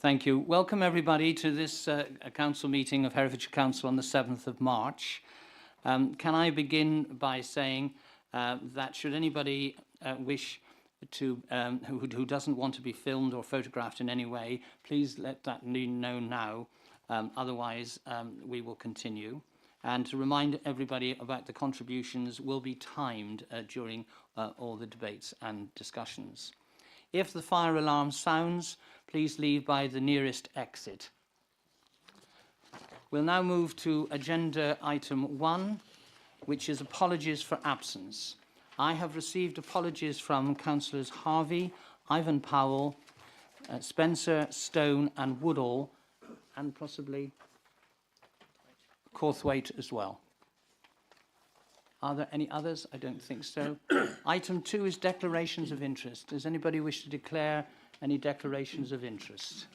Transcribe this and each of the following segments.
Thank you. Welcome everybody to this council meeting of Herefordshire Council on the 7th of March. Can I begin by saying that should anybody wish to, who doesn't want to be filmed or photographed in any way, please let that be known now. Otherwise, we will continue. And to remind everybody about the contributions will be timed during all the debates and discussions. If the fire alarm sounds, please leave by the nearest exit. We'll now move to agenda item 1, which is apologies for absence. I have received apologies from Councillors Harvey, Ivan Powell, Spencer, Stone and Woodall, and possibly Corthwaite as well. Are there any others? I don't think so. Item 2 is declarations of interest. Does anybody wish to declare any declarations of interest?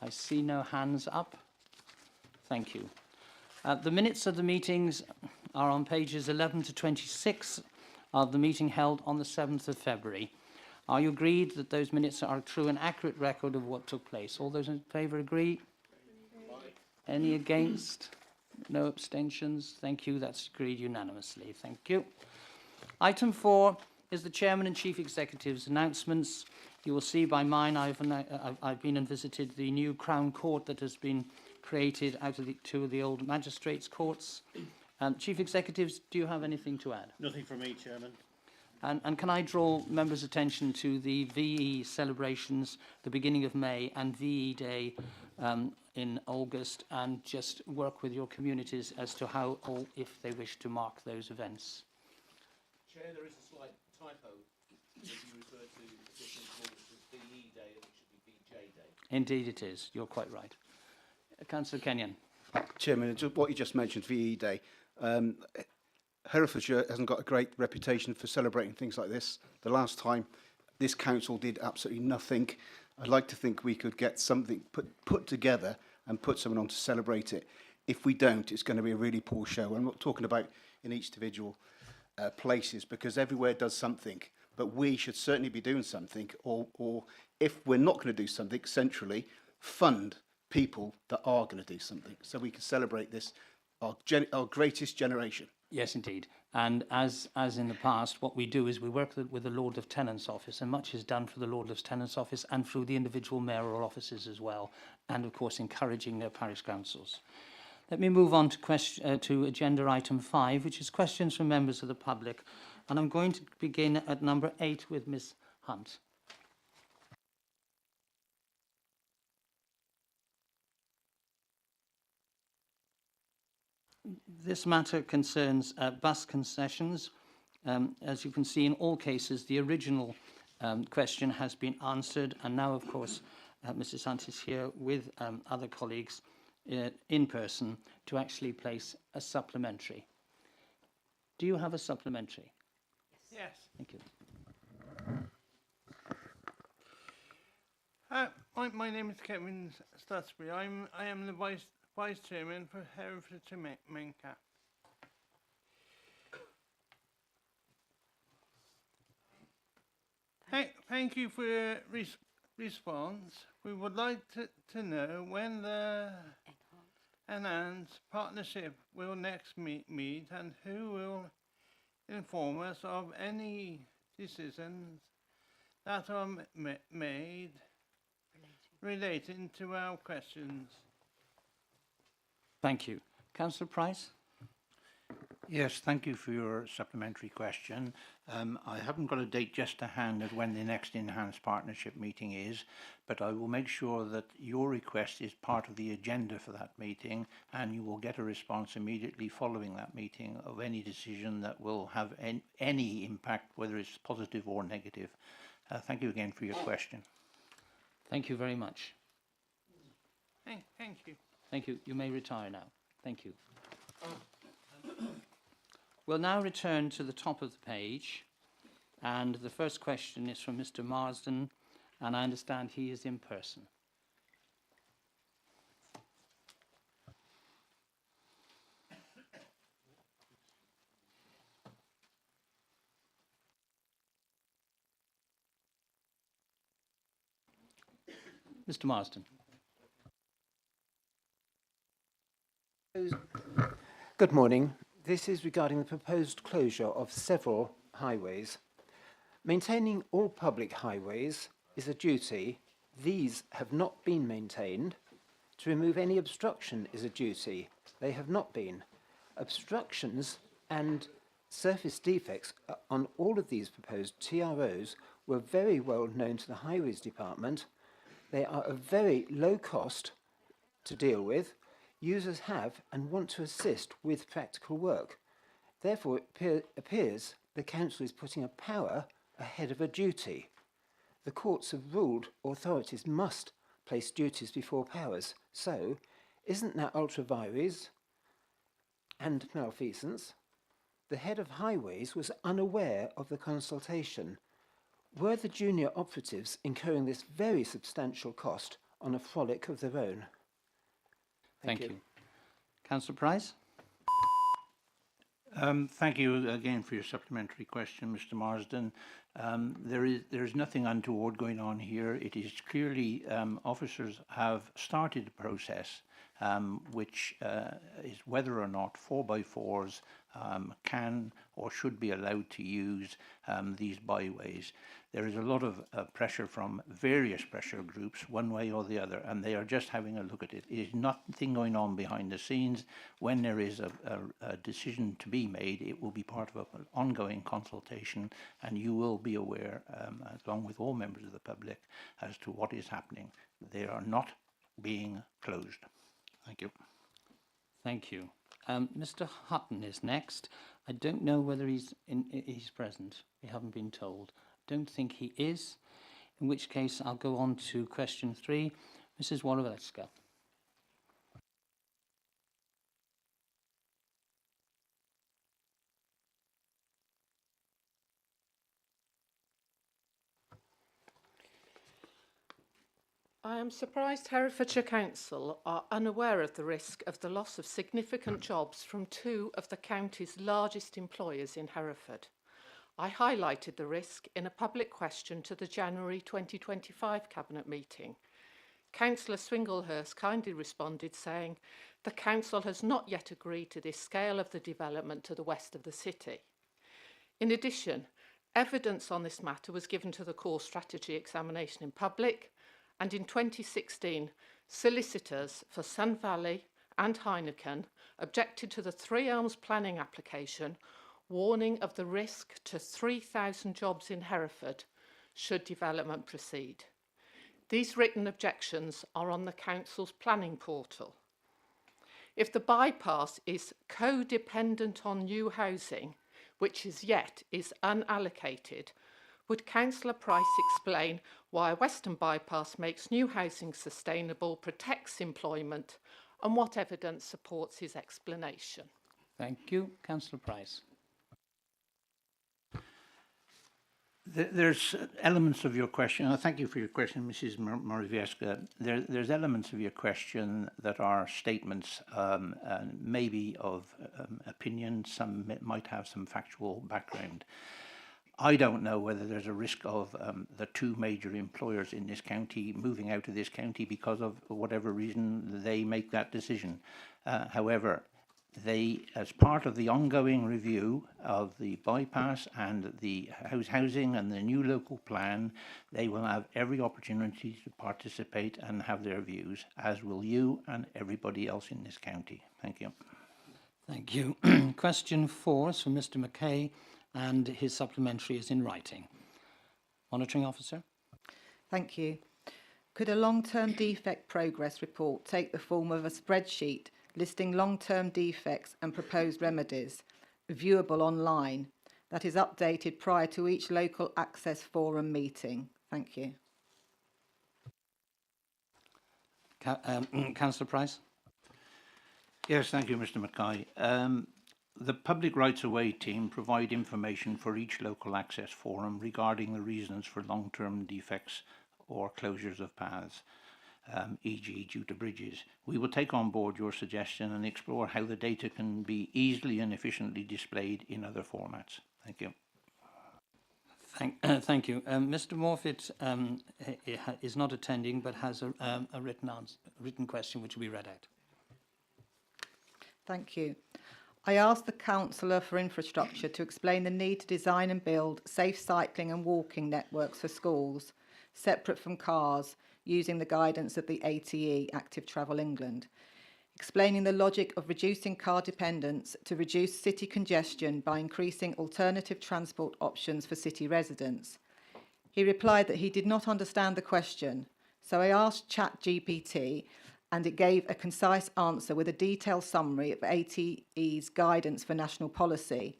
I see no hands up. Thank you. The minutes of the meetings are on pages 11 to 26 of the meeting held on the 7th of February. Are you agreed that those minutes are a true and accurate record of what took place? All those in favour agree? Any against? No abstentions? Thank you. That's agreed unanimously. Thank you. Item 4 is the Chairman and Chief Executive's announcements. You will see by mine I've been and visited the new Crown Court that has been created out of two of the old magistrates' courts. Chief Executives, do you have anything to add? Nothing from me, Chairman. And can I draw members' attention to the VE celebrations, the beginning of May, and VE Day in August, and just work with your communities as to how or if they wish to mark those events. Chair, there is a slight typo. If you refer to the 15th of August as VE Day, it should be VJ Day. Indeed it is. You're quite right. Councillor Kenyon. Chairman, what you just mentioned, VE Day, Herefordshire hasn't got a great reputation for celebrating things like this. The last time this council did absolutely nothing. I'd like to think we could get something put together and put someone on to celebrate it. If we don't, it's going to be a really poor show. I'm not talking about in each individual places, because everywhere does something, but we should certainly be doing something, or if we're not going to do something centrally, fund people that are going to do something, so we can celebrate this, our greatest generation. Yes, indeed. And as in the past, what we do is we work with the Lord Lieutenant's office, and much is done for the Lord Lieutenant's office and through the individual mayoral offices as well, and of course encouraging their parish councils. Let me move on to agenda item 5, which is questions from members of the public, and I'm going to begin at number 8 with Ms. Hunt. This matter concerns bus concessions. As you can see, in all cases, the original question has been answered, and now, of course, Mrs. Hunt is here with other colleagues in person to actually place a supplementary. Do you have a supplementary? Yes. Thank you. My name is Kevin Stutsbury. I am the Vice Chairman for Herefordshire Menka. Thank you for your response. We would like to know when the enhanced partnership will next meet and who will inform us of any decisions that are made relating to our questions. Thank you. Councillor Price? Yes, thank you for your supplementary question. I haven't got a date just to hand of when the next enhanced partnership meeting is, but I will make sure that your request is part of the agenda for that meeting, and you will get a response immediately following that meeting of any decision that will have any impact, whether it's positive or negative. Thank you again for your question. Thank you very much. Thank you. Thank you. You may retire now. Thank you. We'll now return to the top of the page, and the first question is from Mr. Marsden, and I understand he is in person. Mr. Marsden. Good morning. This is regarding the proposed closure of several highways. Maintaining all public highways is a duty. These have not been maintained. To remove any obstruction is a duty. They have not been. Obstructions and surface defects on all of these proposed TROs were very well known to the Highways Department. They are a very low cost to deal with. Users have and want to assist with practical work. Therefore, it appears the council is putting a power ahead of a duty. The courts have ruled authorities must place duties before powers. So, isn't that ultra vires and malfeasance? The head of highways was unaware of the consultation. Were the junior operatives incurring this very substantial cost on a frolic of their own? Thank you. Councillor Price? Thank you again for your supplementary question, Mr. Marsden. There is nothing untoward going on here. It is clearly officers have started a process which is whether or not 4x4s can or should be allowed to use these byways. There is a lot of pressure from various pressure groups, one way or the other, and they are just having a look at it. It is nothing going on behind the scenes. When there is a decision to be made, it will be part of an ongoing consultation, and you will be aware, along with all members of the public, as to what is happening. They are not being closed. Thank you. Thank you. Mr. Hutton is next. I don't know whether he's present. We haven't been told. Don't think he is, in which case I'll go on to question 3. Mrs. Woloweska. I am surprised Herefordshire Council are unaware of the risk of the loss of significant jobs from 2 of the county's largest employers in Hereford. I highlighted the risk in a public question to the January 2025 Cabinet meeting. Councillor Swinglehurst kindly responded saying, the council has not yet agreed to this scale of the development to the west of the city. In addition, evidence on this matter was given to the core strategy examination in public, and in 2016, solicitors for Sun Valley and Heineken objected to the Three Elms planning application, warning of the risk to 3,000 jobs in Hereford should development proceed. These written objections are on the council's planning portal. If the bypass is codependent on new housing, which as yet is unallocated, would Councillor Price explain why a Western bypass makes new housing sustainable, protects employment, and what evidence supports his explanation? Thank you. Councillor Price. There's elements of your question. Thank you for your question, Mrs. Moravieska. There's elements of your question that are statements, and maybe of opinion. Some might have some factual background. I don't know whether there's a risk of the 2 major employers in this county moving out of this county because of whatever reason they make that decision. However, they, as part of the ongoing review of the bypass and the housing and the new local plan, they will have every opportunity to participate and have their views, as will you and everybody else in this county. Thank you. Thank you. Question 4 is from Mr. McKay, and his supplementary is in writing. Monitoring Officer. Thank you. Could a long-term defect progress report take the form of a spreadsheet listing long-term defects and proposed remedies, viewable online, that is updated prior to each local access forum meeting? Thank you. Councillor Price. Yes, thank you, Mr. Mackay. The Public Rights of Way team provide information for each local access forum regarding the reasons for long-term defects or closures of paths, e.g. due to bridges. We will take on board your suggestion and explore how the data can be easily and efficiently displayed in other formats. Thank you. Thank you. Mr. Morfitt is not attending but has a written question which will be read out. Thank you. I asked the Councillor for Infrastructure to explain the need to design and build safe cycling and walking networks for schools, separate from cars, using the guidance of the ATE, Active Travel England, explaining the logic of reducing car dependence to reduce city congestion by increasing alternative transport options for city residents. He replied that he did not understand the question, so I asked ChatGPT, and it gave a concise answer with a detailed summary of ATE's guidance for national policy.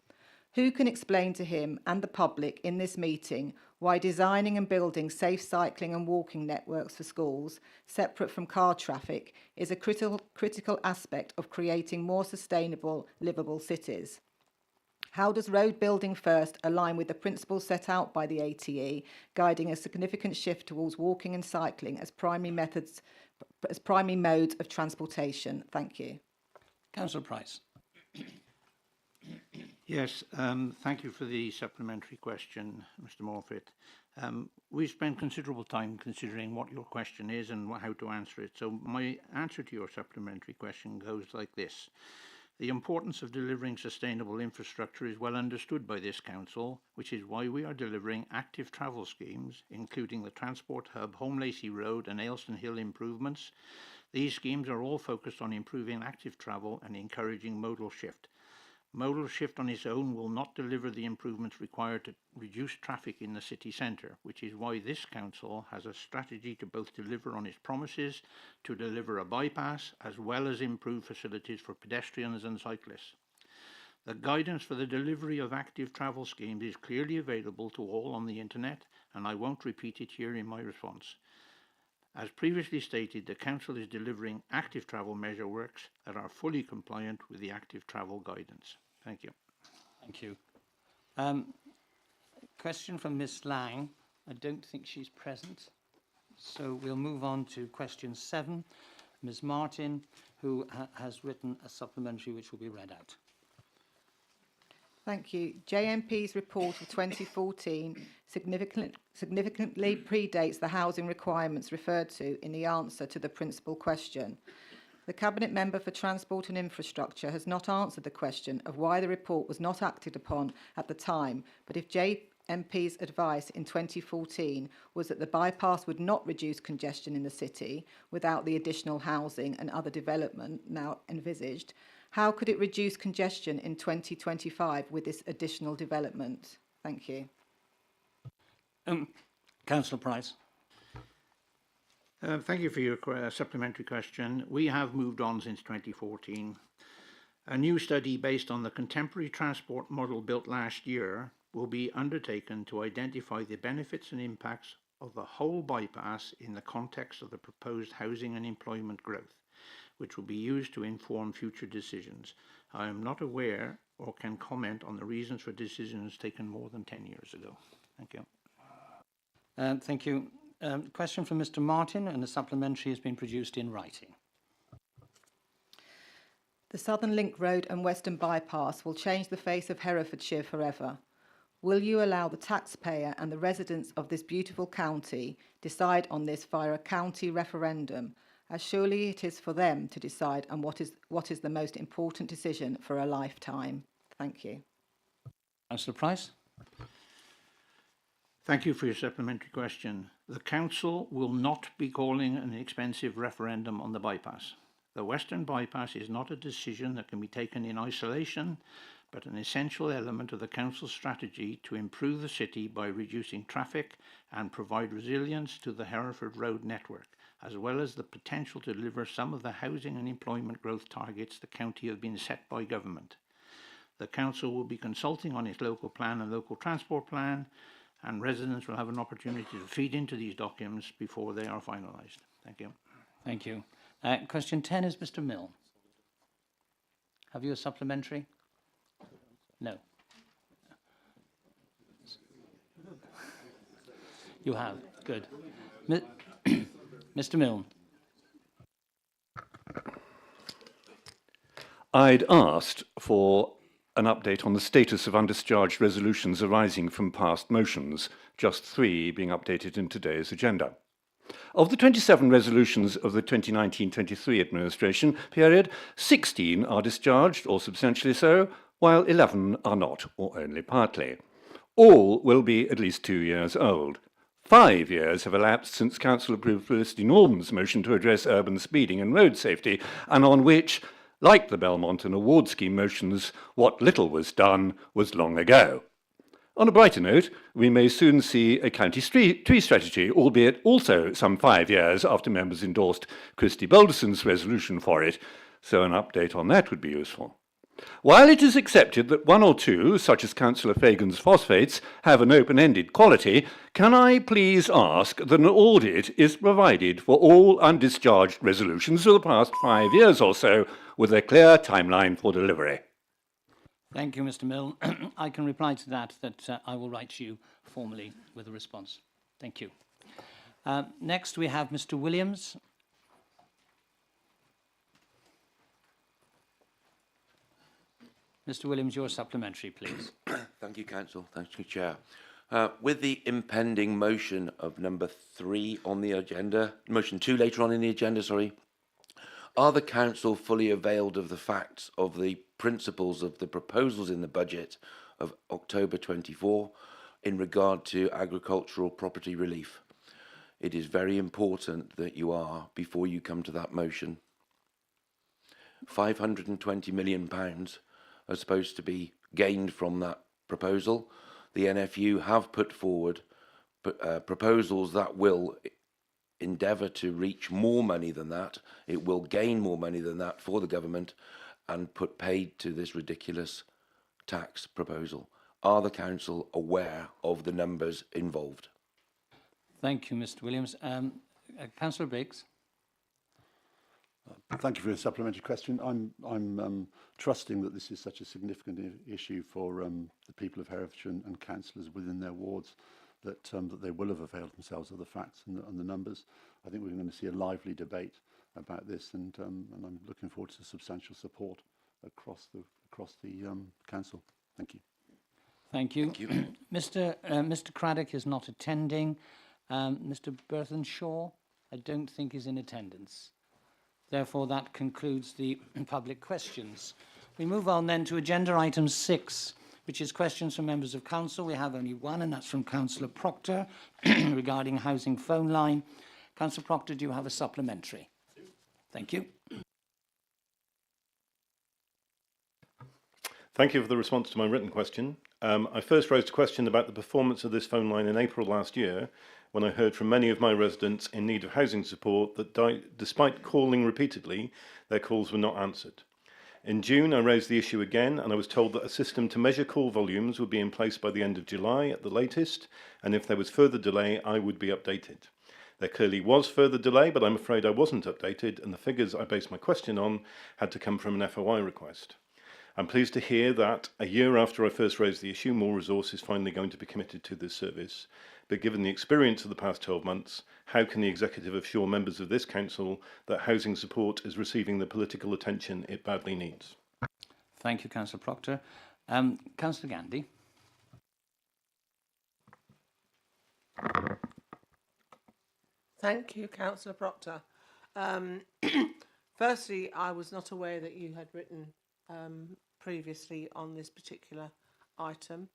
Who can explain to him and the public in this meeting why designing and building safe cycling and walking networks for schools, separate from car traffic, is a critical aspect of creating more sustainable, livable cities? How does road building first align with the principles set out by the ATE, guiding a significant shift towards walking and cycling as primary modes of transportation? Thank you. Councillor Price. Yes, thank you for the supplementary question, Mr. Morfitt. We've spent considerable time considering what your question is and how to answer it. So my answer to your supplementary question goes like this. The importance of delivering sustainable infrastructure is well understood by this council, which is why we are delivering active travel schemes, including the Transport Hub, Home Lacey Road and Ayleston Hill improvements. These schemes are all focused on improving active travel and encouraging modal shift. Modal shift on its own will not deliver the improvements required to reduce traffic in the city centre, which is why this council has a strategy to both deliver on its promises to deliver a bypass as well as improve facilities for pedestrians and cyclists. The guidance for the delivery of active travel schemes is clearly available to all on the internet, and I won't repeat it here in my response. As previously stated, the Council is delivering active travel measure works that are fully compliant with the active travel guidance. Thank you. Thank you. Question from Ms. Lang. I don't think she's present. So we'll move on to question 7. Ms. Martin, who has written a supplementary which will be read out. Thank you. JMP's report of 2014 significantly predates the housing requirements referred to in the answer to the principal question. The Cabinet Member for Transport and Infrastructure has not answered the question of why the report was not acted upon at the time, but if JMP's advice in 2014 was that the bypass would not reduce congestion in the city without the additional housing and other development now envisaged, how could it reduce congestion in 2025 with this additional development? Thank you. Councillor Price. Thank you for your supplementary question. We have moved on since 2014. A new study based on the contemporary transport model built last year will be undertaken to identify the benefits and impacts of the whole bypass in the context of the proposed housing and employment growth, which will be used to inform future decisions. I am not aware or can comment on the reasons for decisions taken more than 10 years ago. Thank you. Thank you. Question from Mr. Martin, and the supplementary has been produced in writing. The Southern Link Road and Western Bypass will change the face of Herefordshire forever. Will you allow the taxpayer and the residents of this beautiful county decide on this via a county referendum, as surely it is for them to decide on what is the most important decision for a lifetime? Thank you. Councillor Price. Thank you for your supplementary question. The Council will not be calling an expensive referendum on the bypass. The Western Bypass is not a decision that can be taken in isolation, but an essential element of the Council's strategy to improve the city by reducing traffic and provide resilience to the Hereford Road network, as well as the potential to deliver some of the housing and employment growth targets the county have been set by government. The Council will be consulting on its local plan and local transport plan, and residents will have an opportunity to feed into these documents before they are finalised. Thank you. Thank you. Question 10 is Mr. Mill. Have you a supplementary? No. You have. Good. Mr. Milne. I'd asked for an update on the status of undischarged resolutions arising from past motions, just 3 being updated in today's agenda. Of the 27 resolutions of the 2019-23 administration period, 16 are discharged or substantially so, while 11 are not or only partly. All will be at least 2 years old. 5 years have elapsed since Council approved Felicity Norman's motion to address urban speeding and road safety, and on which, like the Belmont and award scheme motions, what little was done was long ago. On a brighter note, we may soon see a county tree strategy, albeit also some 5 years after members endorsed Christy Balderson's resolution for it, so an update on that would be useful. While it is accepted that one or two, such as Councillor Fagan's phosphates, have an open-ended quality, can I please ask that an audit is provided for all undischarged resolutions of the past 5 years or so, with a clear timeline for delivery? Thank you, Mr. Mill. I can reply to that I will write to you formally with a response. Thank you. Next, we have Mr. Williams. Mr. Williams, your supplementary, please. Thank you, Council. Thank you, Chair. With the impending motion of number 3 on the agenda, motion 2 later on in the agenda, sorry, are the Council fully availed of the facts of the principles of the proposals in the budget of October 24 in regard to agricultural property relief? It is very important that you are before you come to that motion. £520 million are supposed to be gained from that proposal. The NFU have put forward proposals that will endeavour to reach more money than that. It will gain more money than that for the government and put paid to this ridiculous tax proposal. Are the Council aware of the numbers involved? Thank you, Mr. Williams. Councillor Briggs. Thank you for your supplementary question. I'm trusting that this is such a significant issue for the people of Herefordshire and councillors within their wards that they will have availed themselves of the facts and the numbers. I think we're going to see a lively debate about this, and I'm looking forward to substantial support across the council. Thank you. Thank you. Thank you. Mr. Craddock is not attending. Mr. Berthenshaw, I don't think is in attendance. Therefore, that concludes the public questions. We move on then to agenda item 6, which is questions from members of council. We have only one, and that's from Councillor Proctor regarding housing phone line. Councillor Proctor, do you have a supplementary? Thank you. Thank you for the response to my written question. I first raised a question about the performance of this phone line in April last year, when I heard from many of my residents in need of housing support that despite calling repeatedly, their calls were not answered. In June, I raised the issue again, and I was told that a system to measure call volumes would be in place by the end of July at the latest, and if there was further delay, I would be updated. There clearly was further delay, but I'm afraid I wasn't updated, and the figures I based my question on had to come from an FOI request. I'm pleased to hear that a year after I first raised the issue, more resource is finally going to be committed to this service. But given the experience of the past 12 months, how can the executive assure members of this council that housing support is receiving the political attention it badly needs? Thank you, Councillor Proctor. Councillor Gandy. Thank you, Councillor Proctor. Firstly, I was not aware that you had written previously on this particular item.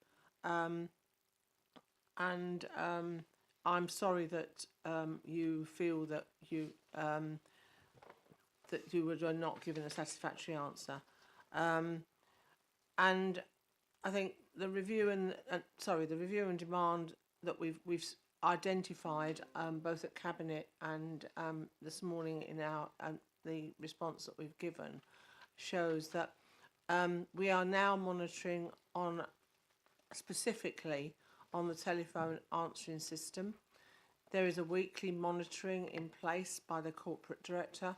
And I'm sorry that you feel that you were not given a satisfactory answer. And I think the review and demand that we've identified both at Cabinet and this morning in our the response that we've given shows that we are now monitoring on specifically on the telephone answering system. There is a weekly monitoring in place by the corporate director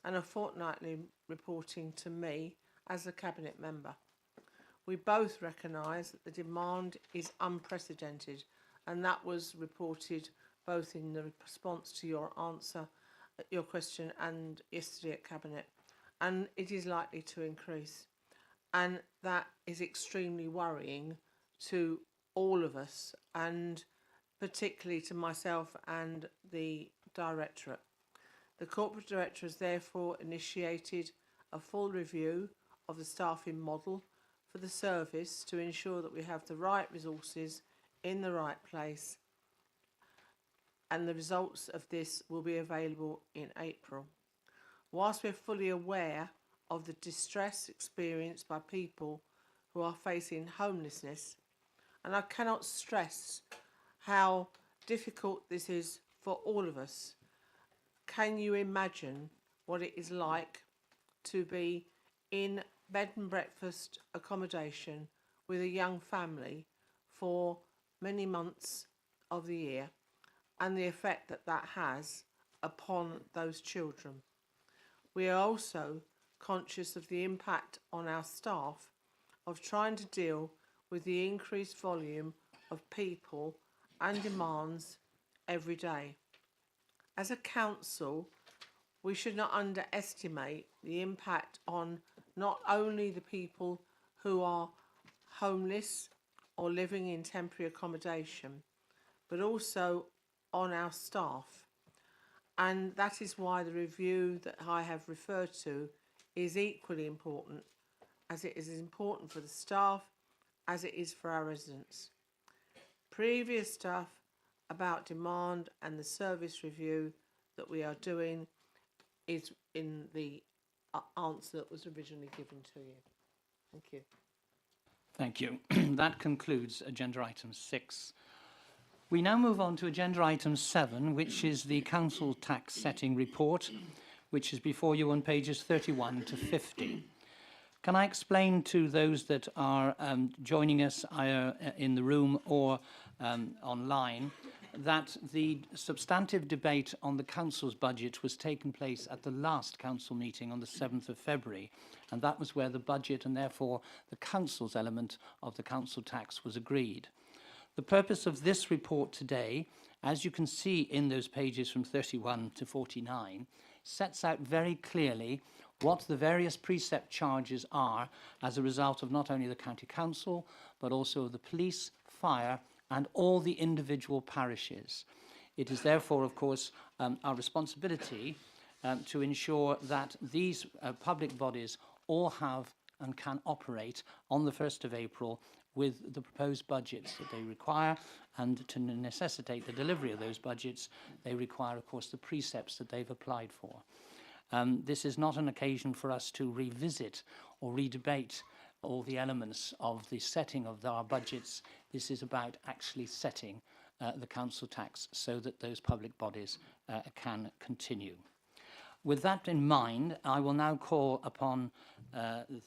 and a fortnightly reporting to me as a cabinet member. We both recognise that the demand is unprecedented, and that was reported both in the response to your answer, your question, and yesterday at Cabinet, and it is likely to increase. And that is extremely worrying to all of us, and particularly to myself and the Directorate. The Corporate Director has therefore initiated a full review of the staffing model for the service to ensure that we have the right resources in the right place, and the results of this will be available in April. Whilst we're fully aware of the distress experienced by people who are facing homelessness, and I cannot stress how difficult this is for all of us, can you imagine what it is like to be in bed and breakfast accommodation with a young family for many months of the year, and the effect that that has upon those children? We are also conscious of the impact on our staff of trying to deal with the increased volume of people and demands every day. As a council, we should not underestimate the impact on not only the people who are homeless or living in temporary accommodation, but also on our staff. And that is why the review that I have referred to is equally important, as it is important for the staff as it is for our residents. Previous stuff about demand and the service review that we are doing is in the answer that was originally given to you. Thank you. Thank you. That concludes agenda item 6. We now move on to agenda item 7, which is the council tax setting report, which is before you on pages 31 to 50. Can I explain to those that are joining us either in the room or online that the substantive debate on the council's budget was taken place at the last council meeting on the 7th of February, and that was where the budget and therefore the council's element of the council tax was agreed. The purpose of this report today, as you can see in those pages from 31 to 49, sets out very clearly what the various precept charges are as a result of not only the county council, but also the police, fire, and all the individual parishes. It is therefore, of course, our responsibility to ensure that these public bodies all have and can operate on the 1st of April with the proposed budgets that they require, and to necessitate the delivery of those budgets, they require, of course, the precepts that they've applied for. This is not an occasion for us to revisit or redebate all the elements of the setting of our budgets. This is about actually setting the council tax so that those public bodies can continue. With that in mind, I will now call upon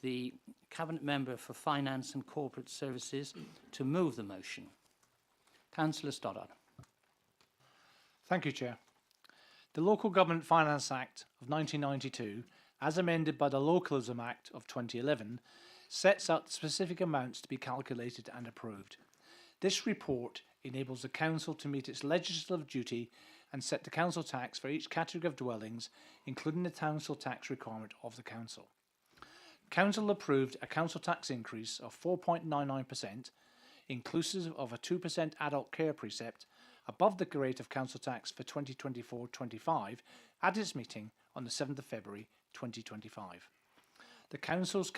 the Cabinet Member for Finance and Corporate Services to move the motion. Councillor Stoddart. Thank you, Chair. The Local Government Finance Act of 1992, as amended by the Localism Act of 2011, sets out the specific amounts to be calculated and approved. This report enables the Council to meet its legislative duty and set the council tax for each category of dwellings, including the council tax requirement of the Council. Council approved a council tax increase of 4.99%, inclusive of a 2% adult care precept, above the rate of council tax for 2024-25 at its meeting on the 7th of February 2025. The Council's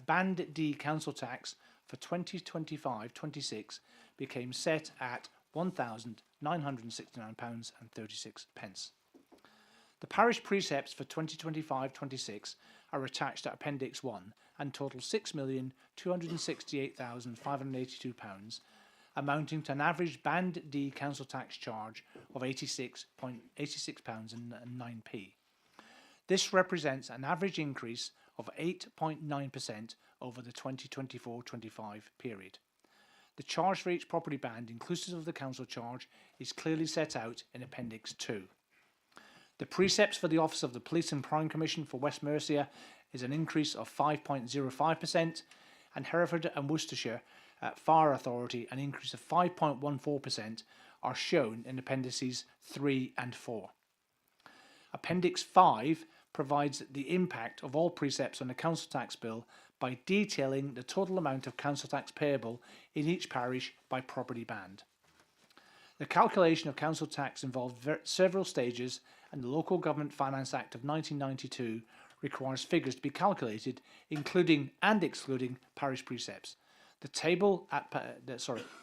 Band D council tax for 2025-26 became set at £1,969.36. The parish precepts for 2025-26 are attached at Appendix 1 and total £6,268,582, amounting to an average Band D council tax charge of £86.09. This represents an average increase of 8.9% over the 2024-25 period. The charge for each property band, inclusive of the council charge, is clearly set out in Appendix 2. The precepts for the Office of the Police and Crime Commission for West Mercia is an increase of 5.05%, and Hereford and Worcestershire Fire Authority an increase of 5.14% are shown in Appendices 3 and 4. Appendix 5 provides the impact of all precepts on the council tax bill by detailing the total amount of council tax payable in each parish by property band. The calculation of council tax involved several stages, and the Local Government Finance Act of 1992 requires figures to be calculated, including and excluding parish precepts. The table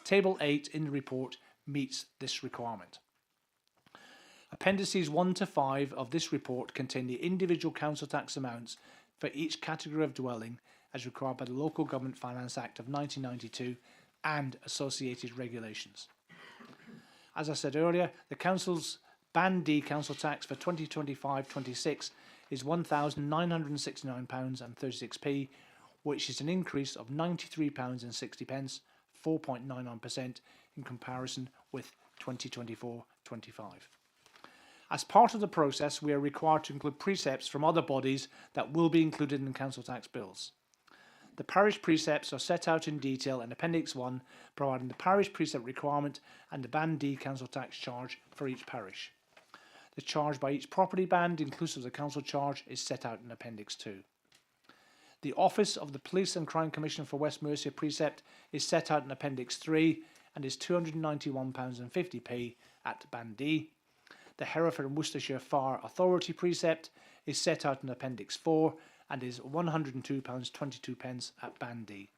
table 8 in the report meets this requirement. Appendices 1 to 5 of this report contain the individual council tax amounts for each category of dwelling as required by the Local Government Finance Act of 1992 and associated regulations. As I said earlier, the council's Band D council tax for 2025-26 is £1,969.36, which is an increase of £93.60, 4.99% in comparison with 2024-25. As part of the process, we are required to include precepts from other bodies that will be included in council tax bills. The parish precepts are set out in detail in Appendix 1, providing the parish precept requirement and the Band D council tax charge for each parish. The charge by each property band, inclusive of the council charge, is set out in Appendix 2. The Office of the Police and Crime Commissioner for West Mercia precept is set out in Appendix 3 and is £291.50 at Band D. The Hereford and Worcestershire Fire Authority precept is set out in Appendix 4 and is £102.22 at Band D.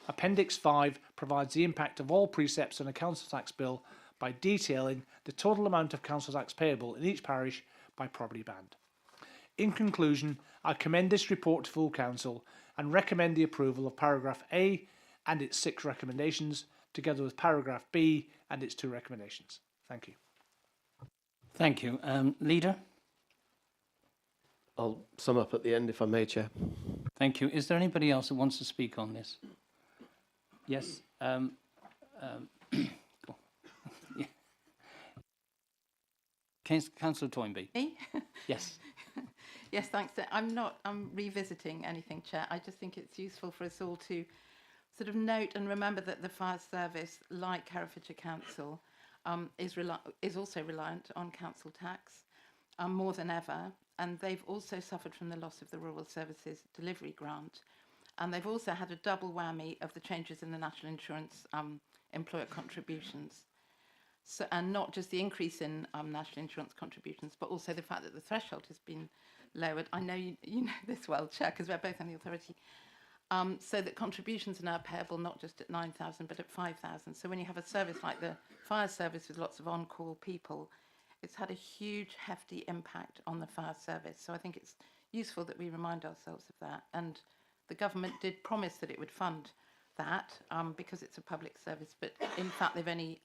Appendix 5 provides the impact of all precepts on a council tax bill by detailing the total amount of council tax payable in each parish by property band. In conclusion, I commend this report to full council and recommend the approval of paragraph A and its 6 recommendations, together with paragraph B and its 2 recommendations. Thank you. Thank you. Leader? I'll sum up at the end, if I may, Chair. Thank you. Is there anybody else that wants to speak on this? Yes. Councillor Toynbee. Me? Yes. Yes, thanks. I'm revisiting anything, Chair. I just think it's useful for us all to sort of note and remember that the fire service, like Herefordshire Council, is also reliant on council tax more than ever, and they've also suffered from the loss of the Rural Services Delivery Grant, and they've also had a double whammy of the changes in the National Insurance employer contributions. So, and not just the increase in national insurance contributions, but also the fact that the threshold has been lowered. I know you know this well, Chair, because we're both on the authority. So that contributions are now payable not just at 9,000 but at 5,000. So when you have a service like the fire service with lots of on-call people, it's had a huge, hefty impact on the fire service. So I think it's useful that we remind ourselves of that. And the government did promise that it would fund that because it's a public service, but in fact they've only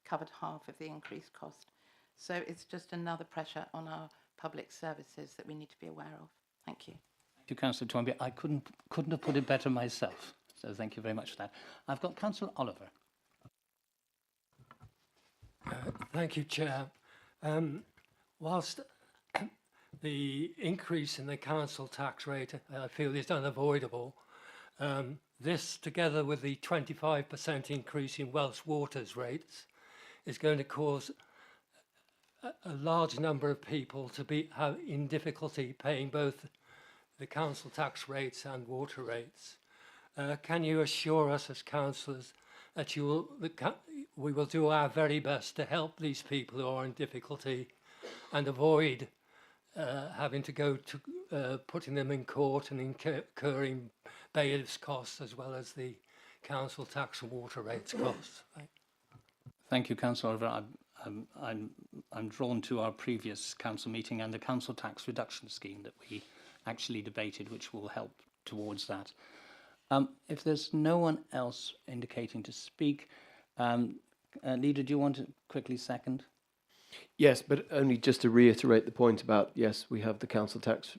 covered half of the increased cost. So it's just another pressure on our public services that we need to be aware of. Thank you. Thank you, Councillor Toynbee. I couldn't have put it better myself. So thank you very much for that. I've got Councillor Oliver. Thank you, Chair. Whilst the increase in the council tax rate, I feel, is unavoidable, this, together with the 25% increase in Welsh Water's rates, is going to cause a large number of people to be in difficulty paying both the council tax rates and water rates. Can you assure us as councillors that we will do our very best to help these people who are in difficulty and avoid having to go to putting them in court and incurring bailiffs' costs as well as the council tax and water rates costs? Thank you, Councillor Oliver. I'm drawn to our previous council meeting and the council tax reduction scheme that we actually debated, which will help towards that. If there's no one else indicating to speak, Leader, do you want to quickly second? Yes, but only just to reiterate the point about, yes, we have the council tax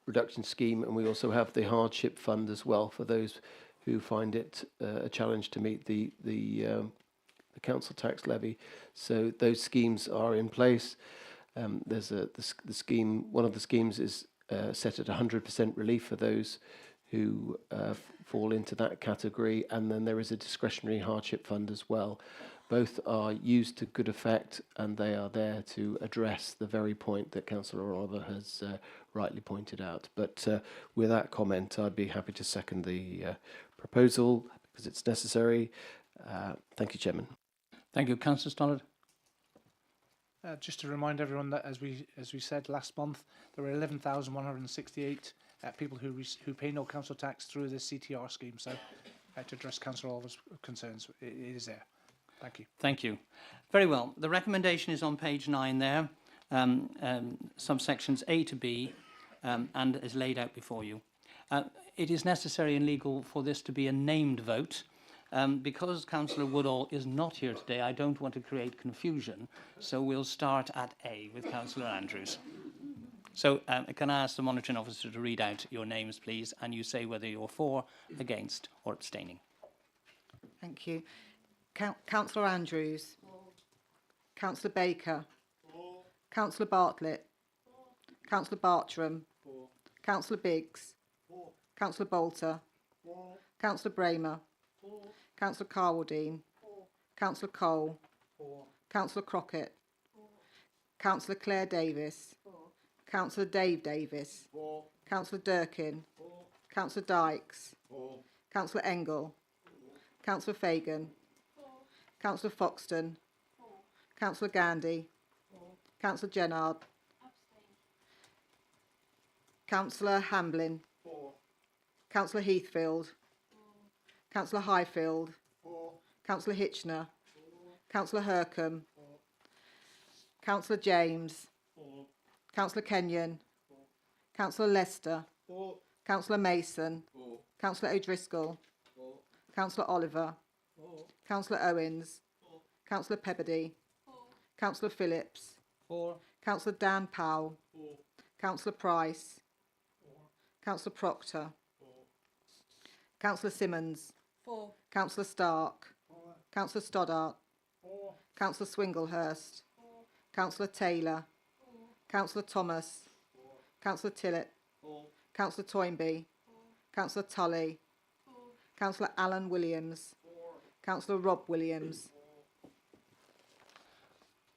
reduction scheme, and we also have the hardship fund as well for those who find it a challenge to meet the council tax levy. So those schemes are in place. There's the scheme. One of the schemes is set at 100% relief for those who fall into that category, and then there is a discretionary hardship fund as well. Both are used to good effect, and they are there to address the very point that Councillor Oliver has rightly pointed out. But with that comment, I'd be happy to second the proposal because it's necessary. Thank you, Chairman. Thank you. Councillor Stollard. Just to remind everyone that, as we said last month, there were 11,168 people who pay no council tax through the CTR scheme. So, to address Councillor Oliver's concerns, it is there. Thank you. Thank you. Very well. The recommendation is on page 9 there, subsections A to B, and is laid out before you. It is necessary and legal for this to be a named vote. Because Councillor Woodall is not here today, I don't want to create confusion, so we'll start at A with Councillor Andrews. So can I ask the monitoring officer to read out your names, please, and you say whether you're for, against or abstaining. Thank you. Councillor Andrews. Councillor Baker. Councillor Bartlett. Councillor Bartram. Councillor Biggs. Councillor Bolter. Councillor Bramer. Councillor Carwardine. Councillor Cole. Councillor Crockett. Councillor Claire Davis. Councillor Dave Davis. Councillor Durkin. Councillor Dykes. Councillor Engel. Councillor Fagan. Councillor Foxton. Councillor Gandy. Councillor Jennard. Councillor Hamblin. Councillor Heathfield. Councillor Highfield. Councillor Hitchener. Councillor Hercombe. Councillor James. Councillor Kenyon. Councillor Lester. Councillor Mason. Councillor O'Driscoll. Councillor Oliver. Councillor Owens. Councillor Pebbody. Councillor Phillips. Councillor Dan Powell. Councillor Price. Councillor Proctor. Councillor Simmons. Councillor Stark. Councillor Stoddart. Councillor Swinglehurst. Councillor Taylor. Councillor Thomas. Councillor Tillett. Councillor Toynbee. Councillor Tully. Councillor Alan Williams. Councillor Rob Williams.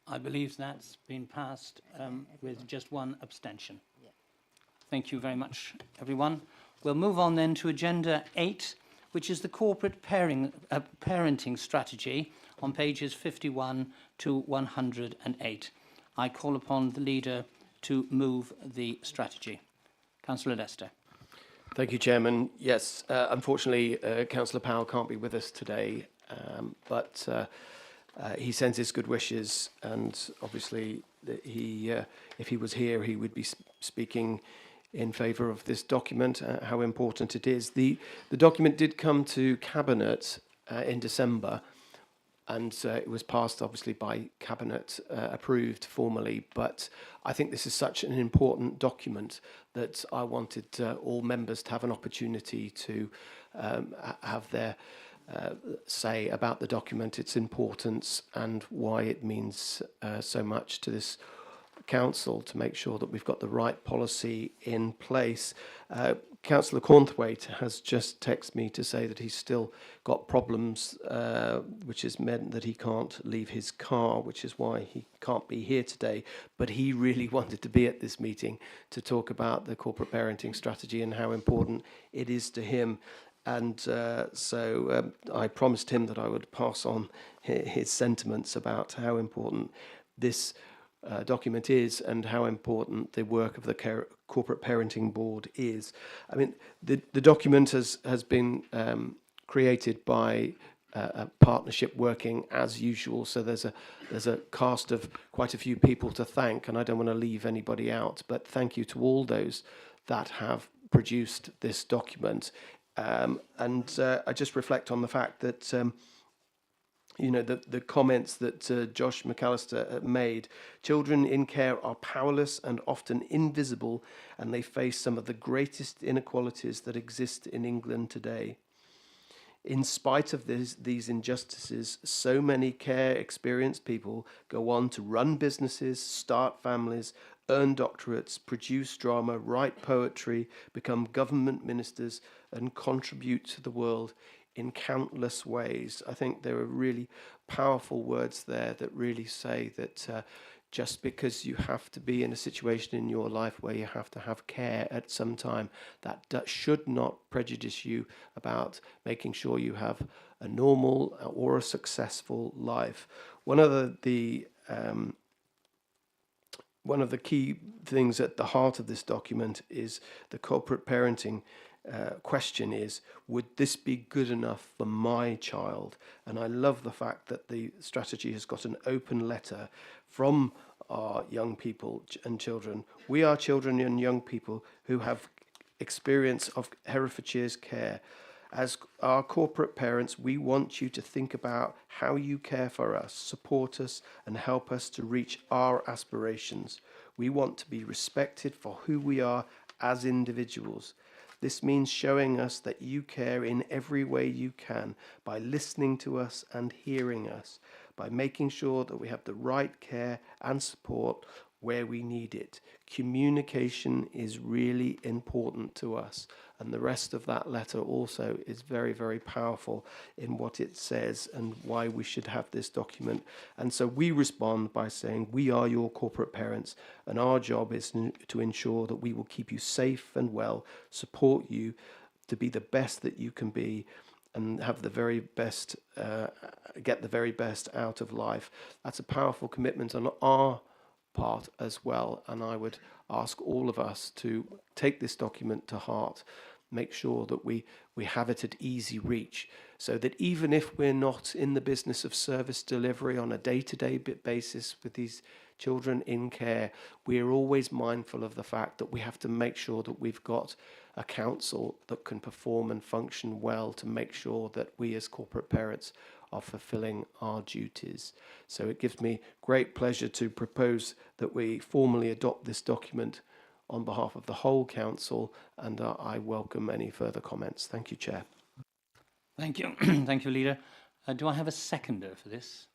I believe that's been passed with just one abstention. Thank you very much, everyone. We'll move on then to Agenda 8, which is the corporate parenting strategy on pages 51 to 108. I call upon the leader to move the strategy. Councillor Lester. Thank you, Chairman. Yes, unfortunately, Councillor Powell can't be with us today, but he sends his good wishes, and obviously if he was here, he would be speaking in favour of this document, how important it is. The document did come to Cabinet in December, and it was passed, obviously, by Cabinet, approved formally. But I think this is such an important document that I wanted all members to have an opportunity to have their say about the document, its importance, and why it means so much to this council to make sure that we've got the right policy in place. Councillor Cornthwaite has just texted me to say that he's still got problems, which has meant that he can't leave his car, which is why he can't be here today. But he really wanted to be at this meeting to talk about the corporate parenting strategy and how important it is to him. And so I promised him that I would pass on his sentiments about how important this document is and how important the work of the Corporate Parenting Board is. I mean, the document has been created by a partnership working as usual, so there's a cast of quite a few people to thank, and I don't want to leave anybody out, but thank you to all those that have produced this document. I just reflect on the fact that you know, the comments that Josh McAllister made. Children in care are powerless and often invisible, and they face some of the greatest inequalities that exist in England today. In spite of these injustices, so many care-experienced people go on to run businesses, start families, earn doctorates, produce drama, write poetry, become government ministers, and contribute to the world in countless ways. I think there are really powerful words there that really say that just because you have to be in a situation in your life where you have to have care at some time. That should not prejudice you about making sure you have a normal or a successful life. One of the key things at the heart of this document is the corporate parenting question is, would this be good enough for my child? And I love the fact that the strategy has got an open letter from our young people and children. We are children and young people who have experience of Herefordshire's care. As our corporate parents, we want you to think about how you care for us, support us, and help us to reach our aspirations. We want to be respected for who we are as individuals. This means showing us that you care in every way you can by listening to us and hearing us, by making sure that we have the right care and support where we need it. Communication is really important to us, and the rest of that letter also is very, very powerful in what it says and why we should have this document. And so we respond by saying we are your corporate parents, and our job is to ensure that we will keep you safe and well, support you to be the best that you can be, and have the very best, get the very best out of life. That's a powerful commitment on our part as well, and I would ask all of us to take this document to heart, make sure that we have it at easy reach, so that even if we're not in the business of service delivery on a day-to-day basis with these children in care, we're always mindful of the fact that we have to make sure that we've got a council that can perform and function well to make sure that we as corporate parents are fulfilling our duties. So it gives me great pleasure to propose that we formally adopt this document on behalf of the whole council, and I welcome any further comments. Thank you, Chair. Thank you. Thank you, Leader. Do I have a seconder for this?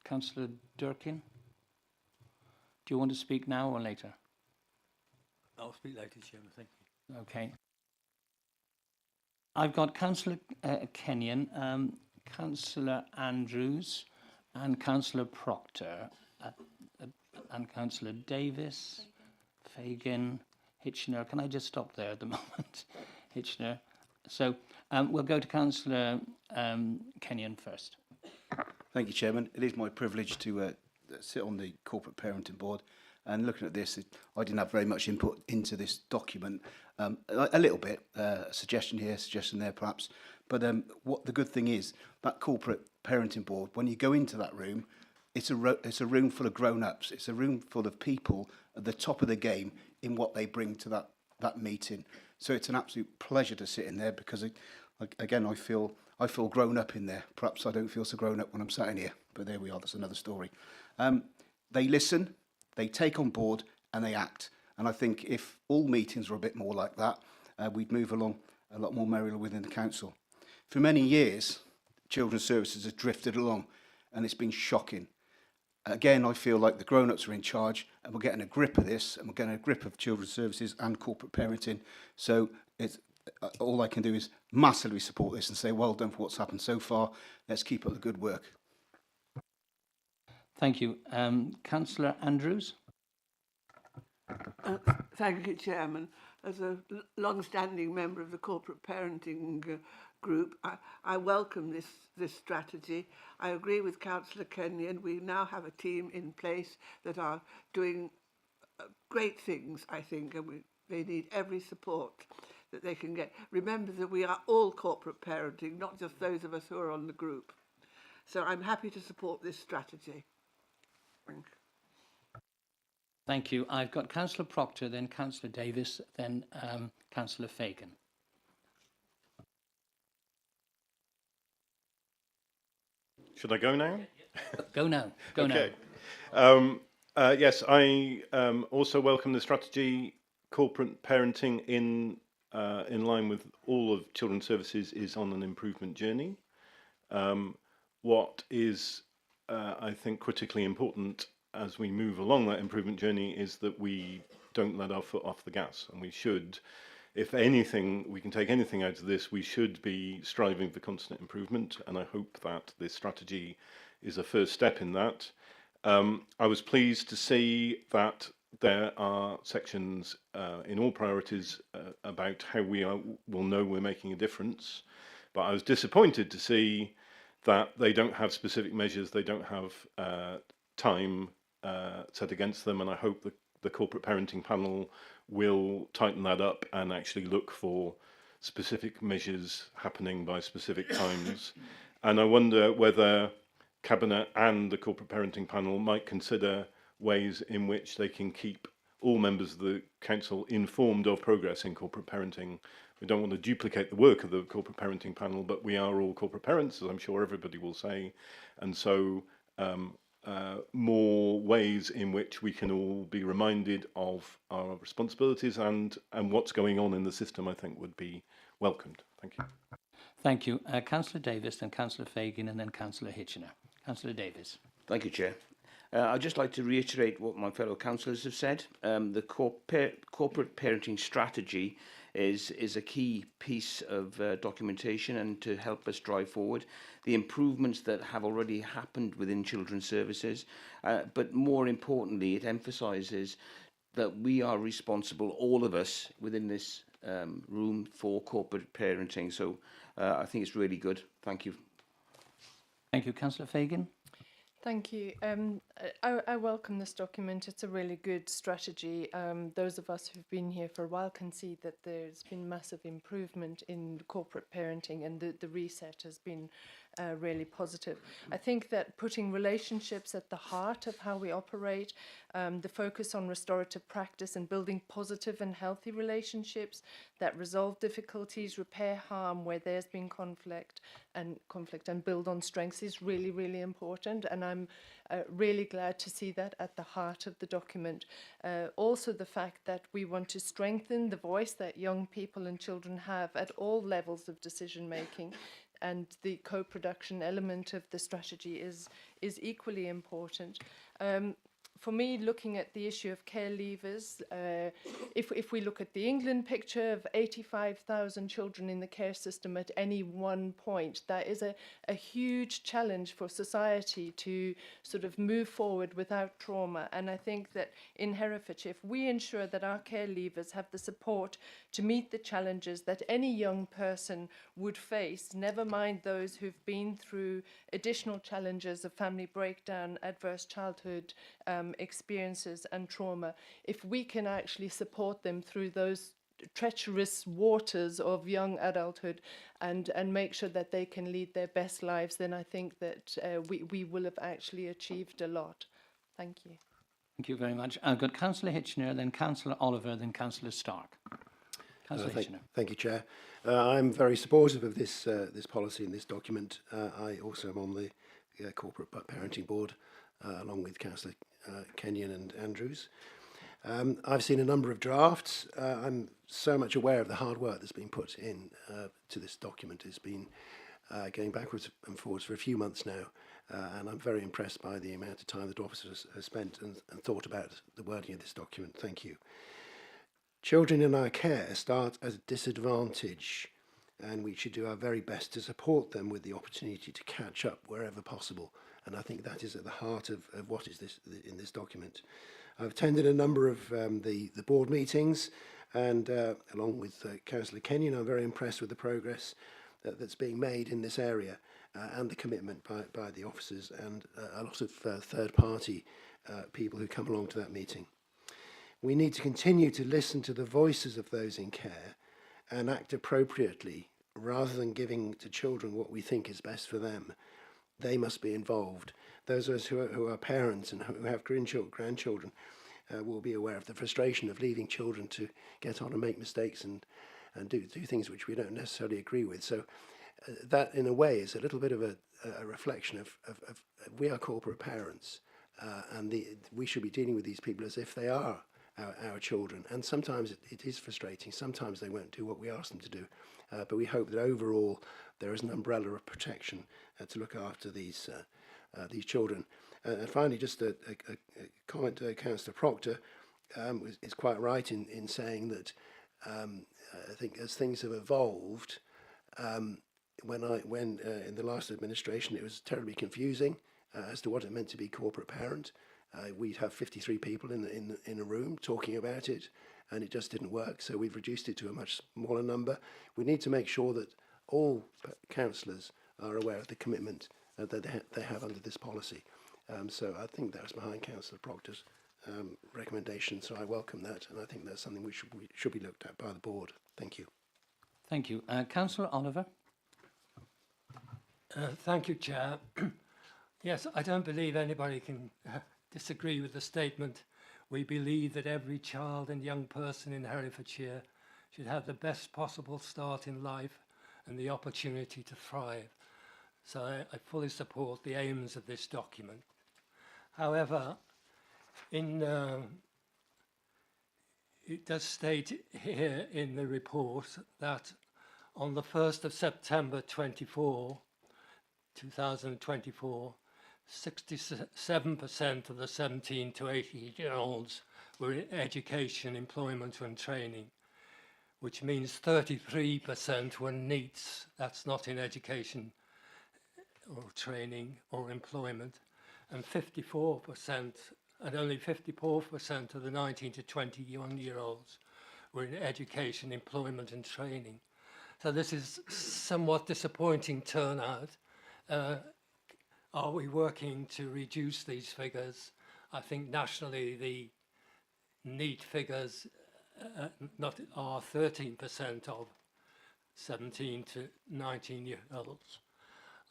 Councillor Durkin? Do you want to speak now or later? I'll speak later, Chairman. Thank you. Okay. I've got Councillor Kenyon, Councillor Andrews, and Councillor Proctor, and Councillor Davis, Fagan, Hitchener. Can I just stop there at the moment? Hitchener. So we'll go to Councillor Kenyon first. Thank you, Chairman. It is my privilege to sit on the Corporate Parenting Board. And looking at this, I didn't have very much input into this document. A little bit, a suggestion here, suggestion there perhaps. But what the good thing is, that Corporate Parenting Board, when you go into that room, it's a room full of grown-ups. It's a room full of people at the top of the game in what they bring to that meeting. So it's an absolute pleasure to sit in there because, again, I feel grown up in there. Perhaps I don't feel so grown up when I'm sat in here, but there we are. That's another story. They listen. They take on board and they act. And I think if all meetings were a bit more like that, we'd move along a lot more merrily within the council. For many years, Children's Services has drifted along and it's been shocking. Again, I feel like the grown-ups are in charge and we're getting a grip of this and we're getting a grip of Children's Services and corporate parenting. So it's, all I can do is massively support this and say well done for what's happened so far. Let's keep up the good work. Thank you. Councillor Andrews? Thank you, Chairman. As a long-standing member of the corporate parenting group, I welcome this strategy. I agree with Councillor Kenyon. We now have a team in place that are doing great things, I think, and they need every support that they can get. Remember that we are all corporate parenting, not just those of us who are on the group. So I'm happy to support this strategy. Thank you. I've got Councillor Proctor, then Councillor Davis, then Councillor Fagan. Should I go now? Go now. Go okay. now. Yes, I also welcome the strategy. Corporate parenting in line with all of Children's Services is on an improvement journey. What is I think critically important as we move along that improvement journey is that we don't let our foot off the gas, and we should, if anything, we can take anything out of this, we should be striving for constant improvement, and I hope that this strategy is a first step in that. I was pleased to see that there are sections in all priorities about how will know we're making a difference, but I was disappointed to see that they don't have specific measures, they don't have time set against them, and I hope the corporate parenting panel will tighten that up and actually look for specific measures happening by specific times. And I wonder whether Cabinet and the corporate parenting panel might consider ways in which they can keep all members of the council informed of progress in corporate parenting. We don't want to duplicate the work of the corporate parenting panel, but we are all corporate parents, as I'm sure everybody will say. And so more ways in which we can all be reminded of our responsibilities and what's going on in the system, I think would be welcomed. Thank you. Thank you. Councillor Davis, then Councillor Fagan, and then Councillor Hitchener. Councillor Davis. Thank you, Chair. I'd just like to reiterate what my fellow councillors have said. The corporate parenting strategy is a key piece of documentation and to help us drive forward the improvements that have already happened within children's services. But more importantly, it emphasises that we are responsible, all of us within this room, for corporate parenting. So I think it's really good. Thank you. Thank you. Councillor Fagan. Thank you. I welcome this document. It's a really good strategy. Those of us who've been here for a while can see that there's been massive improvement in corporate parenting, and the reset has been really positive. I think that putting relationships at the heart of how we operate, the focus on restorative practice and building positive and healthy relationships that resolve difficulties, repair harm where there's been conflict and build on strengths is really, really important. And I'm really glad to see that at the heart of the document. Also the fact that we want to strengthen the voice that young people and children have at all levels of decision making. And the co-production element of the strategy is equally important. For me, looking at the issue of care leavers, if we look at the England picture of 85,000 children in the care system at any one point, that is a huge challenge for society to sort of move forward without trauma. And I think that in Herefordshire, if we ensure that our care leavers have the support to meet the challenges that any young person would face, never mind those who've been through additional challenges of family breakdown, adverse childhood experiences and trauma, if we can actually support them through those treacherous waters of young adulthood and make sure that they can lead their best lives, then I think that we will have actually achieved a lot. Thank you. Thank you very much. I've got Councillor Hitchener, then Councillor Oliver, then Councillor Stark. Councillor Hitchener. Thank you, Chair. I'm very supportive of this policy and this document. I also am on the Corporate Parenting Board, along with Councillor Kenyon and Andrews. I've seen a number of drafts. I'm so much aware of the hard work that's been put in to this document. It's been going backwards and forwards for a few months now, and I'm very impressed by the amount of time that officers have spent and thought about the wording of this document. Thank you. Children in our care start at a disadvantage, and we should do our very best to support them with the opportunity to catch up wherever possible. And I think that is at the heart of what is in this document. I've attended a number of the board meetings, and along with Councillor Kenyon, I'm very impressed with the progress that's being made in this area and the commitment by the officers and a lot of third-party people who come along to that meeting. We need to continue to listen to the voices of those in care and act appropriately rather than giving to children what we think is best for them. They must be involved. Those of us who are parents and who have grandchildren will be aware of the frustration of leaving children to get on and make mistakes and do things which we don't necessarily agree with. So that, in a way, is a little bit of a reflection of we are corporate parents, and we should be dealing with these people as if they are our children. And sometimes it is frustrating. Sometimes they won't do what we ask them to do. But we hope that overall there is an umbrella of protection to look after these children. And finally, just a comment to Councillor Proctor is quite right in saying that I think as things have evolved, when in the last administration it was terribly confusing, as to what it meant to be corporate parent. We'd have 53 people in a room talking about it, and it just didn't work. So we've reduced it to a much smaller number. We need to make sure that all councillors are aware of the commitment that they have under this policy. So I think that's behind Councillor Proctor's recommendation. So I welcome that, and I think that's something which should be looked at by the board. Thank you. Thank you. Councillor Oliver. Thank you, Chair. Yes, I don't believe anybody can disagree with the statement. We believe that every child and young person in Herefordshire should have the best possible start in life and the opportunity to thrive. So I fully support the aims of this document. However, it does state here in the report that on the 1st of September 2024, 67% of the 17 to 18-year-olds were in education, employment and training, which means 33% were NEETs, that's not in education or training or employment, and 54%, and only 54% of the 19 to 21-year-olds were in education, employment and training. So this is somewhat disappointing turnout. Are we working to reduce these figures? I think nationally the NEET figures are 13% of 17 to 19-year-olds.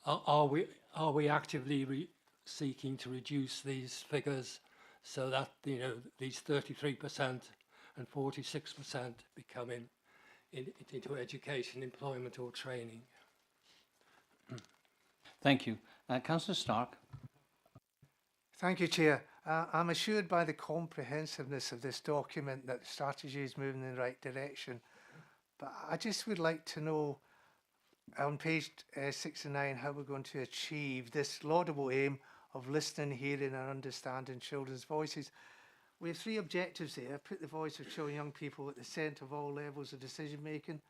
Are we actively seeking to reduce these figures so that these 33% and 46% become into education, employment or training? Thank you. Councillor Stark. Thank you, Chair. I'm assured by the comprehensiveness of this document that the strategy is moving in the right direction. But I just would like to know on page 69 how we're going to achieve this laudable aim of listening, hearing and understanding children's voices. We have three objectives there: put the voice of children and young people at the centre of all levels of decision making,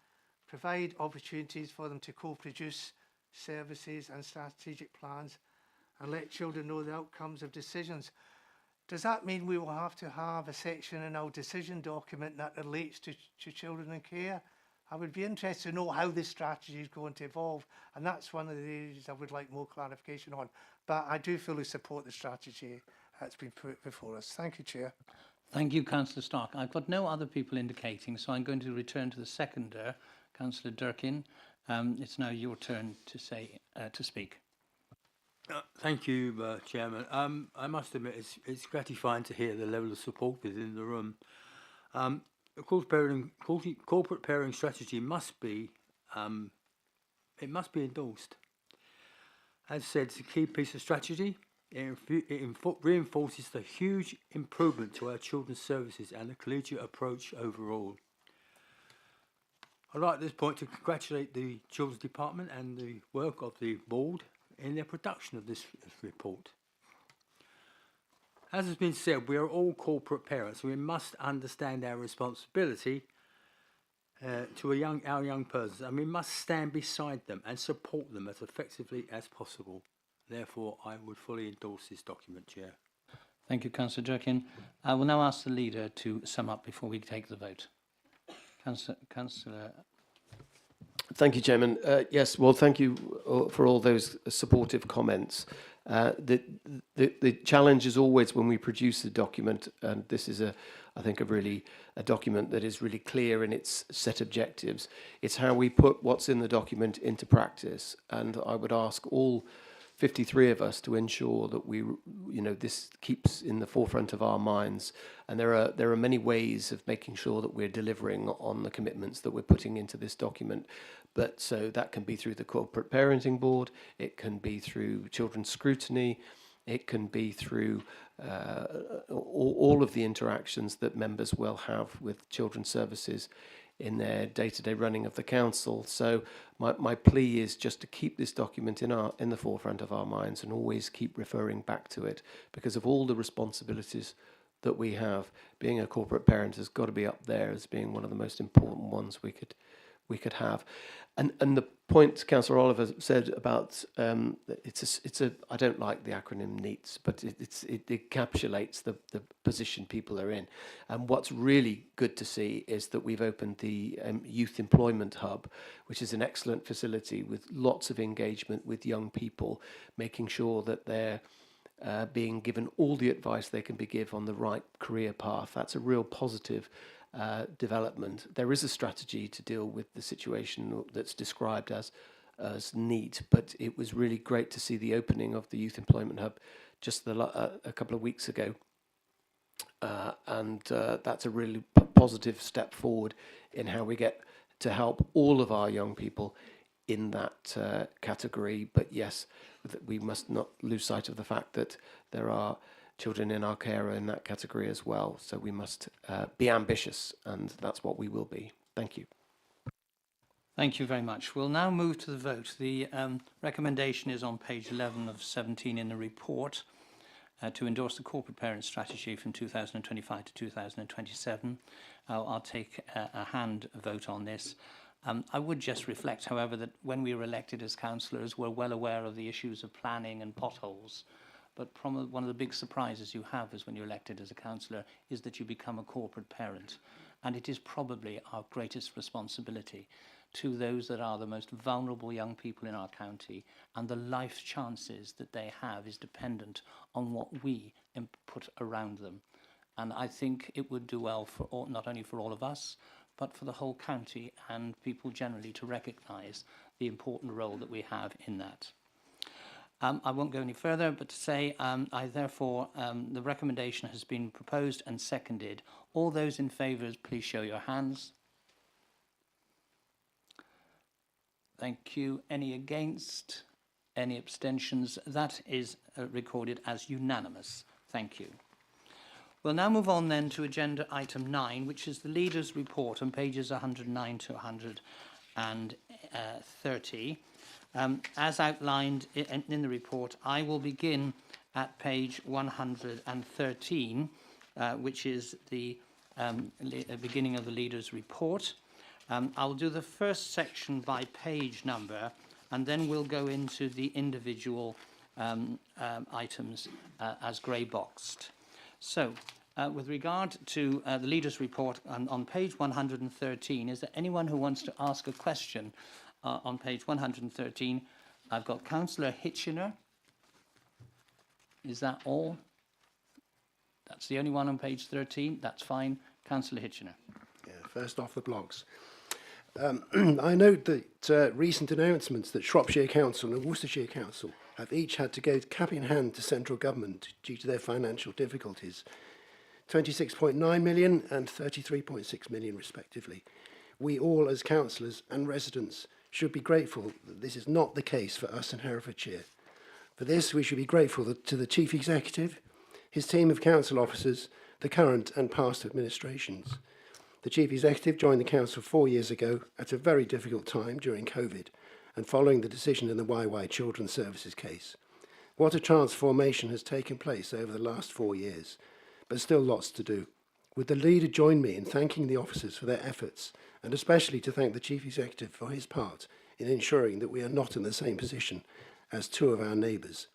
provide opportunities for them to co-produce services and strategic plans, and let children know the outcomes of decisions. Does that mean we will have to have a section in our decision document that relates to children in care? I would be interested to know how this strategy is going to evolve, and that's one of the areas I would like more clarification on. But I do fully support the strategy that's been put before us. Thank you, Chair. Thank you, Councillor Stark. I've got no other people indicating, so I'm going to return to the seconder, Councillor Durkin. It's now your turn to speak. Thank you, Chairman. I must admit it's gratifying to hear the level of support within the room. Of course, corporate parenting strategy must be endorsed. As said, it's a key piece of strategy. It reinforces the huge improvement to our children's services and the collegiate approach overall. I'd like at this point to congratulate the Children's Department and the work of the board in their production of this report. As has been said, we are all corporate parents. We must understand our responsibility to our young persons, and we must stand beside them and support them as effectively as possible. Therefore, I would fully endorse this document, Chair. Thank you, Councillor Durkin. I will now ask the leader to sum up before we take the vote. Councillor. Thank you, Chairman. Yes, well, thank you for all those supportive comments. The challenge is always when we produce a document, and this is I think a document that is really clear in its set objectives. It's how we put what's in the document into practice, and I would ask all 53 of us to ensure that this keeps in the forefront of our minds. And there are many ways of making sure that we're delivering on the commitments that we're putting into this document. But so that can be through the Corporate Parenting Board, it can be through children's scrutiny, it can be through all of the interactions that members will have with children's services in their day-to-day running of the council. So my plea is just to keep this document in the forefront of our minds and always keep referring back to it, because of all the responsibilities that we have. Being a corporate parent has got to be up there as being one of the most important ones we we could have. And the point Councillor Oliver said about it's a I don't like the acronym NEATS, but it encapsulates the position people are in. And what's really good to see is that we've opened the Youth Employment Hub, which is an excellent facility with lots of engagement with young people, making sure that they're being given all the advice they can be given on the right career path. That's a real positive development. There is a strategy to deal with the situation that's described as neat, but it was really great to see the opening of the Youth Employment Hub just a couple of weeks ago, and that's a really positive step forward in how we get to help all of our young people in that category. But yes, we must not lose sight of the fact that there are children in our care in that category as well. So we must be ambitious, and that's what we will be. Thank you. Thank you very much. We'll now move to the vote. The recommendation is on page 11 of 17 in the report to endorse the corporate parent strategy from 2025 to 2027. I'll take a hand vote on this. I would just reflect, however, that when we were elected as councillors, we're well aware of the issues of planning and potholes. But one of the big surprises you have is when you're elected as a councillor is that you become a corporate parent. And it is probably our greatest responsibility to those that are the most vulnerable young people in our county, and the life chances that they have is dependent on what we put around them. And I think it would do well for all, not only for all of us, but for the whole county and people generally to recognise the important role that we have in that. I won't go any further, but to say the recommendation has been proposed and seconded. All those in favour, please show your hands. Thank you. Any against? Any abstentions? That is recorded as unanimous. Thank you. We'll now move on then to agenda item 9, which is the leaders' report on pages 109 to 130. As outlined in the report, I will begin at page 113, which is the beginning of the leaders' report. I'll do the first section by page number, and then we'll go into the individual items as grey-boxed. So, with regard to the leaders' report on page 113, is there anyone who wants to ask a question on page 113? I've got Councillor Hitchener. Is that all? That's the only one on page 13. That's fine. Councillor Hitchener. Yeah, first off the blocks. I note that recent announcements that Shropshire Council and Worcestershire Council have each had to go cap in hand to central government due to their financial difficulties. 26.9 million and 33.6 million respectively. We all as councillors and residents should be grateful that this is not the case for us in Herefordshire. For this, we should be grateful to the Chief Executive, his team of council officers, the current and past administrations. The Chief Executive joined the Council 4 years ago at a very difficult time during COVID and following the decision in the YY Children's Services case. What a transformation has taken place over the last 4 years, but still lots to do. Would the leader join me in thanking the officers for their efforts, and especially to thank the Chief Executive for his part in ensuring that we are not in the same position as two of our neighbours?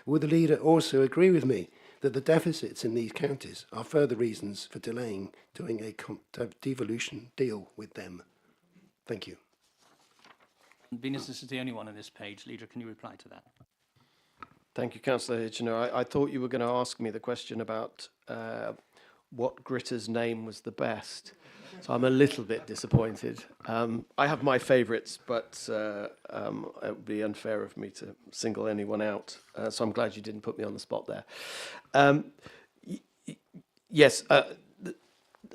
Would the leader also agree with me that the deficits in these counties are further reasons for delaying doing a devolution deal with them? Thank you. Venus, this is the only one on this page. Leader, can you reply to that? Thank you, Councillor Hitchener. I thought you were going to ask me the question about what Gritter's name was the best. So I'm a little bit disappointed. I have my favourites, but it would be unfair of me to single anyone out. So I'm glad you didn't put me on the spot there. Yes,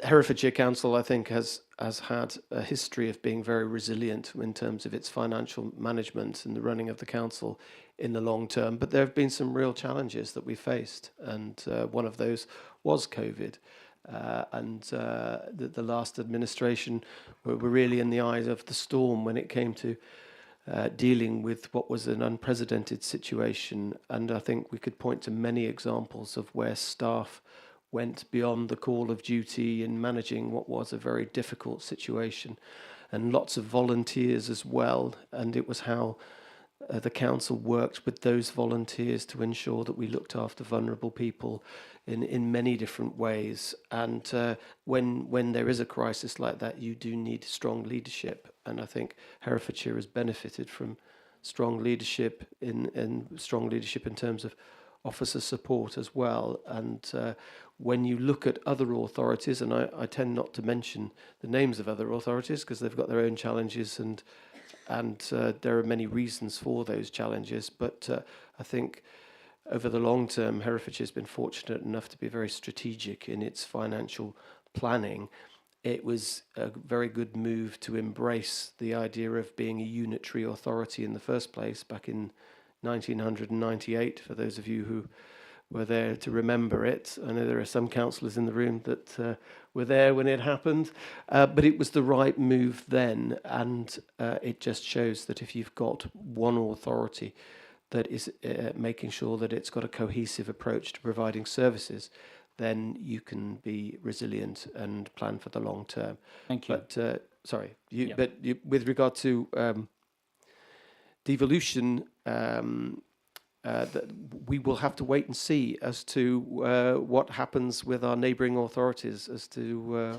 Herefordshire Council, I think, has had a history of being very resilient in terms of its financial management and the running of the council in the long term. But there have been some real challenges that we faced, and one of those was COVID. The last administration were really in the eyes of the storm when it came to dealing with what was an unprecedented situation. And I think we could point to many examples of where staff went beyond the call of duty in managing what was a very difficult situation. and lots of volunteers as well. And it was how the council worked with those volunteers to ensure that we looked after vulnerable people in many different ways. And when there is a crisis like that, you do need strong leadership. And I think Herefordshire has benefited from strong leadership in strong leadership in terms of officer support as well. And when you look at other authorities, and I tend not to mention the names of other authorities because they've got their own challenges and there are many reasons for those challenges. But I think over the long term, Herefordshire has been fortunate enough to be very strategic in its financial planning. It was a very good move to embrace the idea of being a unitary authority in the first place back in 1998, for those of you who were there to remember it. I know there are some councillors in the room that were there when it happened, but it was the right move then, and it just shows that if you've got one authority that is making sure that it's got a cohesive approach to providing services, then you can be resilient and plan for the long term. Thank you. But with regard to devolution, that we will have to wait and see as to what happens with our neighbouring authorities as to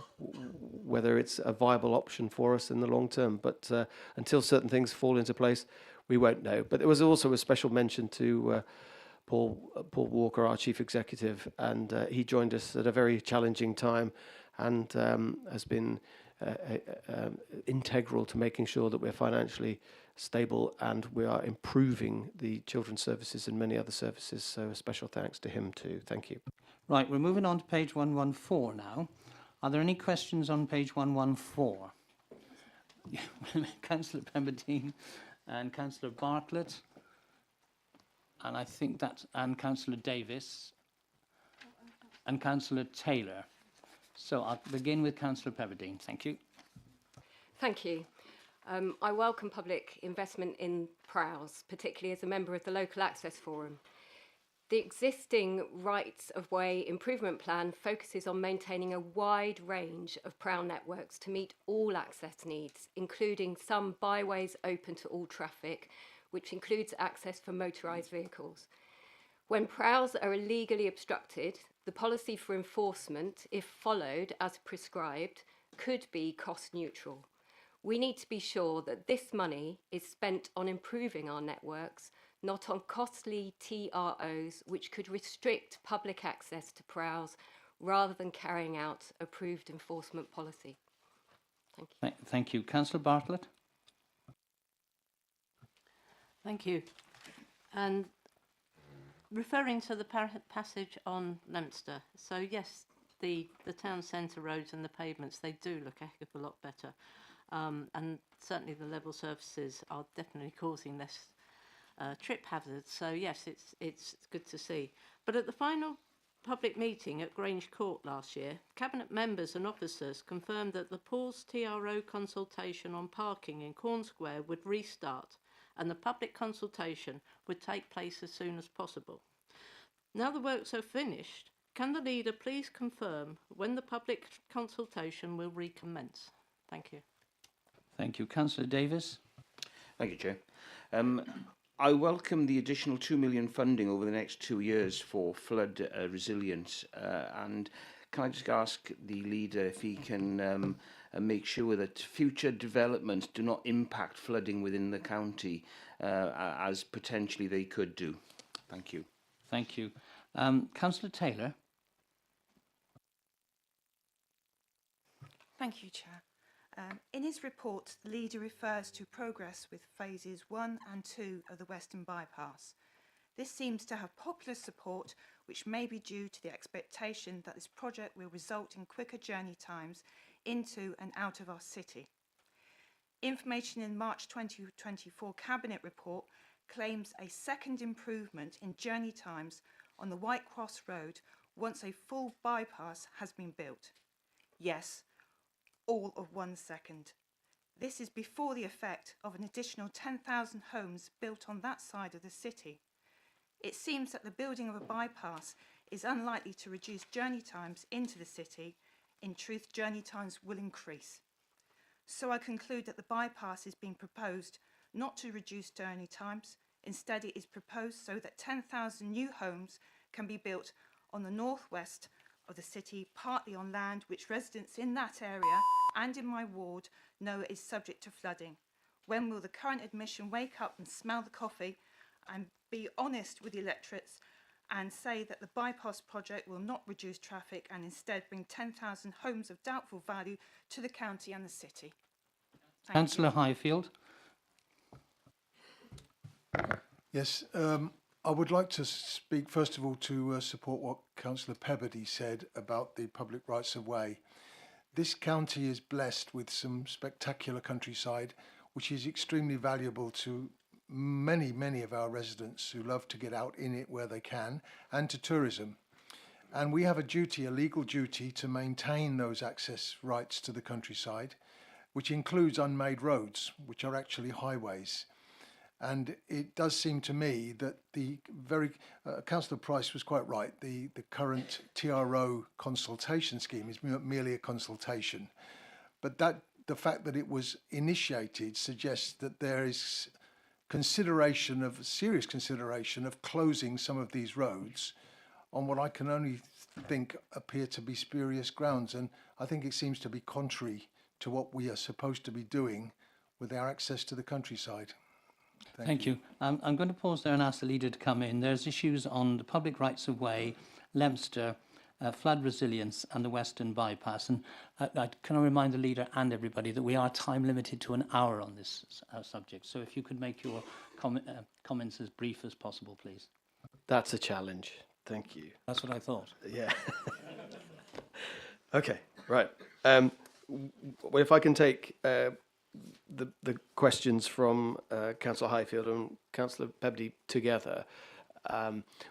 whether it's a viable option for us in the long term. But until certain things fall into place, we won't know. But there was also a special mention to Paul Walker, our Chief Executive, and he joined us at a very challenging time and has been integral to making sure that we're financially stable and we are improving the children's services and many other services. So a special thanks to him too. Thank you. Right, we're moving on to page 114 now. Are there any questions on page 114? Councillor Pemberdine and Councillor Bartlett, and I think that's, and Councillor Davis and Councillor Taylor. So I'll begin with Councillor Pemberdine. Thank you. Thank you. I welcome public investment in Prowse, particularly as a member of the Local Access Forum. The existing rights of way improvement plan focuses on maintaining a wide range of PROW networks to meet all access needs, including some byways open to all traffic, which includes access for motorised vehicles. When PROWs are illegally obstructed, the policy for enforcement, if followed as prescribed, could be cost neutral. We need to be sure that this money is spent on improving our networks, not on costly TROs which could restrict public access to PROWs rather than carrying out approved enforcement policy. Thank you. Thank you. Councillor Bartlett. Thank you. And referring to the passage on Leominster, so yes, the town centre roads and the pavements, they do look a heck of a lot better. And certainly the level surfaces are definitely causing less trip hazards. So yes, it's good to see. But at the final public meeting at Grange Court last year, Cabinet members and officers confirmed that the paused TRO consultation on parking in Corn Square would restart and the public consultation would take place as soon as possible. Now the works are finished, can the leader please confirm when the public consultation will recommence? Thank you. Thank you. Councillor Davis. Thank you, Chair. I welcome the additional 2 million funding over the next 2 years for flood resilience. And can I just ask the leader if he can make sure that future developments do not impact flooding within the county as potentially they could do? Thank you. Thank you. Councillor Taylor. Thank you, Chair. In his report, the leader refers to progress with phases 1 and 2 of the Western Bypass. This seems to have popular support, which may be due to the expectation that this project will result in quicker journey times into and out of our city. Information in March 2024 Cabinet report claims a second improvement in journey times on the White Cross Road once a full bypass has been built. Yes, all of 1 second. This is before the effect of an additional 10,000 homes built on that side of the city. It seems that the building of a bypass is unlikely to reduce journey times into the city. In truth, journey times will increase. So I conclude that the bypass is being proposed not to reduce journey times. Instead, it is proposed so that 10,000 new homes can be built on the northwest of the city, partly on land which residents in that area and in my ward know is subject to flooding. When will the current admission wake up and smell the coffee and be honest with the electorates and say that the bypass project will not reduce traffic and instead bring 10,000 homes of doubtful value to the county and the city? Thank Councillor you. Highfield. Yes, I would like to speak first of all to support what Councillor Pebbody said about the public rights of way. This county is blessed with some spectacular countryside, which is extremely valuable to many of our residents who love to get out in it where they can, and to tourism. And we have a duty, a legal duty, to maintain those access rights to the countryside, which includes unmade roads, which are actually highways. And it does seem to me that the Councillor Price was quite right. The current TRO consultation scheme is merely a consultation, but the fact that it was initiated suggests that there is serious consideration of closing some of these roads on what I can only think appear to be spurious grounds. And I think it seems to be contrary to what we are supposed to be doing with our access to the countryside. Thank you. I'm going to pause there and ask the leader to come in. There's issues on the public rights of way, Leominster, flood resilience and the Western bypass. And can I remind the leader and everybody that we are time limited to an hour on this subject. So if you could make your comments as brief as possible, please. That's a challenge. Thank you. That's what I thought. Yeah. Okay, right. Well, if I can take the questions from Councillor Highfield and Councillor Pebbody together,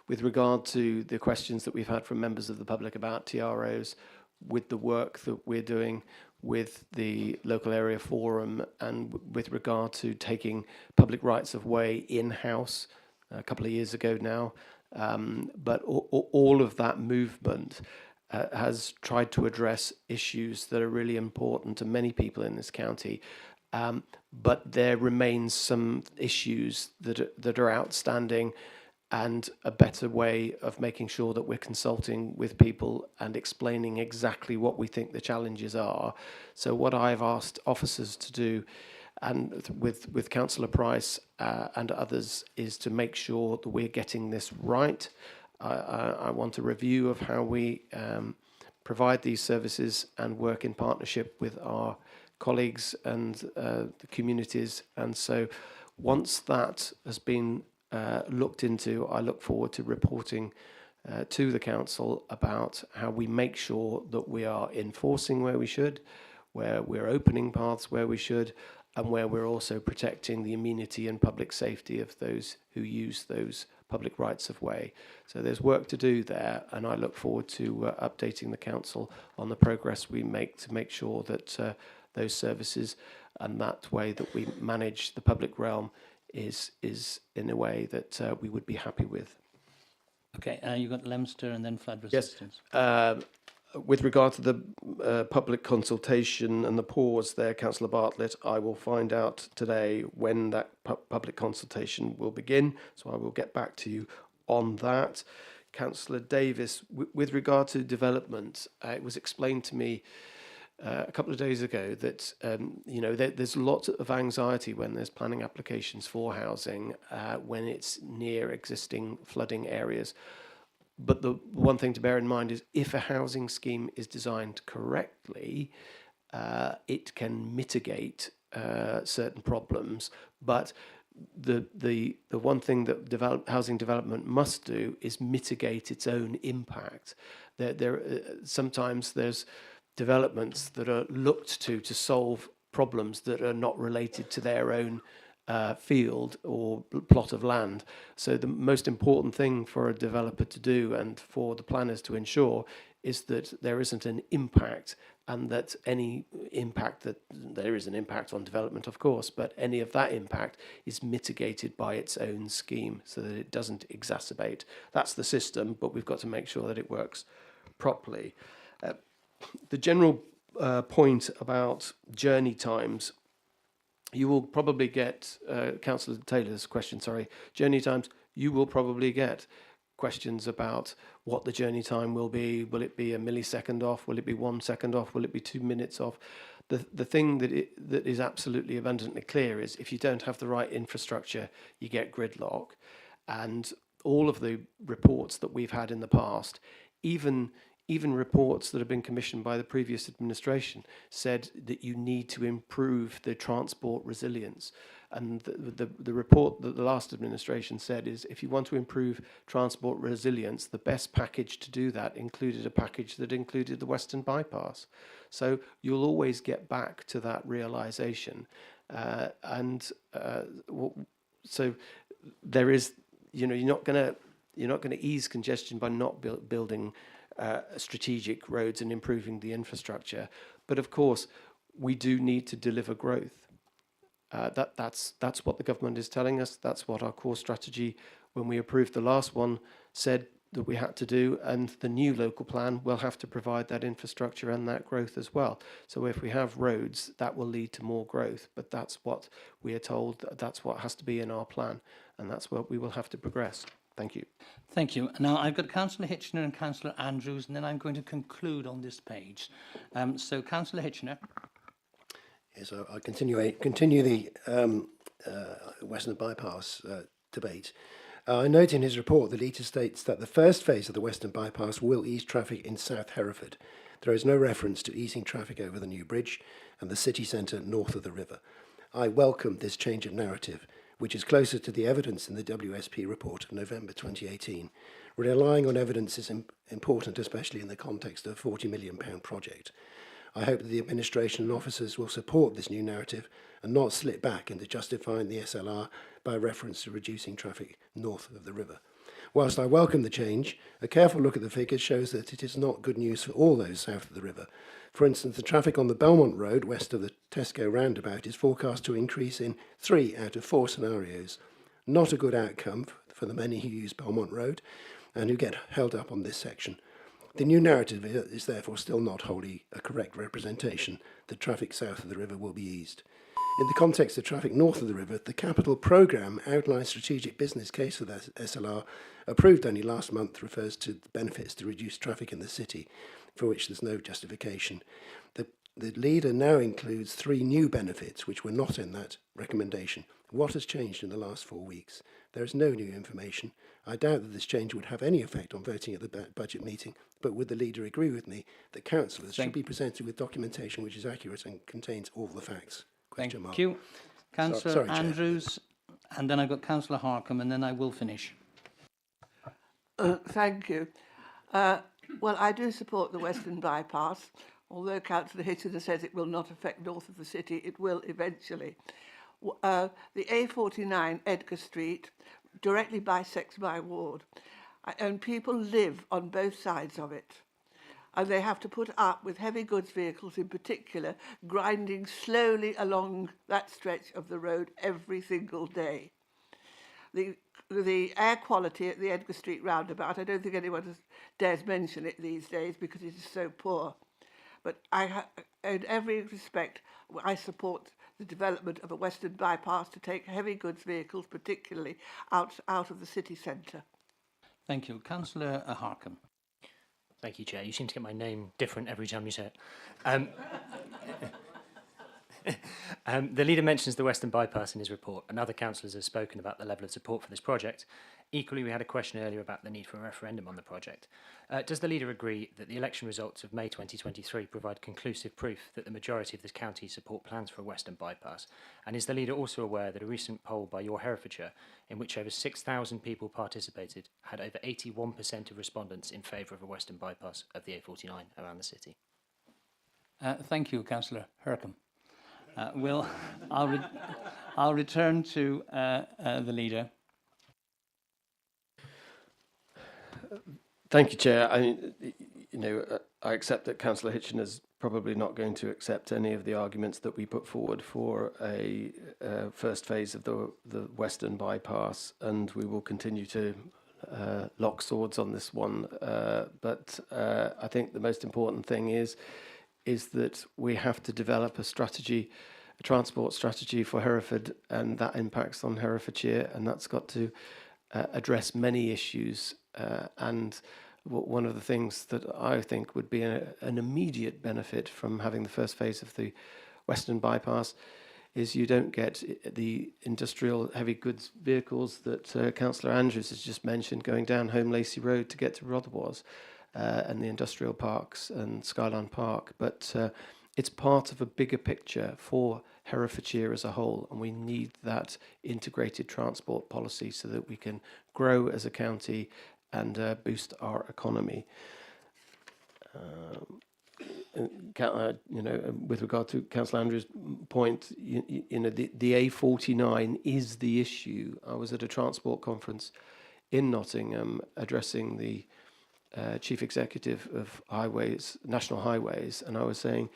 with regard to the questions that we've had from members of the public about TROs, with the work that we're doing with the local area forum, and with regard to taking public rights of way in-house a couple of years ago now. But all of that movement has tried to address issues that are really important to many people in this county. But there remains some issues that are outstanding, and a better way of making sure that we're consulting with people and explaining exactly what we think the challenges are. So what I've asked officers to do, and with Councillor Price and others, is to make sure that we're getting this right. I want a review of how we provide these services and work in partnership with our colleagues and the communities. And so once that has been looked into, I look forward to reporting to the council about how we make sure that we are enforcing where we should, where we're opening paths where we should, and where we're also protecting the amenity and public safety of those who use those public rights of way. So there's work to do there, and I look forward to updating the council on the progress we make to make sure that those services and that way that we manage the public realm is in a way that we would be happy with. Okay, you've got Leominster and then flood resistance. Yes. With regard to the public consultation and the pause there, Councillor Bartlett, I will find out today when that public consultation will begin, so I will get back to you on that. Councillor Davis, with regard to development, it was explained to me a couple of days ago that there's lots of anxiety when there's planning applications for housing when it's near existing flooding areas. But the one thing to bear in mind is if a housing scheme is designed correctly, it can mitigate certain problems. But the one thing that housing development must do is mitigate its own impact. Sometimes there's developments that are looked to solve problems that are not related to their own field or plot of land. So the most important thing for a developer to do and for the planners to ensure is that there isn't an impact, and that any impact that there is an impact on development, of course, but any of that impact is mitigated by its own scheme so that it doesn't exacerbate. That's the system, but we've got to make sure that it works properly. The general point about journey times, you will probably get, Councillor Taylor's question, sorry, journey times, you will probably get questions about what the journey time will be. Will it be a millisecond off? Will it be 1 second off? Will it be 2 minutes off? The thing that is absolutely abundantly clear is if you don't have the right infrastructure, you get gridlock. And all of the reports that we've had in the past, even reports that have been commissioned by the previous administration, said that you need to improve the transport resilience. And the report that the last administration said is if you want to improve transport resilience, the best package to do that included a package that included the Western Bypass. So you'll always get back to that realisation. So there is, you're not going to ease congestion by not building strategic roads and improving the infrastructure. But of course, we do need to deliver growth. That's what the government is telling us. That's what our core strategy, when we approved the last one, said that we had to do, and the new local plan will have to provide that infrastructure and that growth as well. So if we have roads, that will lead to more growth, but that's what we are told, that's what has to be in our plan, and that's what we will have to progress. Thank you. Thank you. Now, I've got Councillor Hitchener and Councillor Andrews, and then I'm going to conclude on this page. So, Councillor Hitchener. Yes, I'll continue the Western Bypass debate. I note in his report the leader states that the first phase of the Western Bypass will ease traffic in South Hereford. There is no reference to easing traffic over the new bridge and the city centre north of the river. I welcome this change of narrative, which is closer to the evidence in the WSP report of November 2018. Relying on evidence is important, especially in the context of a £40 million project. I hope that the administration and officers will support this new narrative and not slip back into justifying the SLR by reference to reducing traffic north of the river. Whilst I welcome the change, a careful look at the figures shows that it is not good news for all those south of the river. For instance, the traffic on the Belmont Road west of the Tesco roundabout is forecast to increase in 3 out of 4 scenarios. Not a good outcome for the many who use Belmont Road and who get held up on this section. The new narrative is therefore still not wholly a correct representation that traffic south of the river will be eased. In the context of traffic north of the river, the capital programme outline strategic business case for the SLR, approved only last month, refers to the benefits to reduce traffic in the city, for which there's no justification. The leader now includes 3 new benefits which were not in that recommendation. What has changed in the last 4 weeks? There is no new information. I doubt that this change would have any effect on voting at the budget meeting, but would the leader agree with me that councillors should be presented with documentation which is accurate and contains all the facts? Thank you. Councillor Andrews, and then I've got Councillor Harcombe, and then I will finish. Thank you. Well, I do support the Western Bypass, although Councillor Hitchener says it will not affect north of the city, it will eventually. The A49 Edgar Street directly bisects my ward, and people live on both sides of it. And they have to put up with heavy goods vehicles in particular, grinding slowly along that stretch of the road every single day. The air quality at the Edgar Street roundabout, I don't think anyone dares mention it these days because it is so poor. But in every respect, I support the development of a Western Bypass to take heavy goods vehicles, particularly out of the city centre. Thank you. Councillor Harcombe. Thank you, Chair. You seem to get my name different every time you say it. The leader mentions the Western Bypass in his report, and other councillors have spoken about the level of support for this project. Equally, we had a question earlier about the need for a referendum on the project. Does the leader agree that the election results of May 2023 provide conclusive proof that the majority of this county support plans for a Western Bypass? And is the leader also aware that a recent poll by Your Herefordshire, in which over 6,000 people participated, had over 81% of respondents in favour of a Western Bypass of the A49 around the city? Thank you, Councillor Harcombe. I'll return to the leader. Thank you, Chair. I accept that Councillor Hitchener is probably not going to accept any of the arguments that we put forward for a first phase of the Western Bypass, and we will continue to lock swords on this one. But I think the most important thing is is that we have to develop a strategy, a transport strategy for Hereford, and that impacts on Herefordshire, and that's got to address many issues. And one of the things that I think would be an immediate benefit from having the first phase of the Western Bypass is you don't get the industrial heavy goods vehicles that Councillor Andrews has just mentioned going down Home Lacey Road to get to Rotherwas and the industrial parks and Skyline Park. But it's part of a bigger picture for Herefordshire as a whole, and we need that integrated transport policy so that we can grow as a county and boost our economy. With regard to Councillor Andrews' point, the A49 is the issue. I was at a transport conference in Nottingham addressing the chief executive of Highways, National Highways, and I was saying,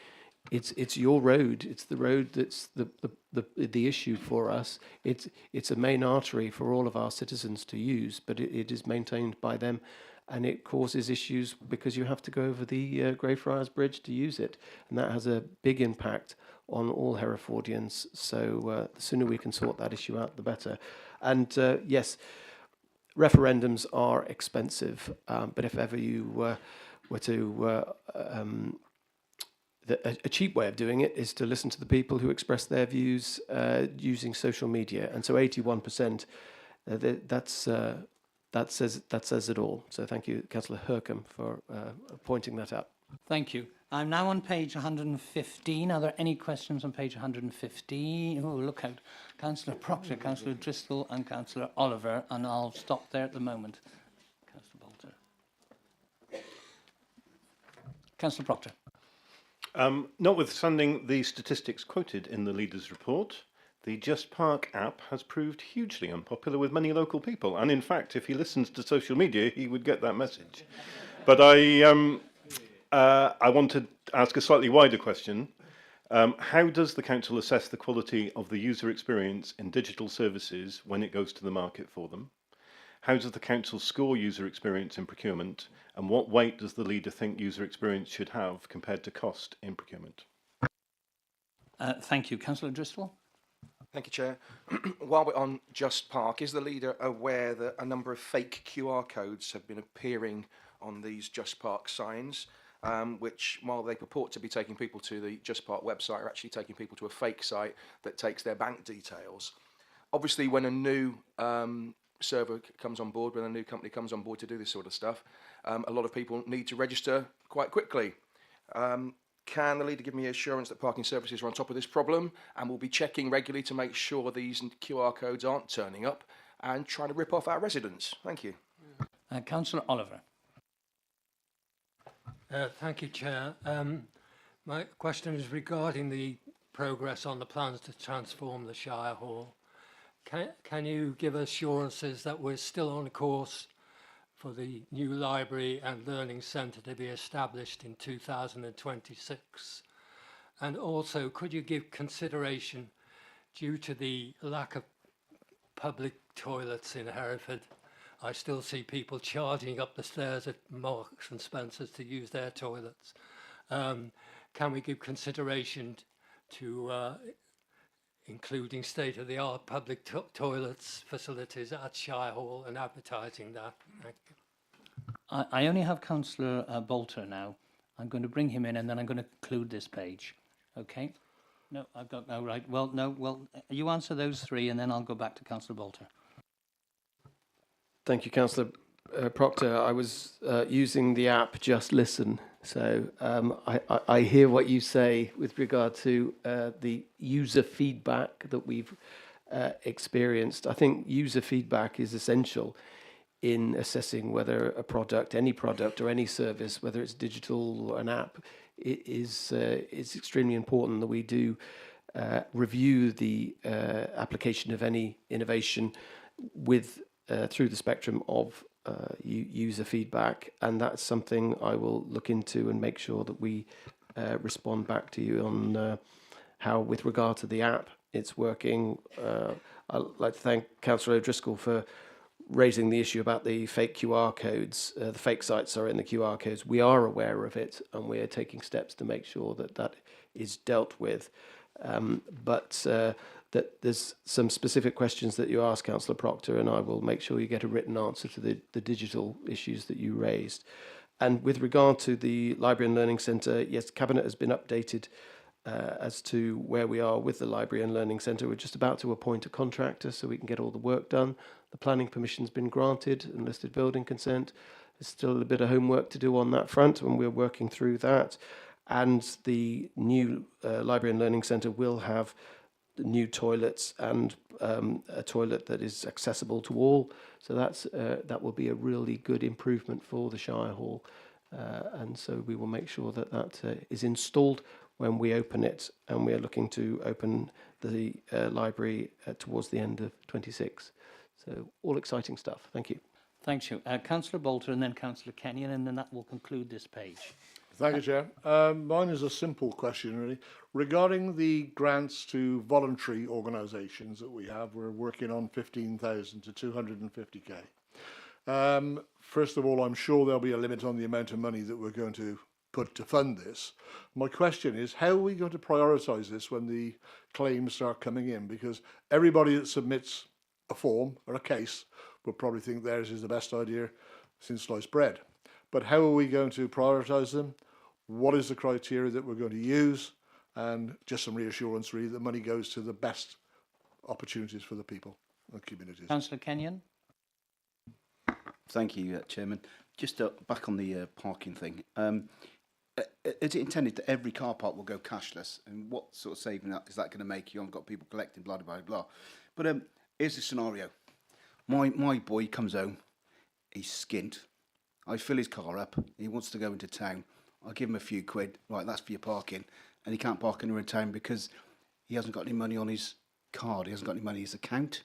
it's your road. It's the road that's the issue for us. It's a main artery for all of our citizens to use, but it is maintained by them. And it causes issues because you have to go over the Greyfriars Bridge to use it. And that has a big impact on all Herefordians. So the sooner we can sort that issue out, the better. And yes, referendums are expensive. But if ever you were to... a cheap way of doing it is to listen to the people who express their views using social media. And so 81%, that says it all. So thank you, Councillor Hurcombe, for pointing that out. Thank you. I'm now on page 115. Are there any questions on page 115? Oh, look out. Councillor Proctor, Councillor Driscoll and Councillor Oliver, and I'll stop there at the moment. Councillor Bolter. Councillor Proctor. Notwithstanding the statistics quoted in the Leaders' Report, the Just Park app has proved hugely unpopular with many local people. And in fact, if he listens to social media, he would get that message. But I want to ask a slightly wider question. How does the council assess the quality of the user experience in digital services when it goes to the market for them? How does the council score user experience in procurement? And what weight does the leader think user experience should have compared to cost in procurement? Thank you. Councillor Driscoll. Thank you, Chair. While we're on Just Park, is the leader aware that a number of fake QR codes have been appearing on these Just Park signs, which, while they purport to be taking people to the Just Park website, are actually taking people to a fake site that takes their bank details? Obviously, when a new server comes on board, when a new company comes on board to do this sort of stuff, a lot of people need to register quite quickly. Can the leader give me assurance that parking services are on top of this problem and will be checking regularly to make sure these QR codes aren't turning up and trying to rip off our residents? Thank you. Councillor Oliver. Thank you, Chair. My question is regarding the progress on the plans to transform the Shire Hall. Can you give assurances that we're still on course for the new library and learning centre to be established in 2026? And also, could you give consideration, due to the lack of public toilets in Hereford, I still see people charging up the stairs at Marks and Spencer's to use their toilets. Can we give consideration to including state-of-the-art public toilets facilities at Shire Hall and advertising that? Thank you. I only have Councillor Bolter now. I'm going to bring him in and then I'm going to conclude this page. Okay? No, I've got no right. Well, you answer those three and then I'll go back to Councillor Bolter. Thank you, Councillor Proctor. I was using the app Just Listen, so I hear what you say with regard to the user feedback that we've experienced. I think user feedback is essential in assessing whether a product, any product or any service, whether it's digital or an app, it is extremely important that we do review the application of any innovation with through the spectrum of user feedback, and that's something I will look into and make sure that we respond back to you on how, with regard to the app, it's working. I'd like to thank Councillor O'Driscoll for raising the issue about the fake QR codes, the fake sites are in the QR codes. We are aware of it, and we are taking steps to make sure that that is dealt with. But that there's some specific questions that you asked, Councillor Proctor, and I will make sure you get a written answer to the digital issues that you raised. And with regard to the Library and Learning Centre, yes, Cabinet has been updated as to where we are with the Library and Learning Centre. We're just about to appoint a contractor so we can get all the work done. The planning permission's been granted and listed building consent. There's still a bit of homework to do on that front, and we're working through that. And the new Library and Learning Centre will have new toilets and a toilet that is accessible to all. So that will be a really good improvement for the Shire Hall. And so we will make sure that that is installed when we open it. And we are looking to open the library towards the end of 26. So all exciting stuff. Thank you. Thank you. Councillor Bolter and then Councillor Kenyon, and then that will conclude this page. Thank you, Chair. Mine is a simple question, really. Regarding the grants to voluntary organisations that we have, we're working on 15,000 to 250k. First of all, I'm sure there'll be a limit on the amount of money that we're going to put to fund this. My question is, how are we going to prioritise this when the claims start coming in? Because everybody that submits a form or a case will probably think theirs is the best idea since sliced bread. But how are we going to prioritise them? What is the criteria that we're going to use? And just some reassurance, really, that money goes to the best opportunities for the people and communities. Councillor Kenyon. Thank you, Chairman. Just back on the parking thing. Is it intended that every car park will go cashless? And what sort of saving is that going to make? You haven't got people collecting, blah, blah, blah. But here's the scenario. My boy comes home, he's skint. I fill his car up, he wants to go into town. I give him a few quid, right, that's for your parking. And he can't park anywhere in town because he hasn't got any money on his card, he hasn't got any money in his account.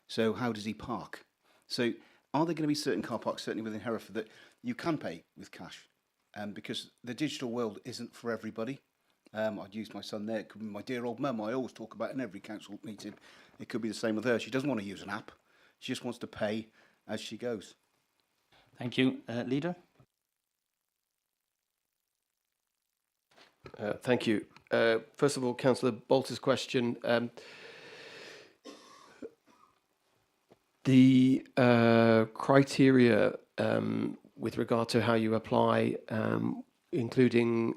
So how does he park? So are there going to be certain car parks, certainly within Hereford, that you can pay with cash? Because the digital world isn't for everybody. I'd use my son there. It could be my dear old mum. I always talk about in every council meeting. It could be the same with her. She doesn't want to use an app. She just wants to pay as she goes. Thank you. Leader? Thank you. First of all, Councillor Bolter's question. The criteria with regard to how you apply, including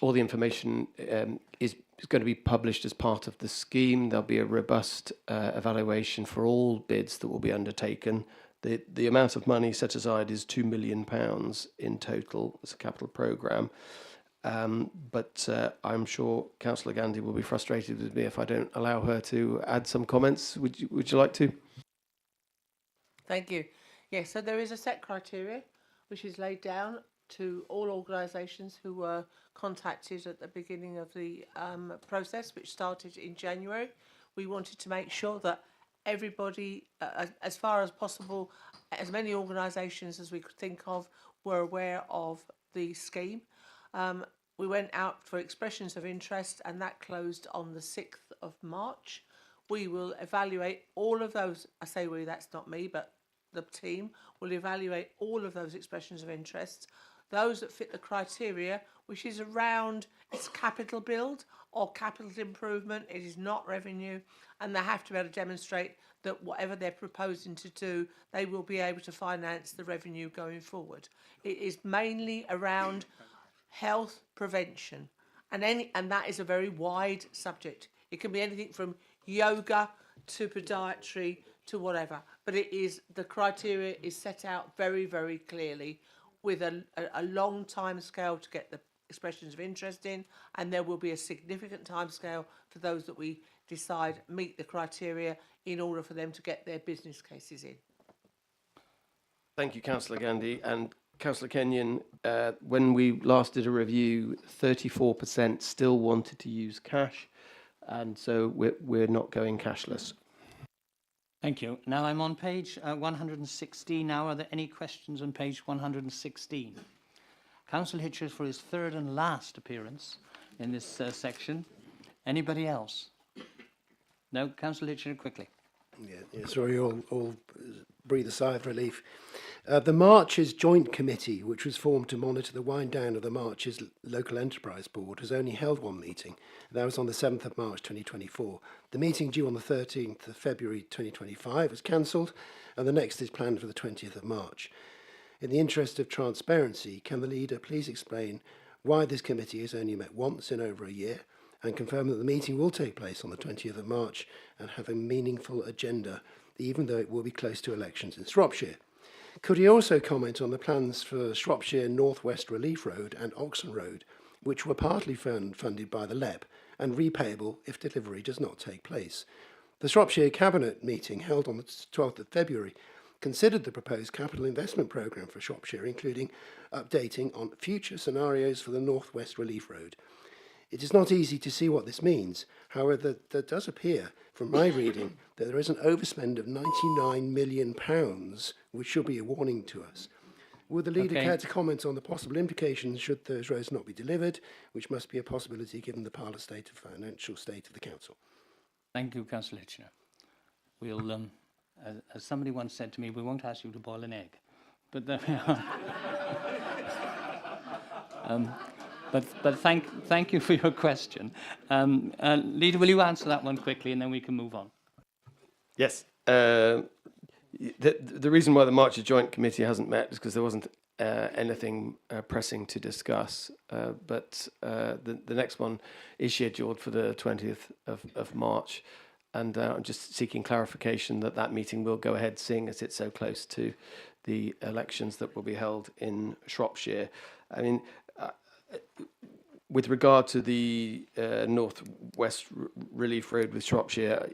all the information, is going to be published as part of the scheme. There'll be a robust evaluation for all bids that will be undertaken. The amount of money set aside is £2 million in total as a capital programme. But I'm sure Councillor Gandy will be frustrated with me if I don't allow her to add some comments. Would you like to? Thank you. Yes, so there is a set criteria which is laid down to all organisations who were contacted at the beginning of the process, which started in January. We wanted to make sure that everybody, as far as possible, as many organisations as we could think of, were aware of the scheme. We went out for expressions of interest, and that closed on the 6th of March. We will evaluate all of those. I say we, that's not me, but the team will evaluate all of those expressions of interest. Those that fit the criteria, which is around, it's capital build or capital improvement, it is not revenue, and they have to be able to demonstrate that whatever they're proposing to do, they will be able to finance the revenue going forward. It is mainly around health prevention, and that is a very wide subject. It can be anything from yoga to podiatry to whatever, but it is, the criteria is set out very, very clearly with a long time scale to get the expressions of interest in, and there will be a significant time scale for those that we decide meet the criteria in order for them to get their business cases in. Thank you, Councillor Gandy. And Councillor Kenyon, when we last did a review, 34% still wanted to use cash, and so we're not going cashless. Thank you. Now I'm on page 116 now. Are there any questions on page 116? Councillor Hitchers for his third and last appearance in this section. Anybody else? No? Councillor Hitchers, quickly. Yeah, sorry, all breathe a sigh of relief. The Marches Joint Committee, which was formed to monitor the wind down of the Marches Local Enterprise Board, has only held one meeting. That was on the 7th of March 2024. The meeting due on the 13th of February 2025 was cancelled, and the next is planned for the 20th of March. In the interest of transparency, can the leader please explain why this committee has only met once in over a year, and confirm that the meeting will take place on the 20th of March and have a meaningful agenda, even though it will be close to elections in Shropshire? Could he also comment on the plans for Shropshire North West Relief Road and Oxon Road, which were partly funded by the LEP and repayable if delivery does not take place? The Shropshire Cabinet meeting held on the 12th of February considered the proposed capital investment programme for Shropshire, including updating on future scenarios for the North West Relief Road. It is not easy to see what this means. However, there does appear, from my reading, that there is an overspend of £99 million, which should be a warning to us. Would the leader care to comment on the possible implications should those roads not be delivered, which must be a possibility given the parlous state of financial state of the council? Thank you, Councillor Hitchener. We'll, as somebody once said to me, we won't ask you to boil an egg. But there we are. But thank you for your question. Leader, will you answer that one quickly, and then we can move on? Yes. The reason why the Marches Joint Committee hasn't met is because there wasn't anything pressing to discuss. But the next one is scheduled for the 20th of March. And I'm just seeking clarification that that meeting will go ahead, seeing as it's so close to the elections that will be held in Shropshire. I mean, with regard to the North West Relief Road with Shropshire,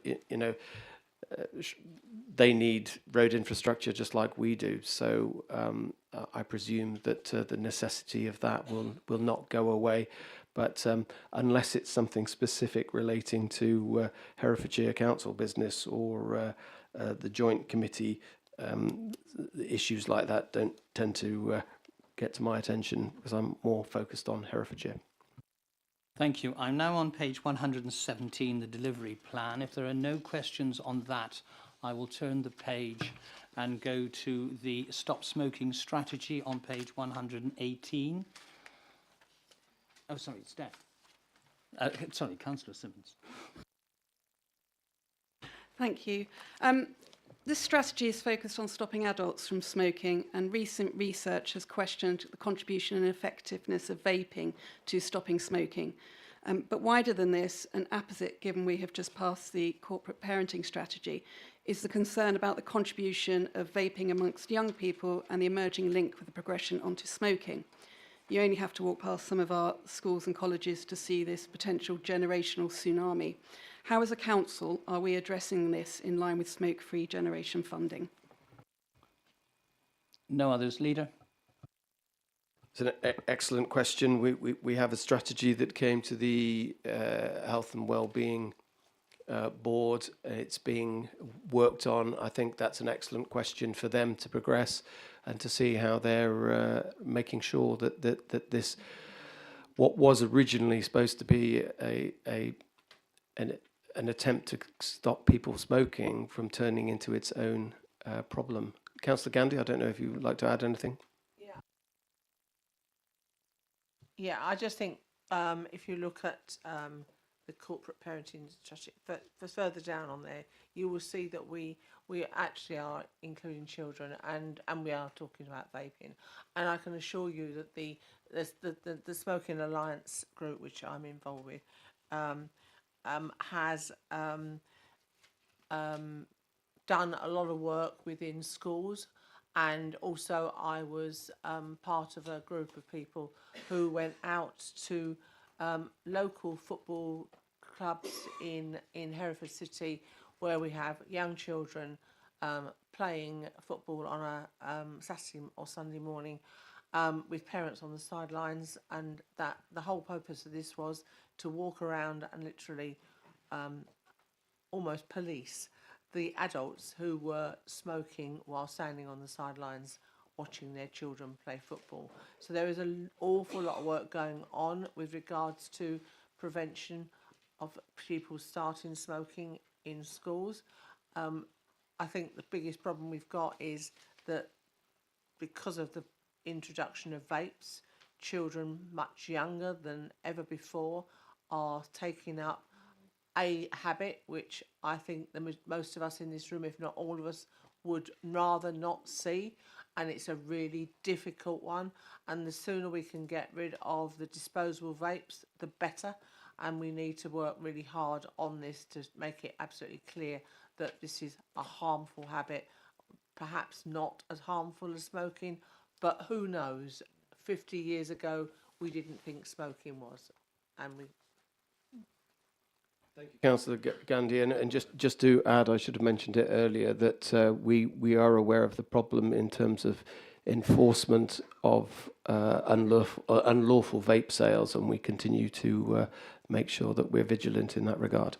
they need road infrastructure just like we do. So I presume that the necessity of that will not go away. But unless it's something specific relating to Herefordshire Council business or the Joint Committee, issues like that don't tend to get to my attention because I'm more focused on Herefordshire. Thank you. I'm now on page 117, the delivery plan. If there are no questions on that, I will turn the page and go to the stop smoking strategy on page 118. Oh, sorry, it's Steph. Sorry, Councillor Simmons. Thank you. This strategy is focused on stopping adults from smoking, and recent research has questioned the contribution and effectiveness of vaping to stopping smoking. But wider than this, and opposite given we have just passed the corporate parenting strategy, is the concern about the contribution of vaping amongst young people and the emerging link with the progression onto smoking. You only have to walk past some of our schools and colleges to see this potential generational tsunami. How, as a council, are we addressing this in line with smoke-free generation funding? No others. Leader? It's an excellent question. We have a strategy that came to the Health and Wellbeing Board. It's being worked on. I think that's an excellent question for them to progress and to see how they're making sure that this, what was originally supposed to be an attempt to stop people smoking from turning into its own problem. Councillor Gandy, I don't know if you would like to add anything. Yeah, I just think if you look at the corporate parenting strategy, for further down on there, you will see that we actually are including children and we are talking about vaping. And I can assure you that the Smoking Alliance group, which I'm involved with, has done a lot of work within schools, and also I was part of a group of people who went out to local football clubs in Hereford City, where we have young children playing football on a Saturday or Sunday morning with parents on the sidelines, and that the whole purpose of this was to walk around and literally almost police the adults who were smoking while standing on the sidelines watching their children play football. So there is an awful lot of work going on with regards to prevention of people starting smoking in schools. I think the biggest problem we've got is that because of the introduction of vapes, children much younger than ever before are taking up a habit which I think most of us in this room, if not all of us, would rather not see, and it's a really difficult one, and the sooner we can get rid of the disposable vapes the better, and we need to work really hard on this to make it absolutely clear that this is a harmful habit, perhaps not as harmful as smoking, but who knows, 50 years ago we didn't think smoking was, and we Thank you, Councillor Gandhi. And just to add, I should have mentioned it earlier, that we are aware of the problem in terms of enforcement of unlawful vape sales, and we continue to make sure that we're vigilant in that regard.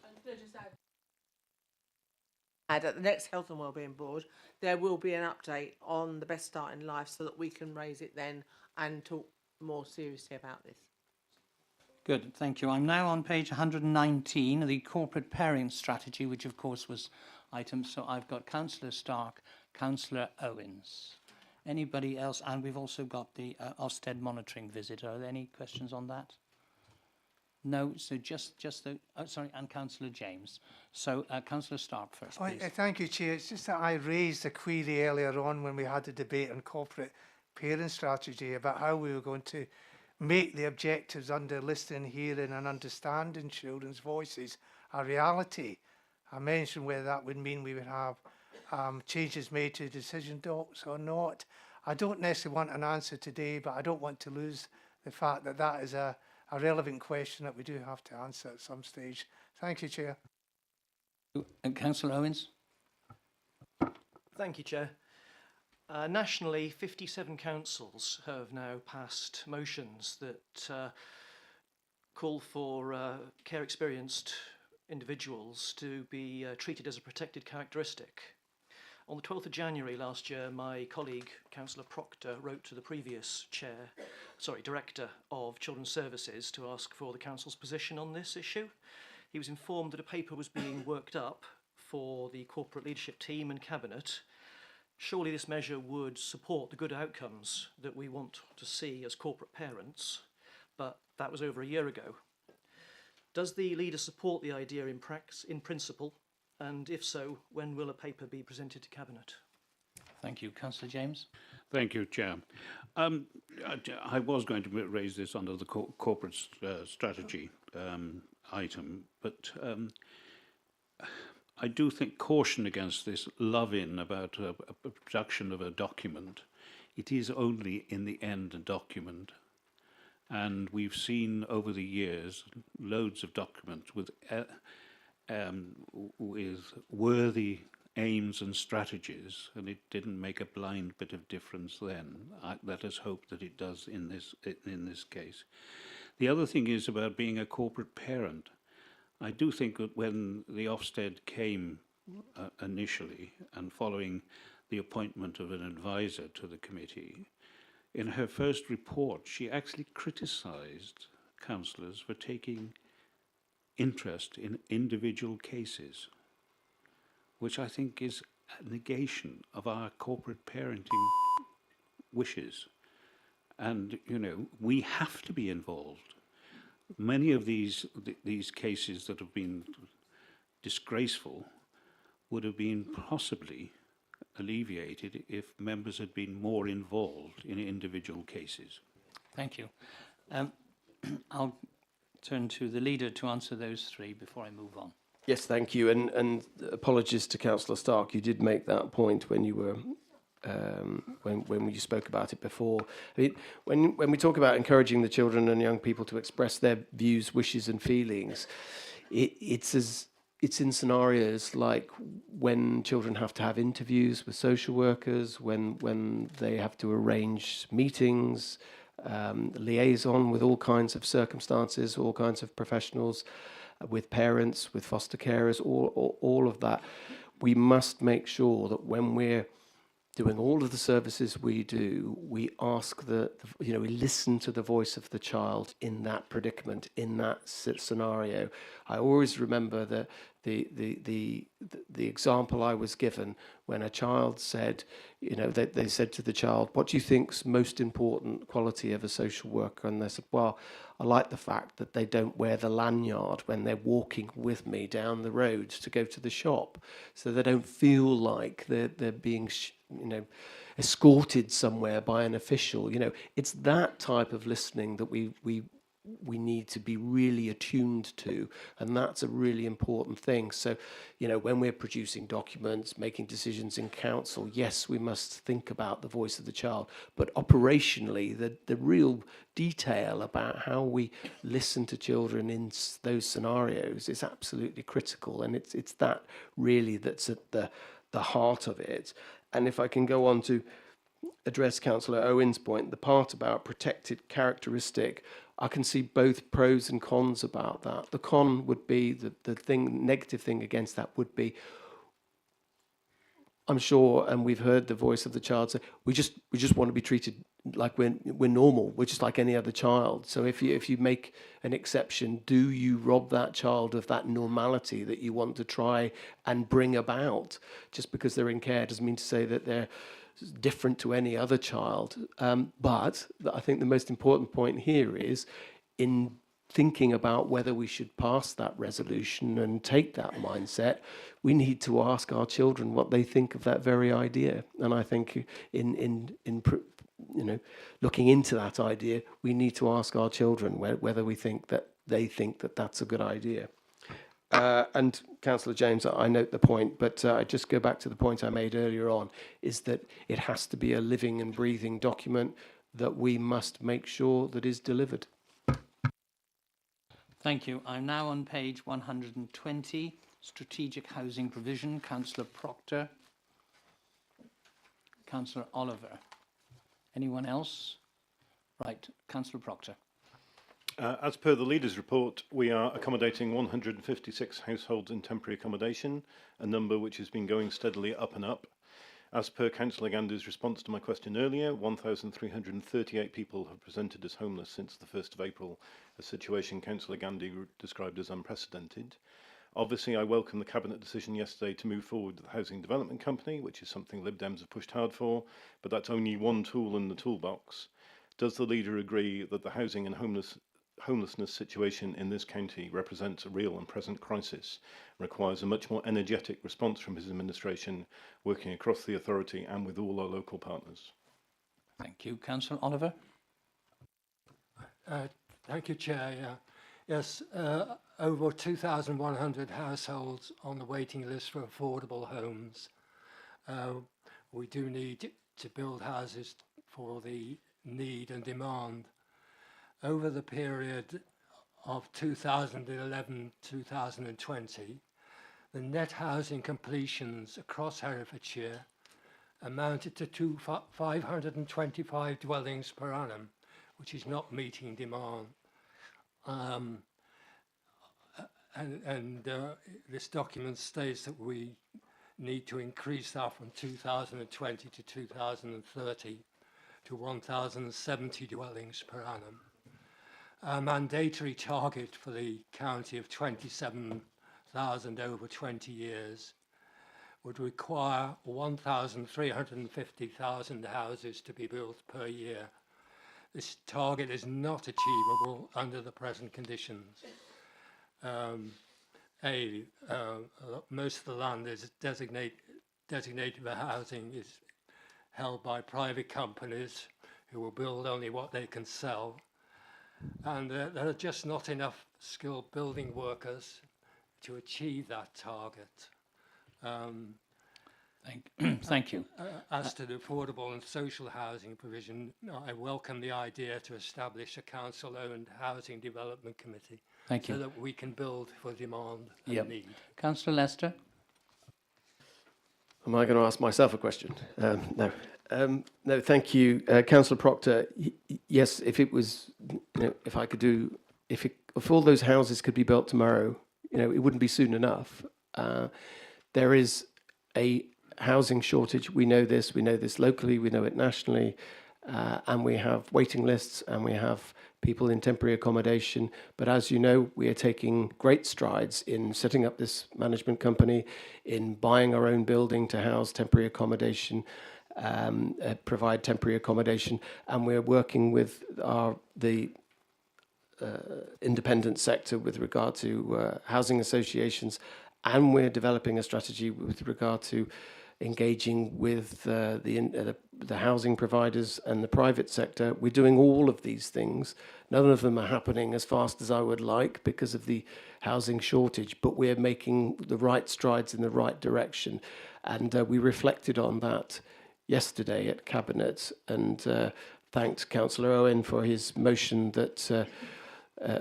And at the next Health and Wellbeing Board, there will be an update on the Best Start in Life so that we can raise it then and talk more seriously about this. Good, thank you. I'm now on page 119, the corporate pairing strategy, which of course was items. So I've got Councillor Stark, Councillor Owens. Anybody else? And we've also got the Ofsted monitoring visit. Are there any questions on that? No, so just the, oh, sorry, and Councillor James. So Councillor Stark first, please. Thank you, Chair. It's just that I raised a query earlier on when we had a debate on corporate parent strategy about how we were going to make the objectives under listening, hearing and understanding children's voices a reality. I mentioned whether that would mean we would have changes made to decision docs or not. I don't necessarily want an answer today, but I don't want to lose the fact that that is a relevant question that we do have to answer at some stage. Thank you, Chair. And Councillor Owens. Thank you, Chair. Nationally, 57 councils have now passed motions that call for care experienced individuals to be treated as a protected characteristic. On the 12th of January last year, my colleague, Councillor Proctor, wrote to the previous Director of Children's Services to ask for the Council's position on this issue. He was informed that a paper was being worked up for the corporate leadership team and Cabinet. Surely this measure would support the good outcomes that we want to see as corporate parents, but that was over a year ago. Does the leader support the idea in principle? And if so, when will a paper be presented to Cabinet? Thank you. Councillor James. Thank you, Chair. I was going to raise this under the corporate strategy item, but I do think caution against this love-in about a production of a document. It is only in the end a document. And we've seen over the years loads of documents with worthy aims and strategies, and it didn't make a blind bit of difference then. Let us hope that it does in this case. The other thing is about being a corporate parent. I do think that when the Ofsted came initially, and following the appointment of an advisor to the committee, in her first report, she actually criticised councillors for taking interest in individual cases, which I think is a negation of our corporate parenting wishes. And, you know, we have to be involved. Many of these cases that have been disgraceful would have been possibly alleviated if members had been more involved in individual cases. Thank you. I'll turn to the leader to answer those three before I move on. Yes, thank you. And apologies to Councillor Stark. You did make that point when you were when you spoke about it before. I mean, when we talk about encouraging the children and young people to express their views, wishes, and feelings, it's in scenarios like when children have to have interviews with social workers, when they have to arrange meetings, liaison with all kinds of circumstances, all kinds of professionals, with parents, with foster carers, all of that. We must make sure that when we're doing all of the services we do, we ask we listen to the voice of the child in that predicament, in that scenario. I always remember the example I was given when a child said, they said to the child, "What do you think's most important quality of a social worker?" And they said, "Well, I like the fact that they don't wear the lanyard when they're walking with me down the road to go to the shop, so they don't feel like they're being escorted somewhere by an official." It's that type of listening that we need to be really attuned to, and that's a really important thing. So, when we're producing documents, making decisions in council, yes, we must think about the voice of the child, but operationally, the real detail about how we listen to children in those scenarios is absolutely critical, and it's that really that's at the heart of it. And if I can go on to address Councillor Owen's point, the part about protected characteristic, I can see both pros and cons about that. The con would be negative thing against that would be, I'm sure, and we've heard the voice of the child say, we just want to be treated like we're normal. We're just like any other child. So if you make an exception, do you rob that child of that normality that you want to try and bring about? Just because they're in care doesn't mean to say that they're different to any other child. But I think the most important point here is, in thinking about whether we should pass that resolution and take that mindset, we need to ask our children what they think of that very idea. And I think in looking into that idea, we need to ask our children whether we think that they think that that's a good idea. And Councillor James, I note the point, but I just go back to the point I made earlier on, is that it has to be a living and breathing document that we must make sure that is delivered. Thank you. I'm now on page 120, Strategic Housing Provision, Councillor Proctor. Councillor Oliver. Anyone else? Right, Councillor Proctor. As per the Leaders' Report, we are accommodating 156 households in temporary accommodation, a number which has been going steadily up and up. As per Councillor Gandy's response to my question earlier, 1,338 people have presented as homeless since the 1st of April, a situation Councillor Gandy described as unprecedented. Obviously, I welcome the Cabinet decision yesterday to move forward with the Housing Development Company, which is something Lib Dems have pushed hard for, but that's only one tool in the toolbox. Does the Leader agree that the housing and homelessness situation in this county represents a real and present crisis, requires a much more energetic response from his administration, working across the authority and with all our local partners? Thank you. Councillor Oliver. Thank you, Chair. Yes, over 2,100 households on the waiting list for affordable homes. We do need to build houses for the need and demand. Over the period of 2011-2020, the net housing completions across Herefordshire amounted to 525 dwellings per annum, which is not meeting demand. This document states that we need to increase that from 2020 to 2030 to 1,070 dwellings per annum. A mandatory target for the county of 27,000 over 20 years would require 1,350,000 houses to be built per year. This target is not achievable under the present conditions. Most of the land is designated for housing is held by private companies who will build only what they can sell. And there are just not enough skilled building workers to achieve that target. Thank you. As to the affordable and social housing provision, I welcome the idea to establish a council-owned housing development committee. Thank you. So that we can build for demand and need. Councillor Lester. Am I going to ask myself a question? No. No, thank you, Councillor Proctor. Yes, if it was, if I could do, if all those houses could be built tomorrow, it wouldn't be soon enough. There is a housing shortage. We know this locally, we know it nationally, and we have waiting lists and we have people in temporary accommodation. But as you know, we are taking great strides in setting up this management company, in buying our own building to house temporary accommodation, provide temporary accommodation, and we're working with the independent sector with regard to housing associations, and we're developing a strategy with regard to engaging with the housing providers and the private sector. We're doing all of these things. None of them are happening as fast as I would like because of the housing shortage, but we're making the right strides in the right direction. And we reflected on that yesterday at Cabinet and thanked Councillor Owen for his motion that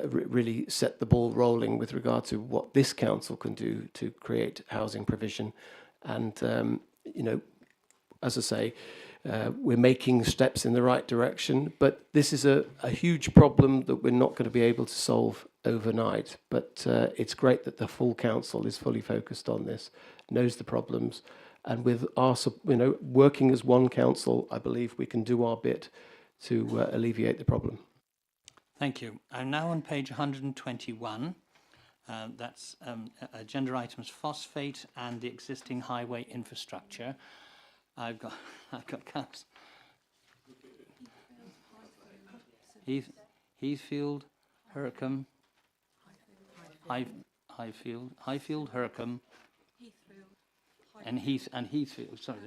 really set the ball rolling with regard to what this council can do to create housing provision. And, you know, as I say, we're making steps in the right direction, but this is a huge problem that we're not going to be able to solve overnight. But it's great that the full council is fully focused on this, knows the problems, and with our, you know, working as one council, I believe we can do our bit to alleviate the problem. Thank you. I'm now on page 121. That's agenda items phosphate and the existing highway infrastructure. I've got counts. Heathfield, Hurcombe, Highfield, Hurcombe, and Heathfield. Sorry,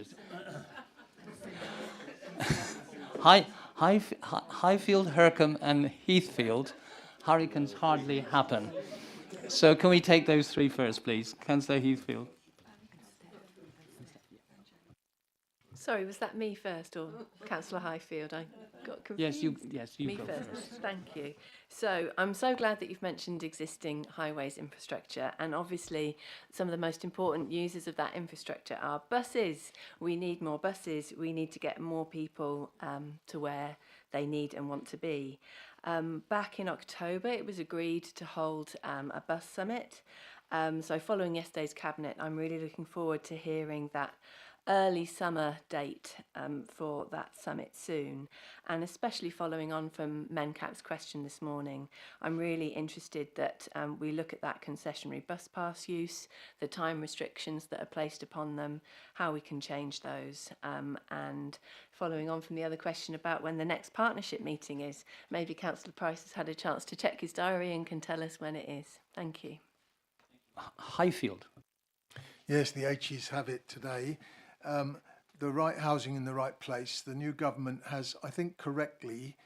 Highfield, Hurcombe, and Heathfield. Hurricanes hardly happen. So can we take those three first, please? Councillor Heathfield. Sorry, was that me first or Councillor Highfield? I got confused. Yes, you me go first. first. Thank you. So I'm so glad that you've mentioned existing highways infrastructure, and obviously some of the most important users of that infrastructure are buses. We need more buses. We need to get more people to where they need and want to be. Back in October, it was agreed to hold a bus summit. So following yesterday's Cabinet, I'm really looking forward to hearing that early summer date for that summit soon, and especially following on from Mencap's question this morning, I'm really interested that we look at that concessionary bus pass use, the time restrictions that are placed upon them, how we can change those, and following on from the other question about when the next partnership meeting is, maybe Councillor Price has had a chance to check his diary and can tell us when it is. Thank you. Highfield. Yes, the H's have it today. The right housing in the right place. The new government has, I think correctly,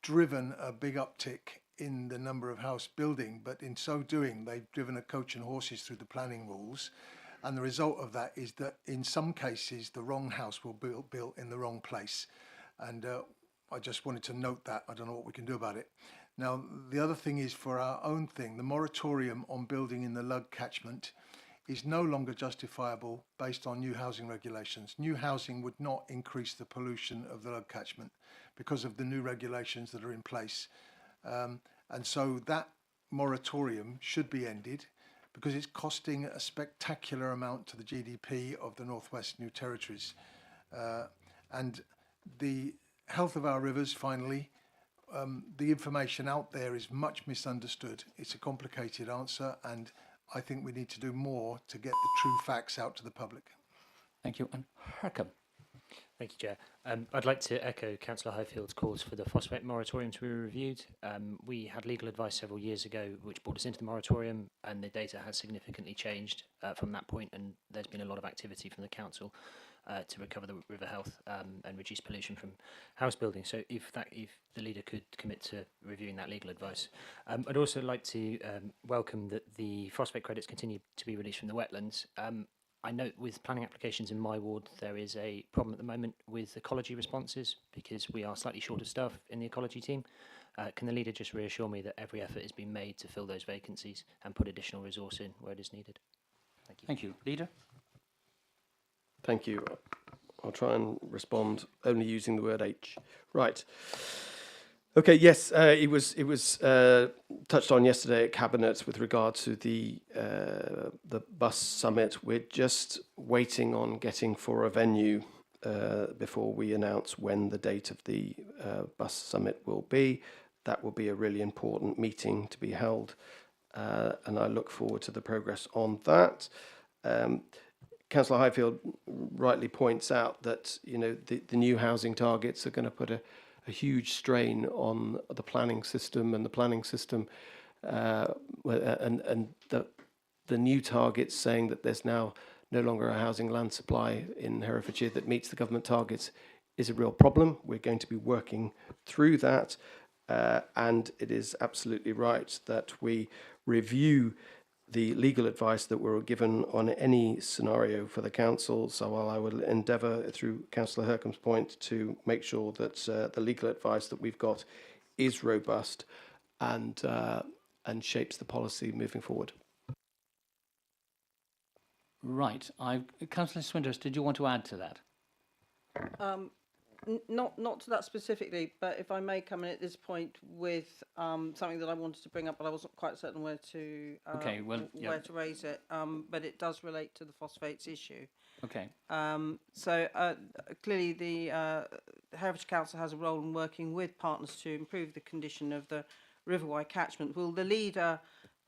driven a big uptick in the number of house building, but in so doing, they've driven a coach and horses through the planning rules. And the result of that is that in some cases, the wrong house will be built in the wrong place. And I just wanted to note that. I don't know what we can do about it. Now, the other thing is for our own thing, the moratorium on building in the Lug catchment is no longer justifiable based on new housing regulations. New housing would not increase the pollution of the Lug catchment because of the new regulations that are in place. And so that moratorium should be ended because it's costing a spectacular amount to the GDP of the Northwest New Territories. And the health of our rivers, finally, the information out there is much misunderstood. It's a complicated answer, and I think we need to do more to get the true facts out to the public. Thank you. And Hurcombe. Thank you, Chair. I'd like to echo Councillor Highfield's calls for the phosphate moratorium to be reviewed. We had legal advice several years ago which brought us into the moratorium, and the data has significantly changed from that point, and there's been a lot of activity from the council to recover the river health and reduce pollution from house building. So if the leader could commit to reviewing that legal advice. I'd also like to welcome that the phosphate credits continue to be released from the wetlands. I note with planning applications in my ward, there is a problem at the moment with ecology responses because we are slightly short of staff in the ecology team. Can the leader just reassure me that every effort is being made to fill those vacancies and put additional resource in where it is needed? Thank you. Thank you. Leader? Thank you. I'll try and respond only using the word H. Right. Okay, yes, it was touched on yesterday at Cabinet with regard to the bus summit. We're just waiting on getting for a venue before we announce when the date of the bus summit will be. That will be a really important meeting to be held, and I look forward to the progress on that. Councillor Highfield rightly points out that the new housing targets are going to put a huge strain on the planning system, and the planning system and the new targets saying that there's now no longer a housing land supply in Herefordshire that meets the government targets is a real problem. We're going to be working through that, and it is absolutely right that we review the legal advice that we're given on any scenario for the council. So while I will endeavour, through Councillor Hercombe's point, to make sure that the legal advice that we've got is robust and shapes the policy moving forward. Right. Councillor Swinders, did you want to add to that? Not to that specifically, but if I may come in at this point with something that I wanted to bring up, but I wasn't quite certain where to where to raise it. But it does relate to the phosphates issue. Okay. Clearly, the Herefordshire Council has a role in working with partners to improve the condition of the River Wye catchment. Will the leader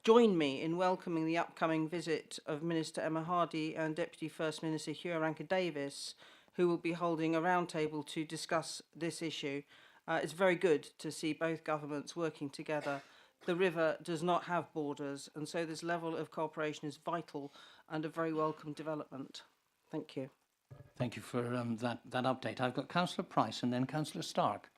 join me in welcoming the upcoming visit of Minister Emma Hardy and Deputy First Minister Hugh Rankin-Davies, who will be holding a roundtable to discuss this issue? It's very good to see both governments working together. The river does not have borders, and so this level of cooperation is vital and a very welcome development. Thank you. Thank you for that update. I've got Councillor Price and then Councillor Stark.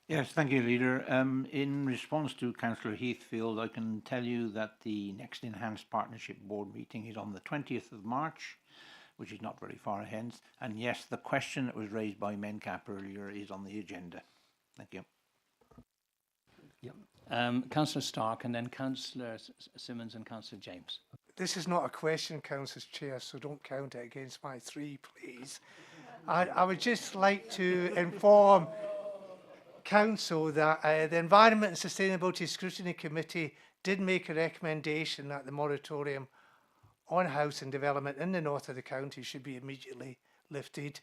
Yes, thank you, Leader. In response to Councillor Heathfield, I can tell you that the next Enhanced Partnership Board meeting is on the 20th of March, which is not very far ahead. And yes, the question that was raised by Mencap earlier is on the agenda. Thank you. Councillor Stark and then Councillor Simmons and Councillor James. This is not a question, Councillor Chair, so don't count it against my 3, please. I would just like to inform Council that the Environment and Sustainability Scrutiny Committee did make a recommendation that the moratorium on housing development in the north of the county should be immediately lifted.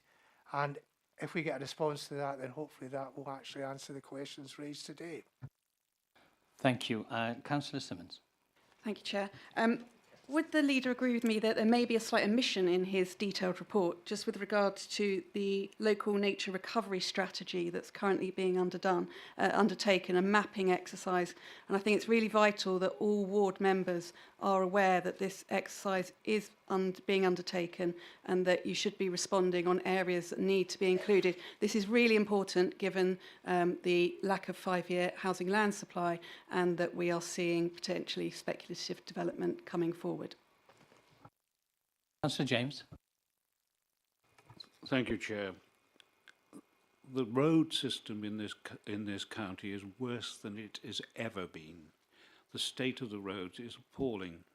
And if we get a response to that, then hopefully that will actually answer the questions raised today. Thank you. Councillor Simmons. Thank you, Chair. Would the leader agree with me that there may be a slight omission in his detailed report, just with regard to the local nature recovery strategy that's currently being undertaken, a mapping exercise? And I think it's really vital that all ward members are aware that this exercise is being undertaken and that you should be responding on areas that need to be included. This is really important given the lack of 5-year housing land supply and that we are seeing potentially speculative development coming forward. Councillor James. Thank you, Chair. The road system in this county is worse than it has ever been. The state of the roads is appalling.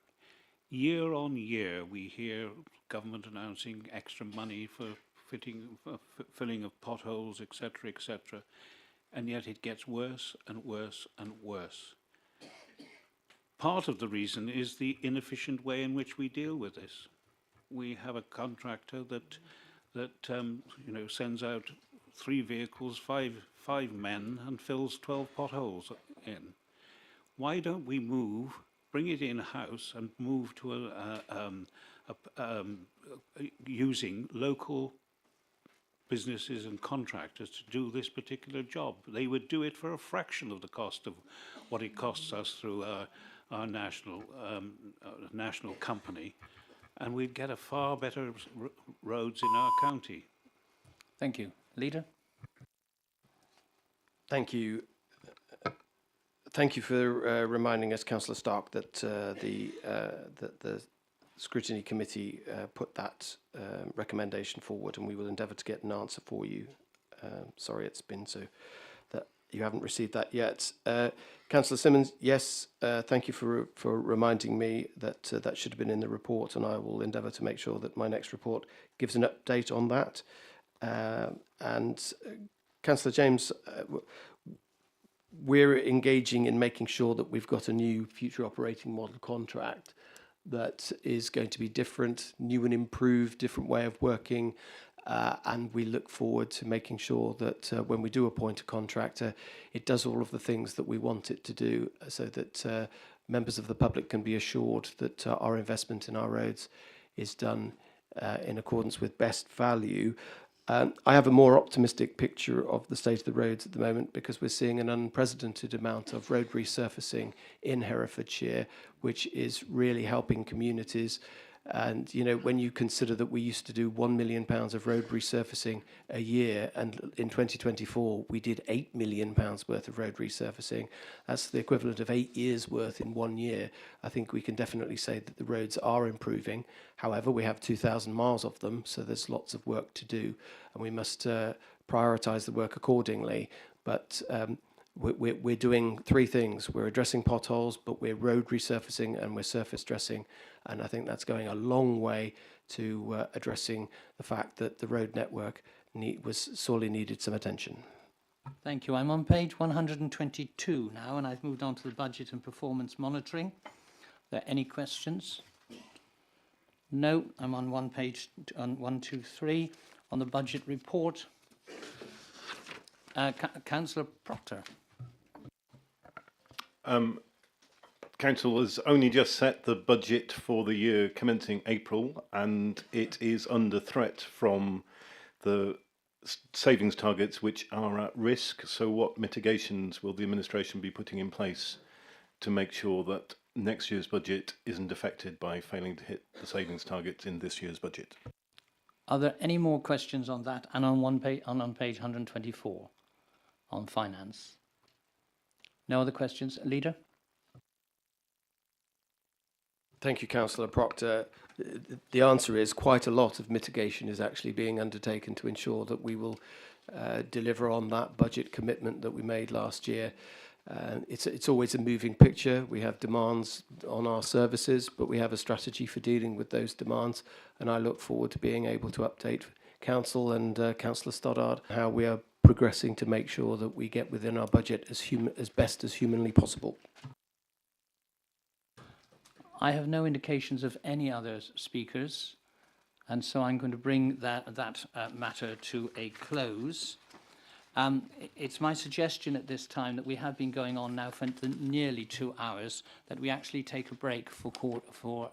Year on year, we hear government announcing extra money for filling of potholes, etc., etc., and yet it gets worse and worse and worse. Part of the reason is the inefficient way in which we deal with this. We have a contractor that sends out 3 vehicles, five men, and fills 12 potholes in. Why don't we bring it in-house and move to using local businesses and contractors to do this particular job? They would do it for a fraction of the cost of what it costs us through our national company, and we'd get a far better roads in our county. Thank you. Leader? Thank you. Thank you for reminding us, Councillor Stark, that the Scrutiny Committee put that recommendation forward, and we will endeavour to get an answer for you. Sorry it's been so that you haven't received that yet. Councillor Simmons, yes, thank you for reminding me that that should have been in the report, and I will endeavour to make sure that my next report gives an update on that. And Councillor James, we're engaging in making sure that we've got a new future operating model contract that is going to be different, new and improved, different way of working. And we look forward to making sure that when we do appoint a contractor, it does all of the things that we want it to do, so that members of the public can be assured that our investment in our roads is done in accordance with best value. I have a more optimistic picture of the state of the roads at the moment, because we're seeing an unprecedented amount of road resurfacing in Herefordshire, which is really helping communities. And, you know, when you consider that we used to do £1 million of road resurfacing a year, and in 2024 we did £8 million worth of road resurfacing, that's the equivalent of 8 years worth in 1 year. I think we can definitely say that the roads are improving. However, we have 2,000 miles of them, so there's lots of work to do, and we must prioritise the work accordingly. But we're doing three things. We're addressing potholes, but we're road resurfacing and we're surface dressing. And I think that's going a long way to addressing the fact that the road network was sorely needed some attention. Thank you. I'm on page 122 now, and I've moved on to the budget and performance monitoring. Are there any questions? No, I'm on one page, on 123, on the budget report. Councillor Proctor. Council has only just set the budget for the year commencing April, and it is under threat from the savings targets which are at risk. So what mitigations will the administration be putting in place to make sure that next year's budget isn't affected by failing to hit the savings targets in this year's budget? Are there any more questions on that? And on page 124 on finance? No other questions? Leader? Thank you, Councillor Proctor. The answer is quite a lot of mitigation is actually being undertaken to ensure that we will deliver on that budget commitment that we made last year. It's always a moving picture. We have demands on our services, but we have a strategy for dealing with those demands. And I look forward to being able to update Council and Councillor Stoddard how we are progressing to make sure that we get within our budget as best as humanly possible. I have no indications of any other speakers, and so I'm going to bring that matter to a close. It's my suggestion at this time that we have been going on now for nearly 2 hours, that we actually take a break for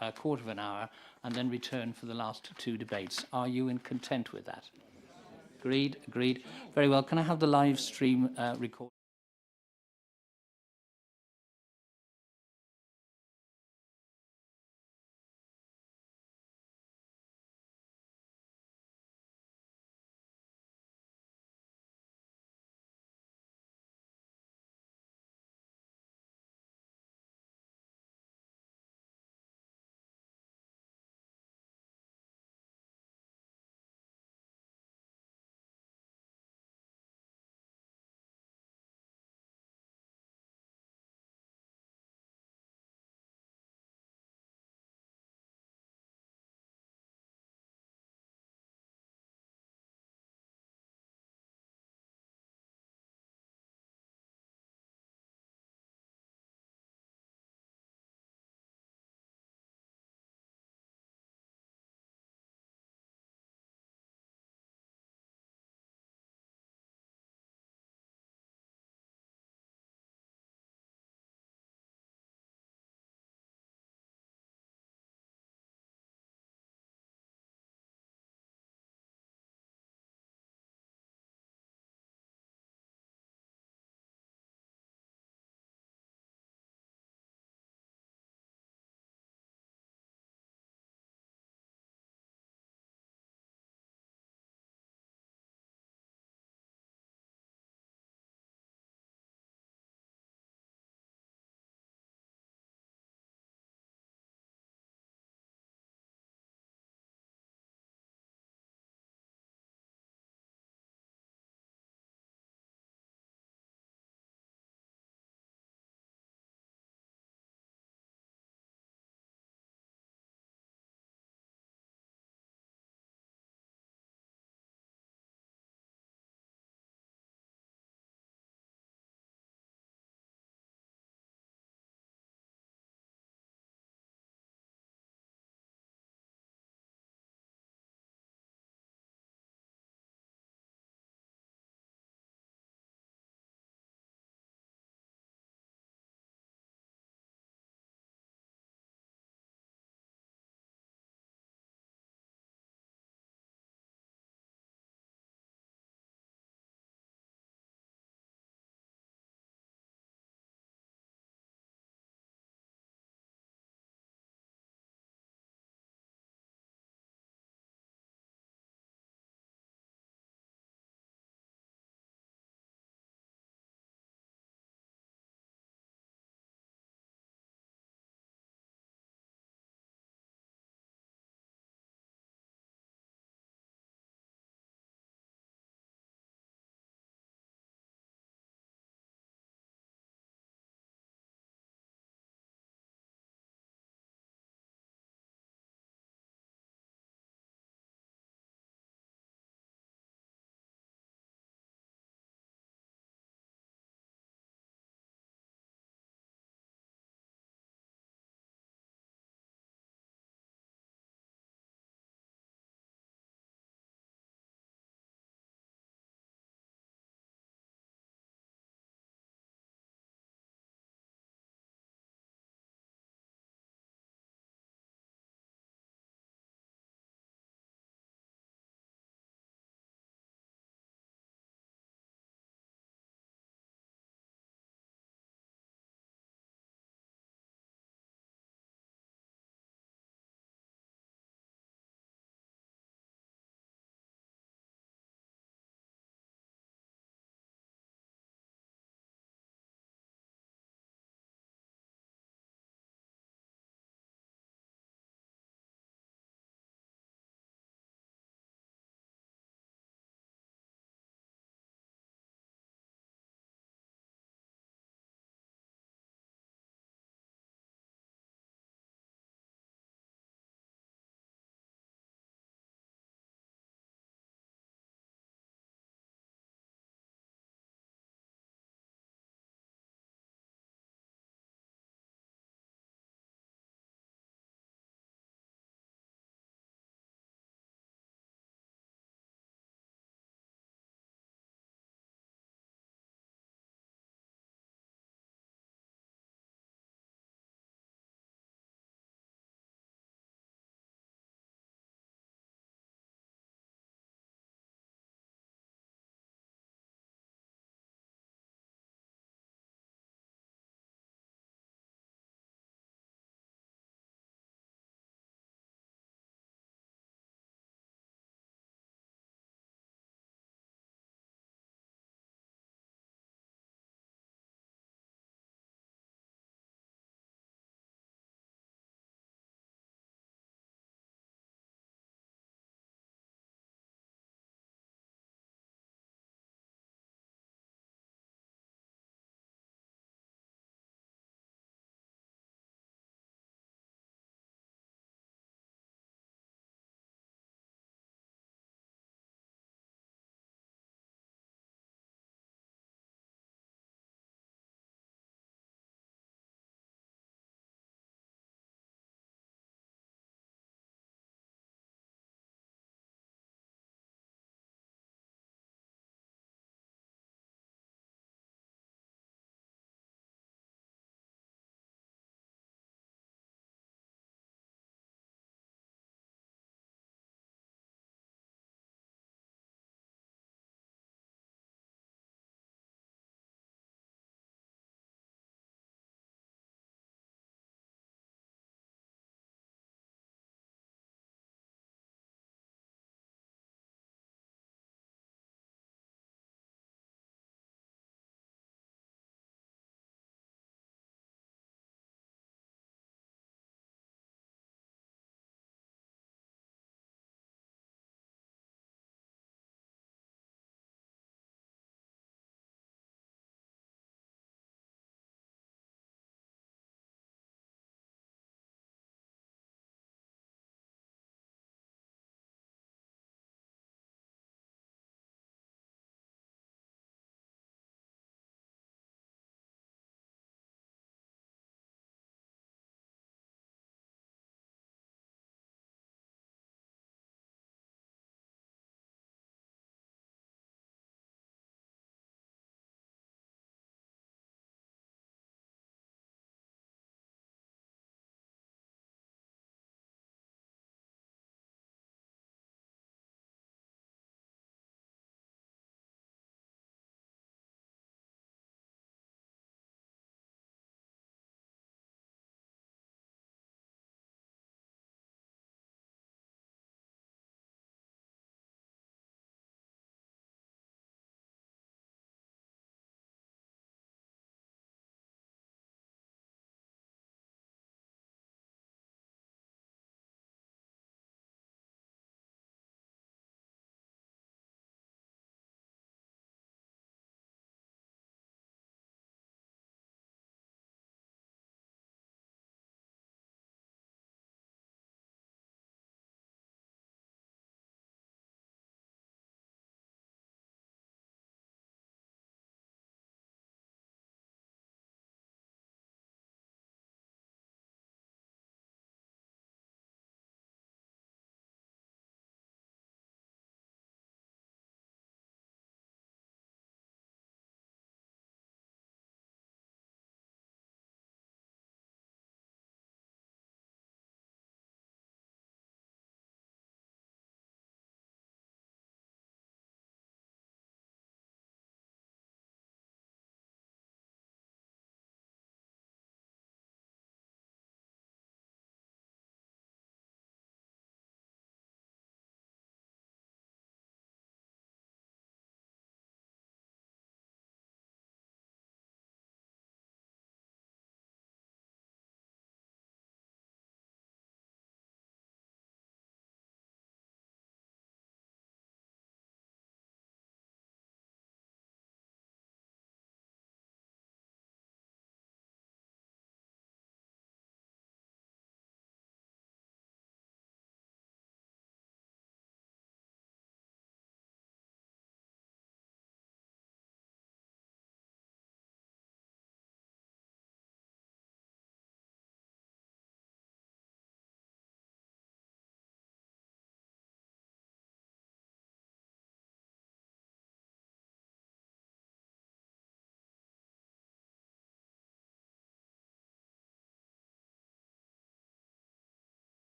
a quarter of an hour and then return for the last two debates. Are you content with that? Agreed? Agreed. Very well. Can I have the live stream record?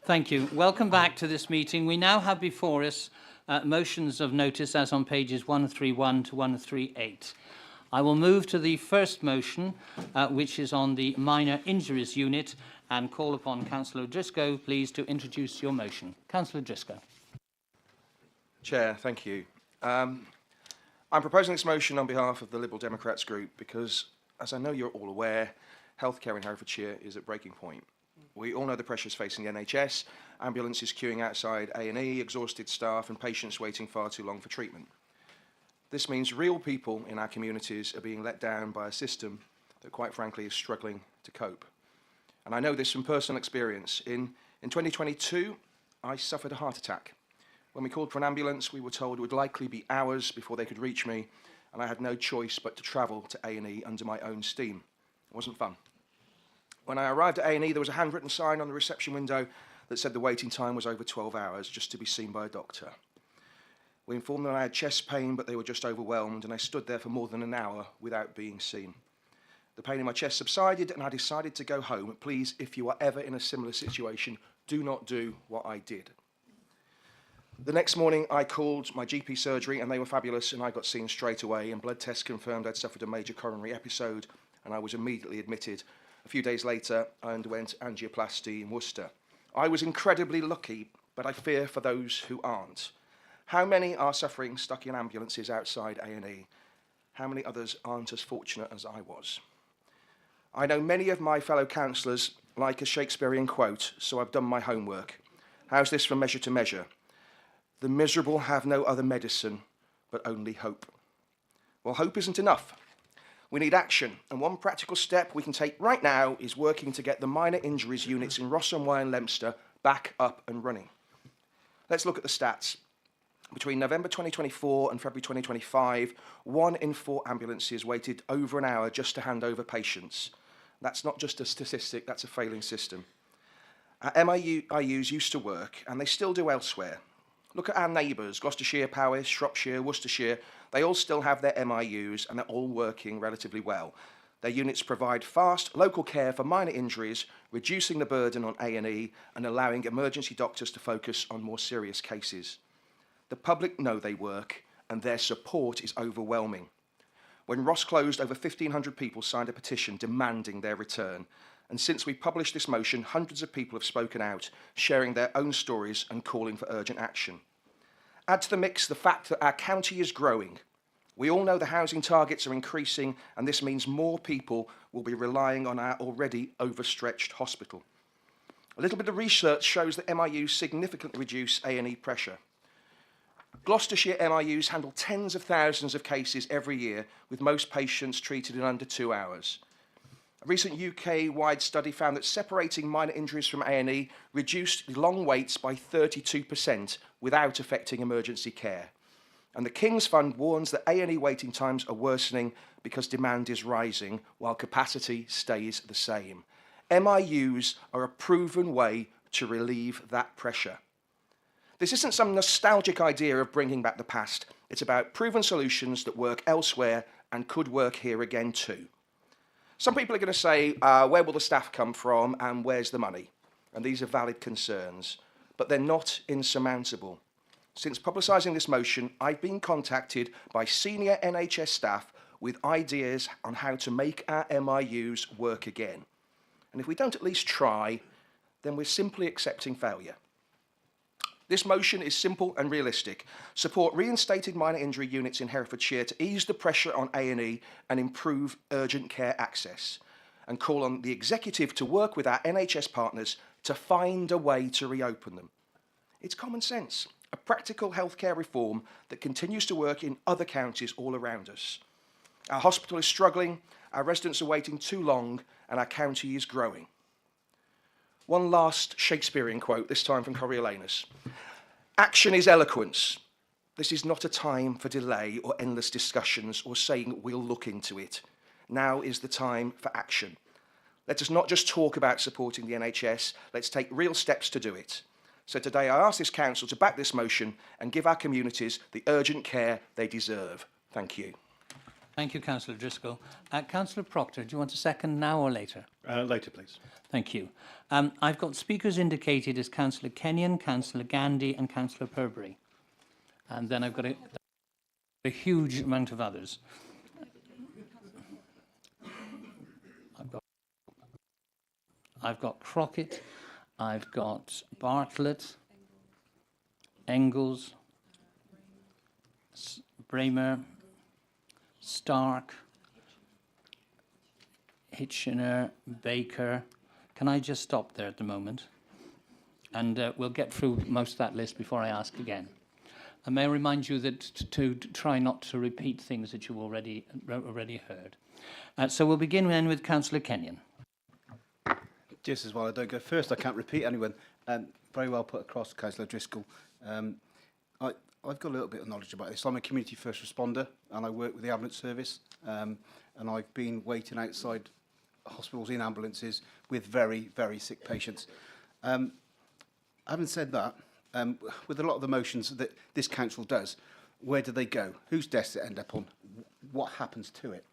Thank you. Welcome back to this meeting. We now have before us motions of notice as on pages 131 to 138. I will move to the first motion, which is on the minor injuries unit, and call upon Councillor Driscoll, please, to introduce your motion. Councillor Driscoll. Chair, thank you. I'm proposing this motion on behalf of the Liberal Democrats group because, as I know you're all aware, healthcare in Herefordshire is at breaking point. We all know the pressures facing the NHS, ambulances queuing outside A&E, exhausted staff and patients waiting far too long for treatment. This means real people in our communities are being let down by a system that, quite frankly, is struggling to cope. And I know this from personal experience. In 2022, I suffered a heart attack. When we called for an ambulance, we were told it would likely be hours before they could reach me, and I had no choice but to travel to A&E under my own steam. It wasn't fun. When I arrived at A&E, there was a handwritten sign on the reception window that said the waiting time was over 12 hours just to be seen by a doctor. We informed them I had chest pain, but they were just overwhelmed, and I stood there for more than an hour without being seen. The pain in my chest subsided, and I decided to go home. Please, if you are ever in a similar situation, do not do what I did. The next morning, I called my GP surgery, and they were fabulous, and I got seen straight away, and blood tests confirmed I'd suffered a major coronary episode, and I was immediately admitted. A few days later, I underwent angioplasty in Worcester. I was incredibly lucky, but I fear for those who aren't. How many are suffering stuck in ambulances outside A&E? How many others aren't as fortunate as I was? I know many of my fellow councillors like a Shakespearean quote, so I've done my homework. How's this from Measure to Measure? The miserable have no other medicine, but only hope. Well, hope isn't enough. We need action, and one practical step we can take right now is working to get the minor injuries units in Ross-on-Wye and Leominster back up and running. Let's look at the stats. Between November 2024 and February 2025, 1 in 4 ambulances waited over an hour just to hand over patients. That's not just a statistic, that's a failing system. Our MIUs used to work, and they still do elsewhere. Look at our neighbours, Gloucestershire, Powys, Shropshire, Worcestershire. They all still have their MIUs, and they're all working relatively well. Their units provide fast, local care for minor injuries, reducing the burden on A&E and allowing emergency doctors to focus on more serious cases. The public know they work, and their support is overwhelming. When Ross closed, over 1,500 people signed a petition demanding their return. And since we published this motion, hundreds of people have spoken out, sharing their own stories and calling for urgent action. Add to the mix the fact that our county is growing. We all know the housing targets are increasing, and this means more people will be relying on our already overstretched hospital. A little bit of research shows that MIUs significantly reduce A&E pressure. Gloucestershire MIUs handle tens of thousands of cases every year, with most patients treated in under 2 hours. A recent UK-wide study found that separating minor injuries from A&E reduced long waits by 32% without affecting emergency care. And the King's Fund warns that A&E waiting times are worsening because demand is rising while capacity stays the same. MIUs are a proven way to relieve that pressure. This isn't some nostalgic idea of bringing back the past. It's about proven solutions that work elsewhere and could work here again too. Some people are going to say, where will the staff come from and where's the money? And these are valid concerns, but they're not insurmountable. Since publicising this motion, I've been contacted by senior NHS staff with ideas on how to make our MIUs work again. And if we don't at least try, then we're simply accepting failure. This motion is simple and realistic. Support reinstated minor injury units in Herefordshire to ease the pressure on A&E and improve urgent care access. And call on the executive to work with our NHS partners to find a way to reopen them. It's common sense, a practical healthcare reform that continues to work in other counties all around us. Our hospital is struggling, our residents are waiting too long, and our county is growing. One last Shakespearean quote, this time from Coriolanus. Action is eloquence. This is not a time for delay or endless discussions or saying we'll look into it. Now is the time for action. Let us not just talk about supporting the NHS, let's take real steps to do it. So today I ask this council to back this motion and give our communities the urgent care they deserve. Thank you. Thank you, Councillor Driscoll. Councillor Proctor, do you want a second now or later? Later, please. Thank you. I've got speakers indicated as Councillor Kenyon, Councillor Gandy and Councillor Purbury. And then I've got a huge amount of others. I've got Crockett, I've got Bartlett, Engels, Bramer, Stark, Hitchener, Baker. Can I just stop there at the moment? And we'll get through most of that list before I ask again. And may I remind you that to try not to repeat things that you've already heard. So we'll begin then with Councillor Kenyon. Just as well I don't go first, I can't repeat anyone. Very well put across, Councillor Driscoll. I've got a little bit of knowledge about this. I'm a community first responder and I work with the ambulance service, and I've been waiting outside hospitals in ambulances with very, very sick patients. Having said that, with a lot of the motions that this council does, where do they go? Whose desk does it end up on? What happens to it?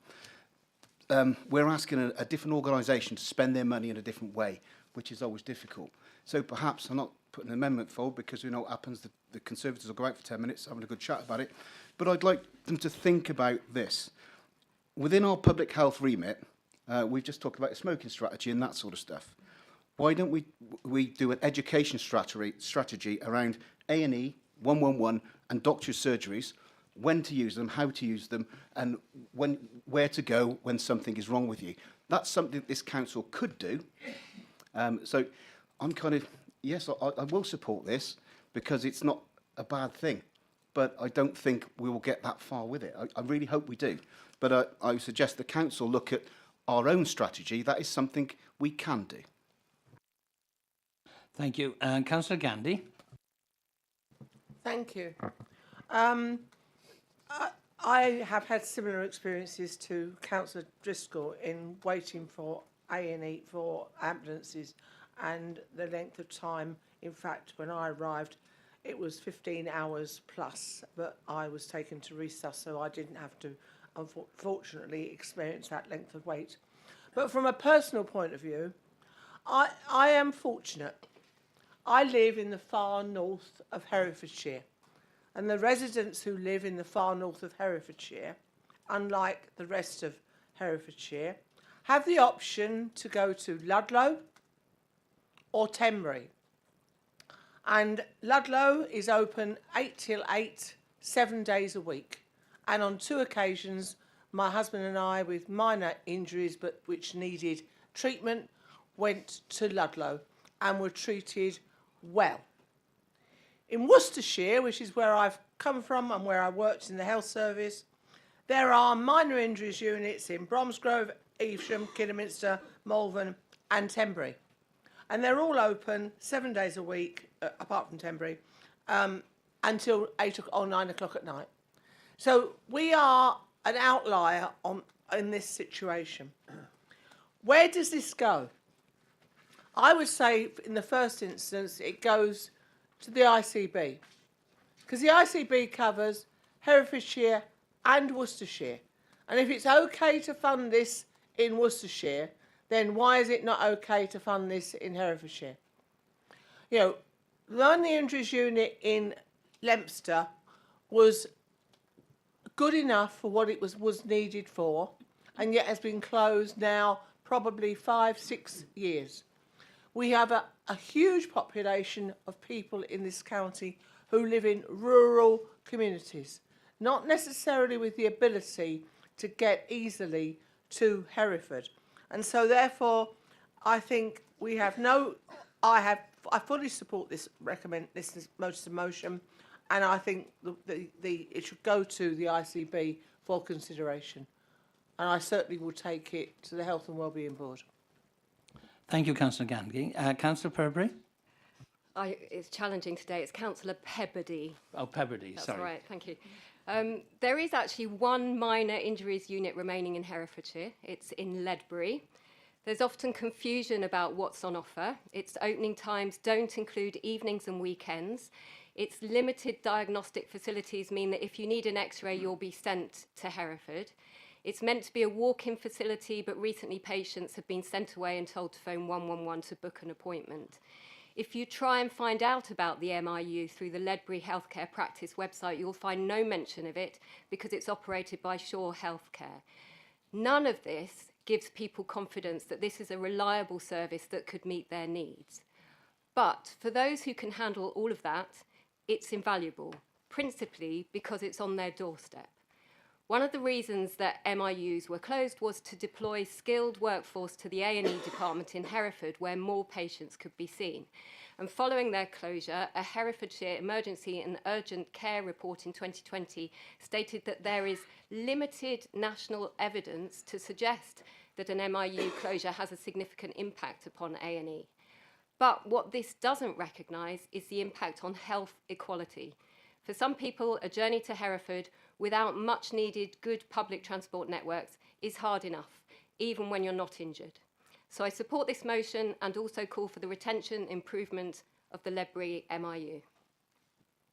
We're asking a different organisation to spend their money in a different way, which is always difficult. So perhaps I'm not putting an amendment forward because we know what happens. The Conservatives will go out for 10 minutes having a good chat about it. But I'd like them to think about this. Within our public health remit, we've just talked about a smoking strategy and that sort of stuff. Why don't we do an education strategy around A&E, 111 and doctor's surgeries, when to use them, how to use them, and where to go when something is wrong with you. That's something this council could do. So I'm kind of, yes, I will support this because it's not a bad thing, but I don't think we will get that far with it. I really hope we do. But I suggest the council look at our own strategy. That is something we can do. Thank you. Councillor Gandy. Thank you. I have had similar experiences to Councillor Driscoll in waiting for A&E for ambulances and the length of time. In fact, when I arrived, it was 15 hours plus, but I was taken to resus, so I didn't have to, unfortunately, experience that length of wait. But from a personal point of view, I am fortunate. I live in the far north of Herefordshire. And the residents who live in the far north of Herefordshire, unlike the rest of Herefordshire, have the option to go to Ludlow or Tenbury. And Ludlow is open 8 till 8, 7 days a week. And on 2 occasions, my husband and I, with minor injuries but which needed treatment, went to Ludlow and were treated well. In Worcestershire, which is where I've come from and where I worked in the health service, there are minor injuries units in Bromsgrove, Evesham, Kidderminster, Malvern and Tenbury. And they're all open 7 days a week, apart from Tenbury, until 8 or 9 o'clock at night. So we are an outlier in this situation. Where does this go? I would say in the first instance it goes to the ICB, because the ICB covers Herefordshire and Worcestershire. And if it's okay to fund this in Worcestershire, then why is it not okay to fund this in Herefordshire? You know, the injuries unit in Leominster was good enough for what it was needed for, and yet has been closed now probably 5-6 years. We have a huge population of people in this county who live in rural communities, not necessarily with the ability to get easily to Hereford. And so therefore, I think we have I fully support this motion, and I think it should go to the ICB for consideration. And I certainly will take it to the Health and Wellbeing Board. Thank you, Councillor Gandy. Councillor Purbury? It's challenging today. It's Councillor Pebbody. Oh, Pebbody, That's sorry. right, thank you. There is actually one minor injuries unit remaining in Herefordshire. It's in Ledbury. There's often confusion about what's on offer. Its opening times don't include evenings and weekends. Its limited diagnostic facilities mean that if you need an X-ray, you'll be sent to Hereford. It's meant to be a walk-in facility, but recently patients have been sent away and told to phone 111 to book an appointment. If you try and find out about the MIU through the Ledbury Healthcare Practice website, you'll find no mention of it because it's operated by Shaw Healthcare. None of this gives people confidence that this is a reliable service that could meet their needs. But for those who can handle all of that, it's invaluable, principally because it's on their doorstep. One of the reasons that MIUs were closed was to deploy skilled workforce to the A&E department in Hereford, where more patients could be seen. And following their closure, a Herefordshire Emergency and Urgent Care report in 2020 stated that there is limited national evidence to suggest that an MIU closure has a significant impact upon A&E. But what this doesn't recognise is the impact on health equality. For some people, a journey to Hereford without much needed good public transport networks is hard enough, even when you're not injured. So I support this motion and also call for the retention improvement of the Ledbury MIU.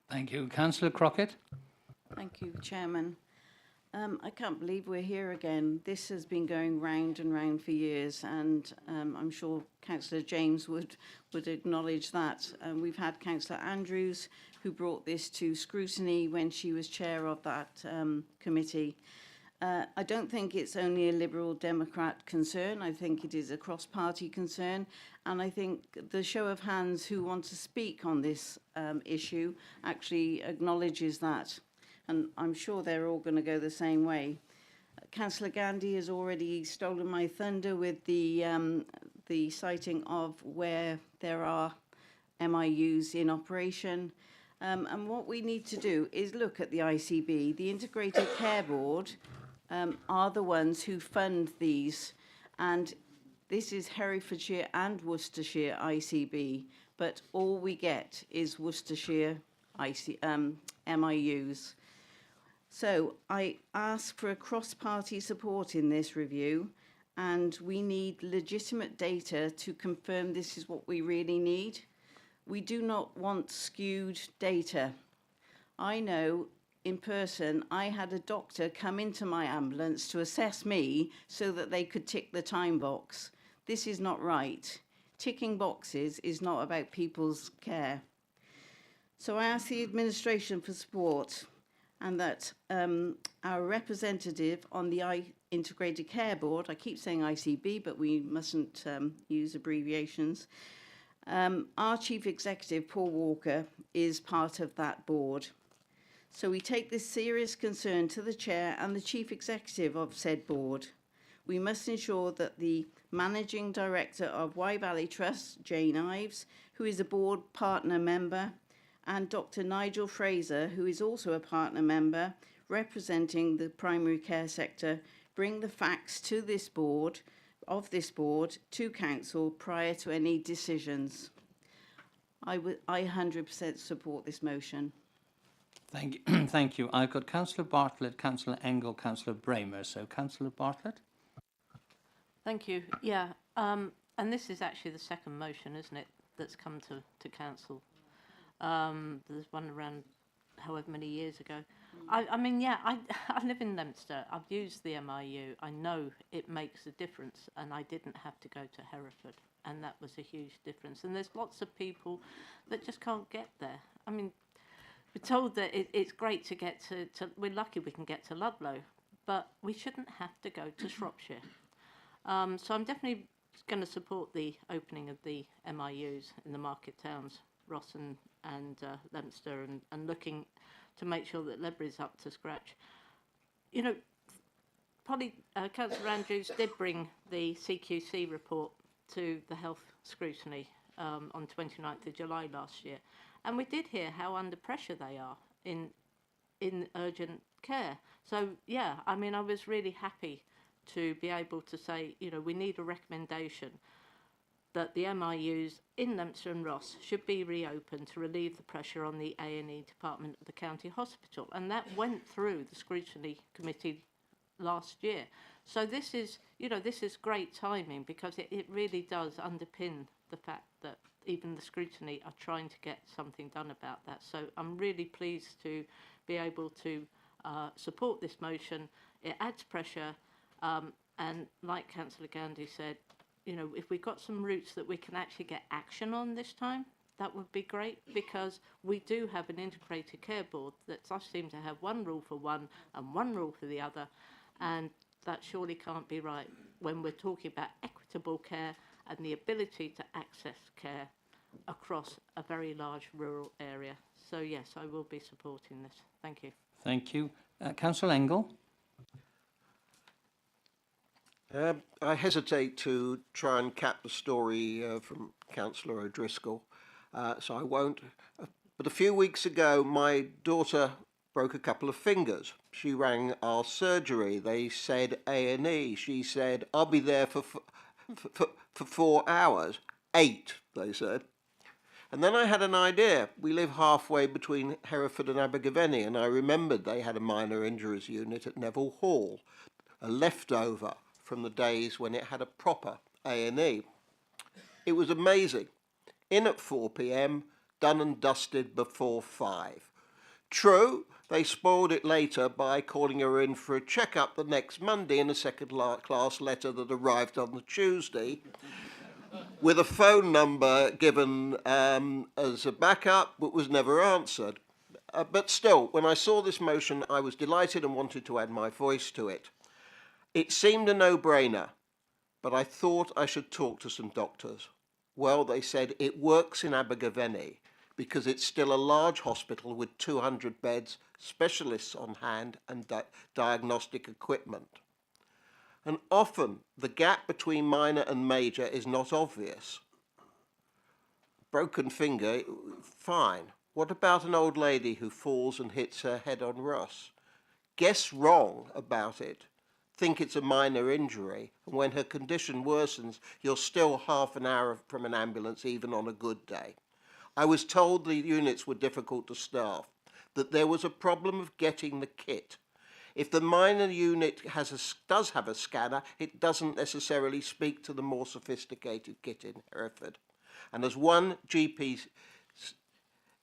Thank you. Councillor Crockett. Thank you, Chairman. I can't believe we're here again. This has been going round and round for years, and I'm sure Councillor James would acknowledge that. We've had Councillor Andrews, who brought this to scrutiny when she was chair of that committee. I don't think it's only a Liberal Democrat concern. I think it is a cross-party concern, and I think the show of hands who want to speak on this issue actually acknowledges that. And I'm sure they're all going to go the same way. Councillor Gandhi has already stolen my thunder with the citing of where there are MIUs in operation. And what we need to do is look at the ICB. The Integrated Care Board are the ones who fund these. And this is Herefordshire and Worcestershire ICB. But all we get is Worcestershire MIUs. So I ask for a cross-party support in this review, and we need legitimate data to confirm this is what we really need. We do not want skewed data. I know in person I had a doctor come into my ambulance to assess me so that they could tick the time box. This is not right. Ticking boxes is not about people's care. So I ask the administration for support, and that our representative on the Integrated Care Board, I keep saying ICB, but we mustn't use abbreviations, our Chief Executive, Paul Walker, is part of that board. So we take this serious concern to the Chair and the Chief Executive of said board. We must ensure that the Managing Director of Wye Valley Trust, Jane Ives, who is a board partner member, and Dr. Nigel Fraser, who is also a partner member representing the primary care sector, bring the facts to this board, to council prior to any decisions. I 100% support this motion. Thank you. Thank you. I've got Councillor Bartlett, Councillor Engel, Councillor Bramer. So Councillor Bartlett. Thank you. Yeah, and this is actually the second motion, isn't it, that's come to council. There's one around however many years ago. I mean, yeah, I live in Leominster. I've used the MIU. I know it makes a difference, and I didn't have to go to Hereford, and that was a huge difference. And there's lots of people that just can't get there. I mean, we're told that it's great to get to we're lucky we can get to Ludlow, but we shouldn't have to go to Shropshire. So I'm definitely going to support the opening of the MIUs in the market towns, Ross and Leominster, and looking to make sure that Ledbury's up to scratch. You know, probably Councillor Andrews did bring the CQC report to the health scrutiny on 29th of July last year, and we did hear how under pressure they are in urgent care. So yeah, I mean, I was really happy to be able to say, you know, we need a recommendation that the MIUs in Leominster and Ross should be reopened to relieve the pressure on the A&E department of the county hospital. And that went through the scrutiny committee last year. So this is, you know, this is great timing, because it really does underpin the fact that even the scrutiny are trying to get something done about that. So I'm really pleased to be able to support this motion it adds pressure, and like Councillor Gandhi said, you know, if we got some routes that we can actually get action on this time, that would be great, because we do have an integrated care board that does seem to have one rule for one and one rule for the other, and that surely can't be right when we're talking about equitable care and the ability to access care across a very large rural area. So yes, I will be supporting this. Thank you. Thank you. Councillor Engel. I hesitate to try and cap the story from Councillor O'Driscoll, so I won't. But a few weeks ago, my daughter broke a couple of fingers. She rang our surgery. They said A&E. She said, I'll be there for 4 hours. 8, they said. And then I had an idea. We live halfway between Hereford and Abergavenny, and I remembered they had a minor injuries unit at Neville Hall, a leftover from the days when it had a proper A&E. It was amazing. In at 4 p.m, done and dusted before 5. True, they spoiled it later by calling her in for a checkup the next Monday in a second-class letter that arrived on the Tuesday, with a phone number given as a backup, but was never answered. But still, when I saw this motion, I was delighted and wanted to add my voice to it. It seemed a no-brainer, but I thought I should talk to some doctors. Well, they said it works in Abergavenny because it's still a large hospital with 200 beds, specialists on hand and diagnostic equipment. And often the gap between minor and major is not obvious. Broken finger, fine. What about an old lady who falls and hits her head on Ross? Guess wrong about it. Think it's a minor injury, and when her condition worsens, you're still half an hour from an ambulance, even on a good day. I was told the units were difficult to staff, that there was a problem of getting the kit. If the minor unit does have a scanner, it doesn't necessarily speak to the more sophisticated kit in Hereford. And as one GP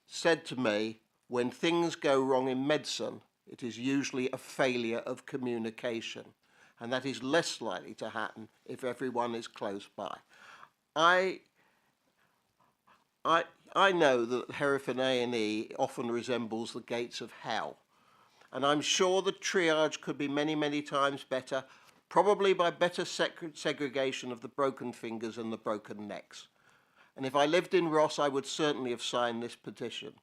said to me, when things go wrong in medicine, it is usually a failure of communication. And that is less likely to happen if everyone is close by. I know that Hereford A&E often resembles the gates of hell. And I'm sure the triage could be many, many times better, probably by better segregation of the broken fingers and the broken necks. And if I lived in Ross, I would certainly have signed this petition.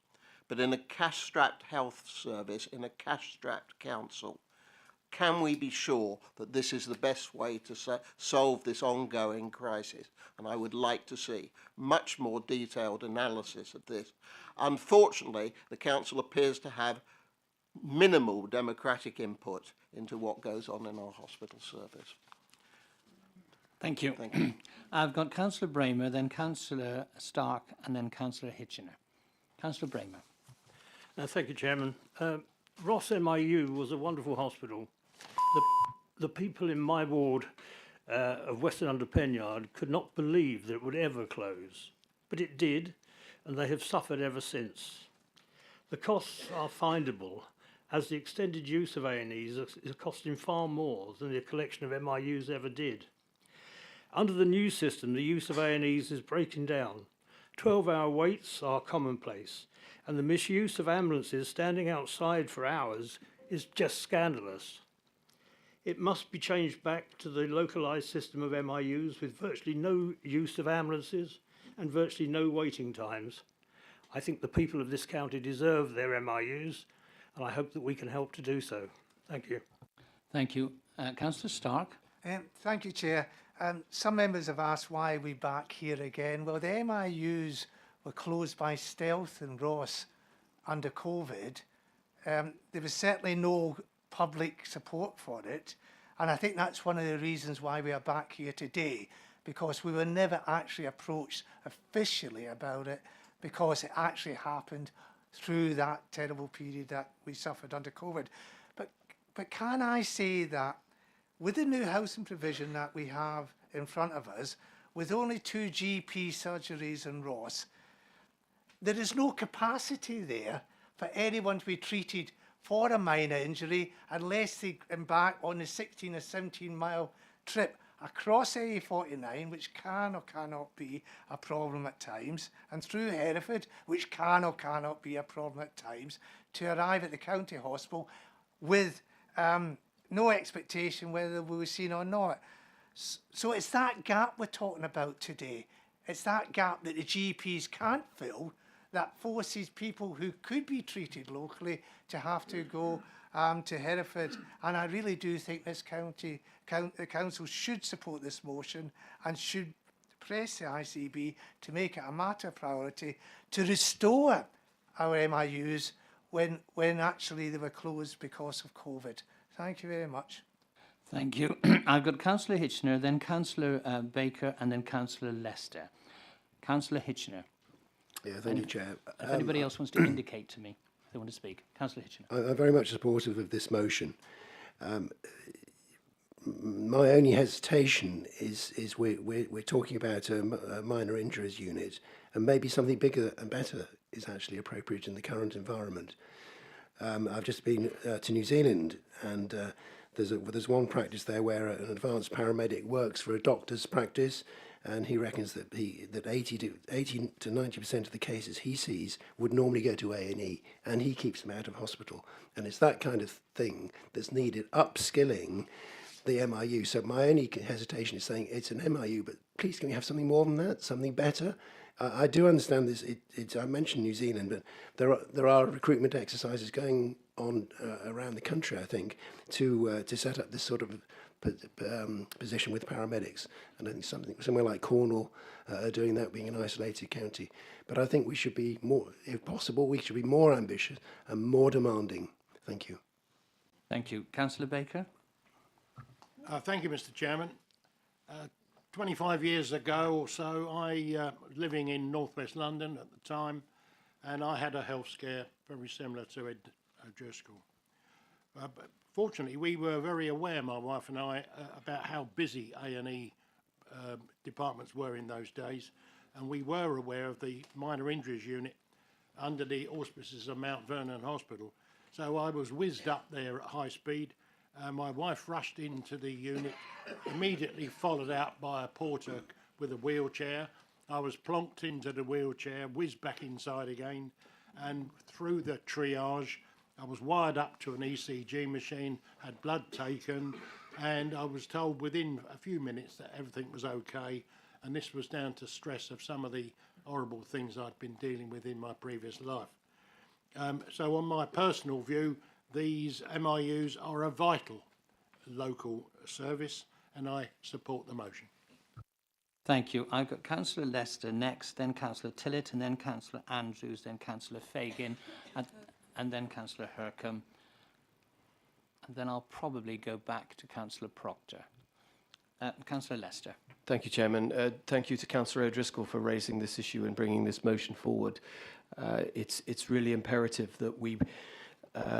But in a cash-strapped health service, in a cash-strapped council, can we be sure that this is the best way to solve this ongoing crisis? And I would like to see much more detailed analysis of this. Unfortunately, the council appears to have minimal democratic input into what goes on in our hospital service. Thank you. Thank you. I've got Councillor Bramer, then Councillor Stark, and then Councillor Hitchener. Councillor Bramer. Thank you, Chairman. Ross MIU was a wonderful hospital. The people in my ward of Western Under Penyard could not believe that it would ever close, but it did, and they have suffered ever since. The costs are findable, as the extended use of A&Es is costing far more than the collection of MIUs ever did. Under the new system, the use of A&Es is breaking down. 12-hour waits are commonplace, and the misuse of ambulances standing outside for hours is just scandalous. It must be changed back to the localised system of MIUs with virtually no use of ambulances and virtually no waiting times. I think the people of this county deserve their MIUs, and I hope that we can help to do so. Thank you. Thank you. Councillor Stark. Thank you, Chair. Some members have asked why we're back here again. Well, the MIUs were closed by stealth in Ross under COVID. There was certainly no public support for it, and I think that's one of the reasons why we are back here today, because we were never actually approached officially about it, because it actually happened through that terrible period that we suffered under COVID. But can I say that with the new housing provision that we have in front of us, with only 2 GP surgeries in Ross, there is no capacity there for anyone to be treated for a minor injury unless they embark on the 16 or 17 mile trip across A49, which can or cannot be a problem at times, and through Hereford, which can or cannot be a problem at times, to arrive at the county hospital with no expectation whether they will be seen or not. So it's that gap we're talking about today. It's that gap that the GPs can't fill that forces people who could be treated locally to have to go to Hereford. And I really do think this the council should support this motion and should press the ICB to make it a matter of priority to restore our MIUs when actually they were closed because of COVID. Thank you very much. Thank you. I've got Councillor Hitchener, then Councillor Baker, and then Councillor Lester. Councillor Hitchener. Yeah, thank you, Chair. If anybody else wants to indicate to me if they want to speak. Councillor Hitchener. I'm very much supportive of this motion. My only hesitation is we're talking about a minor injuries unit, and maybe something bigger and better is actually appropriate in the current environment. I've just been to New Zealand, and there's one practice there where an advanced paramedic works for a doctor's practice, and he reckons that 80 to 90% of the cases he sees would normally go to A&E, and he keeps them out of hospital. And it's that kind of thing that's needed, upskilling the MIU. So my only hesitation is saying it's an MIU, but please can we have something more than that, something better? I do understand this. I mentioned New Zealand, but there are recruitment exercises going on around the country, I think, to set up this sort of position with paramedics. And I think somewhere like Cornwall are doing that, being an isolated county. But I think we should be more, if possible, we should be more ambitious and more demanding. Thank you. Thank you. Councillor Baker. Thank you, Mr. Chairman. 25 years ago or so, I was living in northwest London at the time, and I had a health scare very similar to Ed O'Driscoll. But fortunately, we were very aware, my wife and I, about how busy A&E departments were in those days, and we were aware of the minor injuries unit under the auspices of Mount Vernon Hospital. So I was whizzed up there at high speed. My wife rushed into the unit, immediately followed out by a porter with a wheelchair. I was plonked into the wheelchair, whizzed back inside again, and through the triage, I was wired up to an ECG machine, had blood taken, and I was told within a few minutes that everything was okay, and this was down to stress of some of the horrible things I'd been dealing with in my previous life. So on my personal view, these MIUs are a vital local service, and I support the motion. Thank you. I've got Councillor Lester next, then Councillor Tillett, and then Councillor Andrews, then Councillor Fagan, and then Councillor Hercombe. And then I'll probably go back to Councillor Proctor. Councillor Lester. Thank you, Chairman. Thank you to Councillor O'Driscoll for raising this issue and bringing this motion forward. It's really imperative that we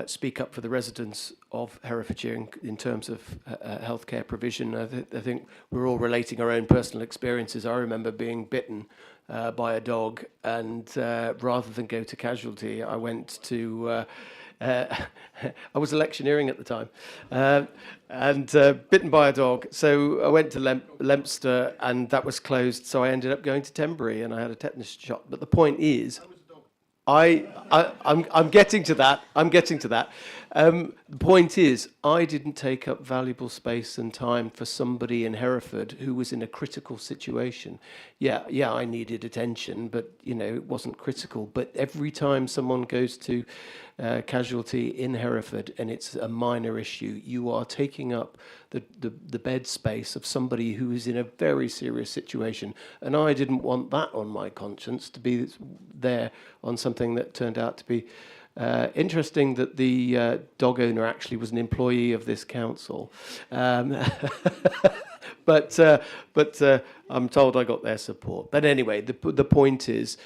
speak up for the residents of Herefordshire in terms of healthcare provision. I think we're all relating our own personal experiences. I remember being bitten by a dog, and rather than go to casualty, I went to I was electioneering at the time, and bitten by a dog. So I went to Lempster, and that was closed. So I ended up going to Tenbury, and I had a tetanus shot. But the point is, I'm getting to that. The point is, I didn't take up valuable space and time for somebody in Hereford who was in a critical situation. Yeah, I needed attention, but it wasn't critical. But every time someone goes to casualty in Hereford and it's a minor issue, you are taking up the bed space of somebody who is in a very serious situation. And I didn't want that on my conscience, to be there on something that turned out to be interesting, that the dog owner actually was an employee of this council. But I'm told I got their support. But anyway, the point is,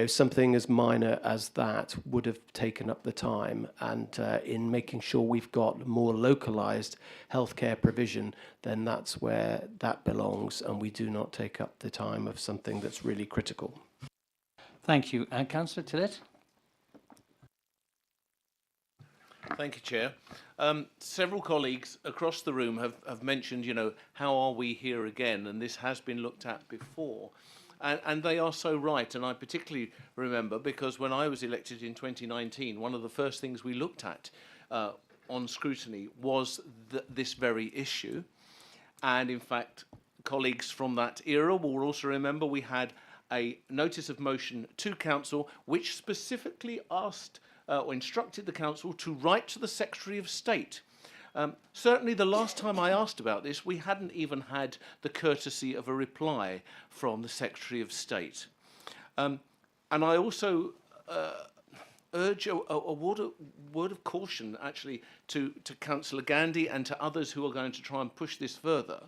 something as minor as that would have taken up the time, and in making sure we've got more localised healthcare provision, then that's where that belongs, and we do not take up the time of something that's really critical. Thank you. Councillor Tillett. Thank you, Chair. Several colleagues across the room have mentioned, you know, how are we here again? And this has been looked at before. And they are so right. And I particularly remember because when I was elected in 2019, one of the first things we looked at on scrutiny was this very issue. And in fact, colleagues from that era will also remember we had a notice of motion to Council which specifically asked or instructed the Council to write to the Secretary of State. Certainly the last time I asked about this, we hadn't even had the courtesy of a reply from the Secretary of State. And I also urge a word of caution, actually, to Councillor Gandhi and to others who are going to try and push this further.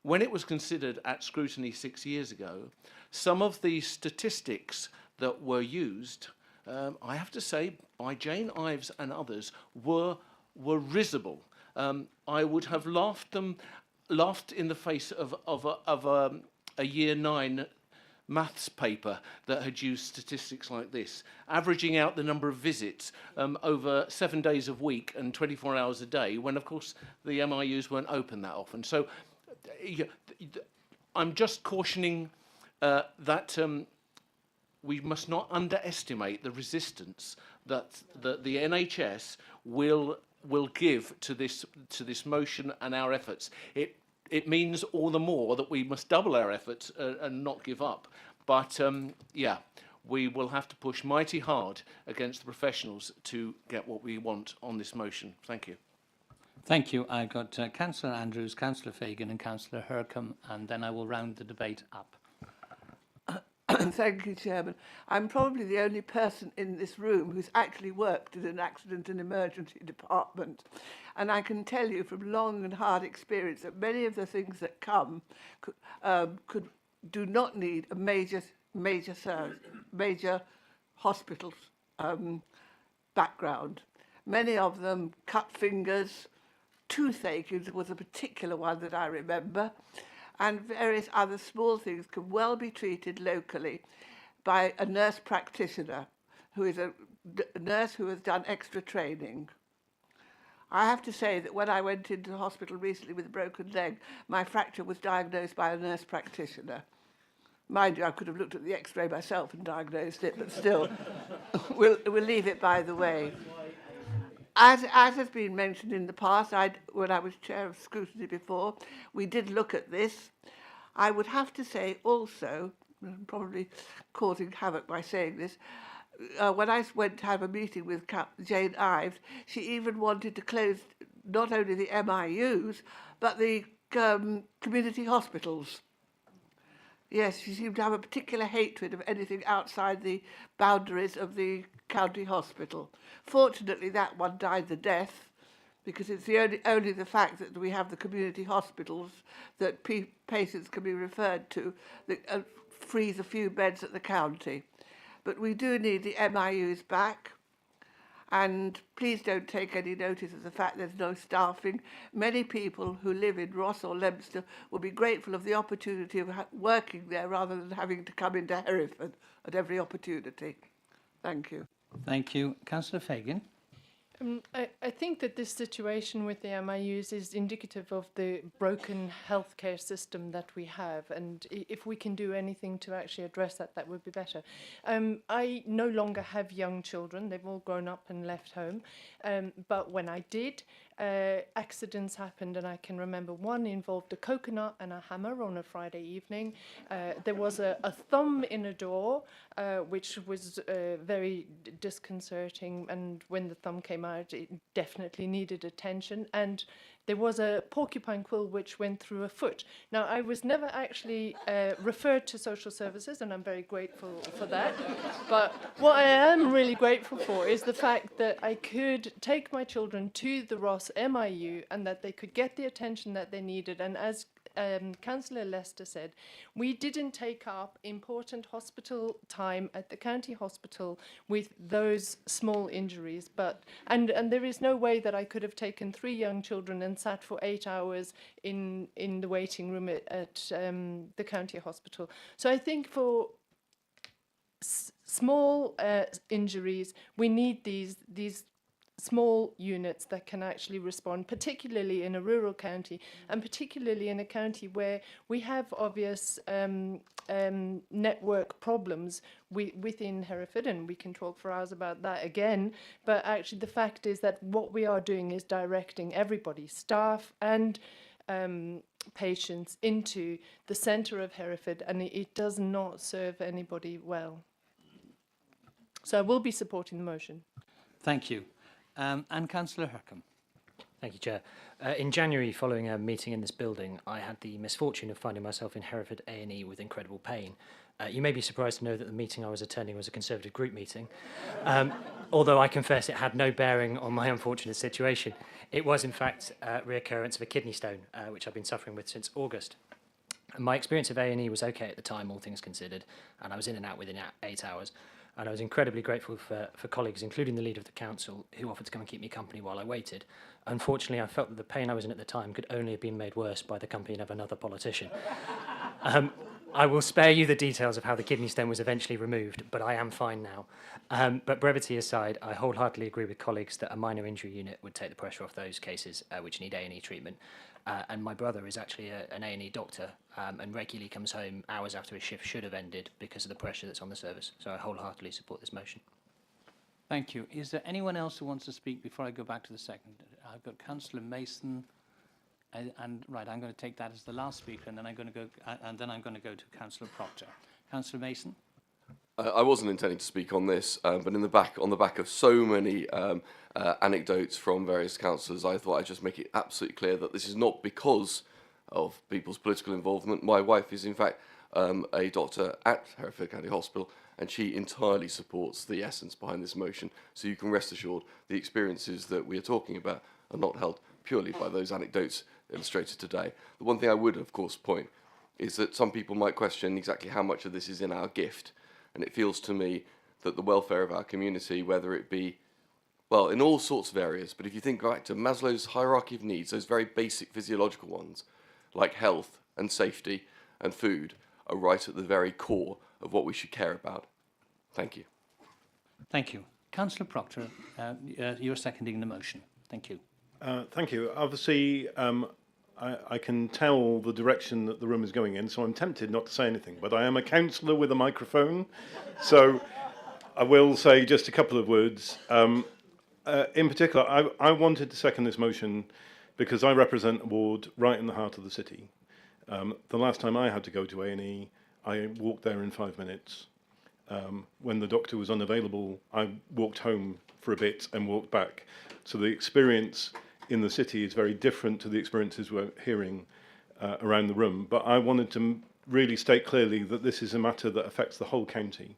When it was considered at scrutiny 6 years ago, some of the statistics that were used, I have to say, by Jane Ives and others, were risible. I would have laughed in the face of a year 9 maths paper that had used statistics like this, averaging out the number of visits over 7 days a week and 24 hours a day, when of course the MIUs weren't open that often. So I'm just cautioning that we must not underestimate the resistance that the NHS will give to this motion and our efforts. It means all the more that we must double our efforts and not give up. But yeah, we will have to push mighty hard against the professionals to get what we want on this motion. Thank you. Thank you. I've got Councillor Andrews, Councillor Fagan and Councillor Hurcombe, and then I will round the debate up. Thank you, Chairman. I'm probably the only person in this room who's actually worked in an accident and emergency department. And I can tell you from long and hard experience that many of the things that come do not need a major hospital background. Many of them cut fingers, toothache was a particular one that I remember, and various other small things can well be treated locally by a nurse practitioner who is a nurse who has done extra training. I have to say that when I went into the hospital recently with a broken leg, my fracture was diagnosed by a nurse practitioner. Mind you, I could have looked at the x-ray myself and diagnosed it, but still, we'll leave it by the way. As has been mentioned in the past, when I was chair of scrutiny before, we did look at this. I would have to say also, probably causing havoc by saying this, when I went to have a meeting with Jane Ives, she even wanted to close not only the MIUs, but the community hospitals. Yes, she seemed to have a particular hatred of anything outside the boundaries of the county hospital. Fortunately, that one died the death, because it's only the fact that we have the community hospitals that patients can be referred to that frees a few beds at the county. But we do need the MIUs back. And please don't take any notice of the fact there's no staffing. Many people who live in Ross or Leominster will be grateful of the opportunity of working there rather than having to come into Hereford at every opportunity. Thank you. Thank you. Councillor Fagan. I think that this situation with the MIUs is indicative of the broken healthcare system that we have, and if we can do anything to actually address that, that would be better. I no longer have young children. They've all grown up and left home. But when I did, accidents happened, and I can remember one involved a coconut and a hammer on a Friday evening. There was a thumb in a door, which was very disconcerting, and when the thumb came out, it definitely needed attention. And there was a porcupine quill which went through a foot. Now, I was never actually referred to social services, and I'm very grateful for that. But what I am really grateful for is the fact that I could take my children to the Ross MIU and that they could get the attention that they needed. And as Councillor Lester said, we didn't take up important hospital time at the county hospital with those small injuries, and there is no way that I could have taken 3 young children and sat for 8 hours in the waiting room at the county hospital. So I think for small injuries, we need these small units that can actually respond, particularly in a rural county, and particularly in a county where we have obvious network problems within Hereford, and we can talk for hours about that again. But actually, the fact is that what we are doing is directing everybody, staff and patients, into the centre of Hereford, and it does not serve anybody well. So I will be supporting the motion. Thank you. And Councillor Hurcombe. Thank you, Chair. In January, following a meeting in this building, I had the misfortune of finding myself in Hereford A&E with incredible pain. You may be surprised to know that the meeting I was attending was a Conservative group meeting, although I confess it had no bearing on my unfortunate situation. It was, in fact, a reoccurrence of a kidney stone, which I've been suffering with since August. And my experience of A&E was okay at the time, all things considered, and I was in and out within 8 hours. And I was incredibly grateful for colleagues, including the leader of the council, who offered to come and keep me company while I waited. Unfortunately, I felt that the pain I was in at the time could only have been made worse by the company of another politician. I will spare you the details of how the kidney stone was eventually removed, but I am fine now. But brevity aside, I wholeheartedly agree with colleagues that a minor injury unit would take the pressure off those cases which need A&E treatment. And my brother is actually an A&E doctor and regularly comes home hours after his shift should have ended because of the pressure that's on the service. So I wholeheartedly support this motion. Thank you. Is there anyone else who wants to speak before I go back to the second? I've got Councillor Mason, and right, I'm going to take that as the last speaker, and then I'm going to go to Councillor Proctor. Councillor Mason. I wasn't intending to speak on this, but on the back of so many anecdotes from various councillors, I thought I'd just make it absolutely clear that this is not because of people's political involvement. My wife is, in fact, a doctor at Hereford County Hospital, and she entirely supports the essence behind this motion. So you can rest assured the experiences that we are talking about are not held purely by those anecdotes illustrated today. The one thing I would, of course, point is that some people might question exactly how much of this is in our gift. And it feels to me that the welfare of our community, whether it be, well, in all sorts of areas, but if you think back to Maslow's hierarchy of needs, those very basic physiological ones, like health and safety and food, are right at the very core of what we should care about. Thank you. Thank you. Councillor Proctor, you're seconding the motion. Thank you. Thank you. Obviously, I can tell the direction that the room is going in, so I'm tempted not to say anything, but I am a councillor with a microphone, so I will say just a couple of words. In particular, I wanted to second this motion because I represent a ward right in the heart of the city. The last time I had to go to A&E, I walked there in 5 minutes. When the doctor was unavailable, I walked home for a bit and walked back. So the experience in the city is very different to the experiences we're hearing around the room. But I wanted to really state clearly that this is a matter that affects the whole county,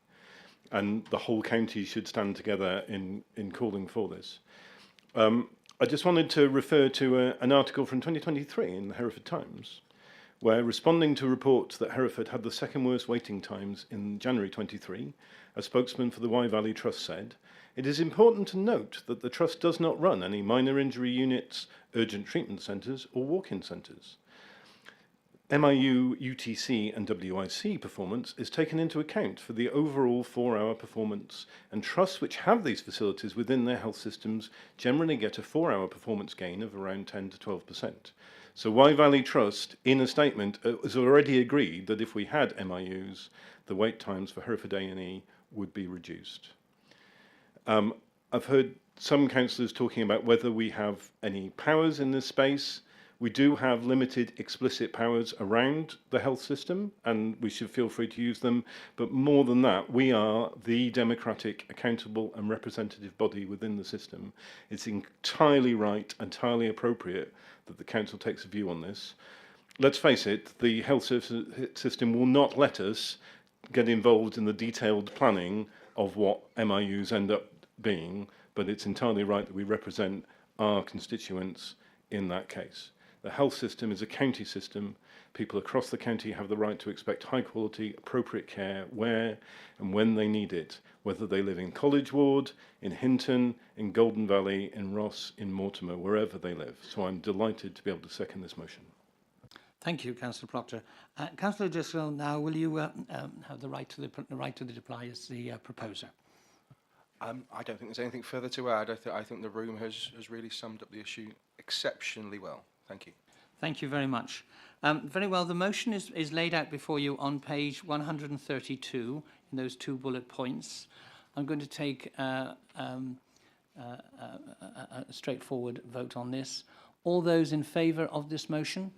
and the whole county should stand together in calling for this. I just wanted to refer to an article from 2023 in the Hereford Times, where, responding to reports that Hereford had the second worst waiting times in January 23, a spokesman for the Wye Valley Trust said, "It is important to note that the Trust does not run any minor injury units, urgent treatment centres or walk-in centres. MIU, UTC and WIC performance is taken into account for the overall 4-hour performance, and trusts which have these facilities within their health systems generally get a 4-hour performance gain of around 10 to 12%. So Wye Valley Trust, in a statement, has already agreed that if we had MIUs, the wait times for Hereford A&E would be reduced. I've heard some councillors talking about whether we have any powers in this space. We do have limited explicit powers around the health system, and we should feel free to use them. But more than that, we are the democratic, accountable and representative body within the system. It's entirely right, entirely appropriate that the council takes a view on this. Let's face it, the health system will not let us get involved in the detailed planning of what MIUs end up being, but it's entirely right that we represent our constituents in that case. The health system is a county system. People across the county have the right to expect high quality, appropriate care where and when they need it, whether they live in College Ward, in Hinton, in Golden Valley, in Ross, in Mortimer, wherever they live. So I'm delighted to be able to second this motion. Thank you, Councillor Proctor. Councillor Driscoll, now will you have the right to the reply as the proposer? I don't think there's anything further to add. I think the room has really summed up the issue exceptionally well. Thank you. Thank you very much. Very well, the motion is laid out before you on page 132 in those 2 bullet points. I'm going to take a straightforward vote on this. All those in favour of this motion?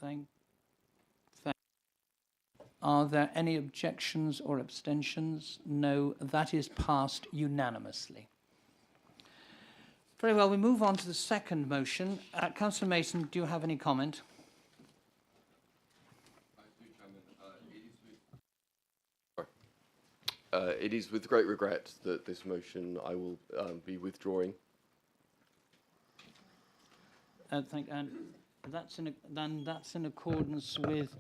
Thank. Are there any objections or abstentions? No, that is passed unanimously. Very well, we move on to the second motion. Councillor Mason, do you have any comment? It is with great regret that this motion I will be withdrawing. And that's in accordance with,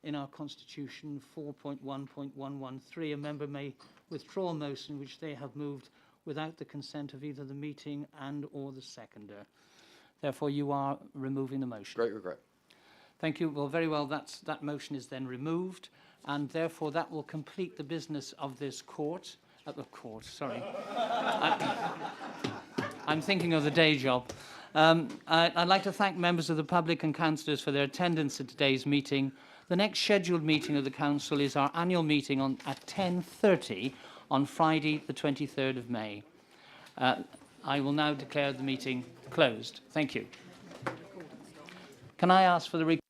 in our constitution, 4.1.113. A member may withdraw a motion which they have moved without the consent of either the meeting and or the seconder. Therefore, you are removing the motion. Great regret. Thank you. Well, very well. That motion is then removed, and therefore that will complete the business of this court. Sorry. I'm thinking of the day job. I'd like to thank members of the public and councillors for their attendance at today's meeting. The next scheduled meeting of the council is our annual meeting at 10:30 on Friday, the 23rd of May. I will now declare the meeting closed. Thank you. Can I ask for the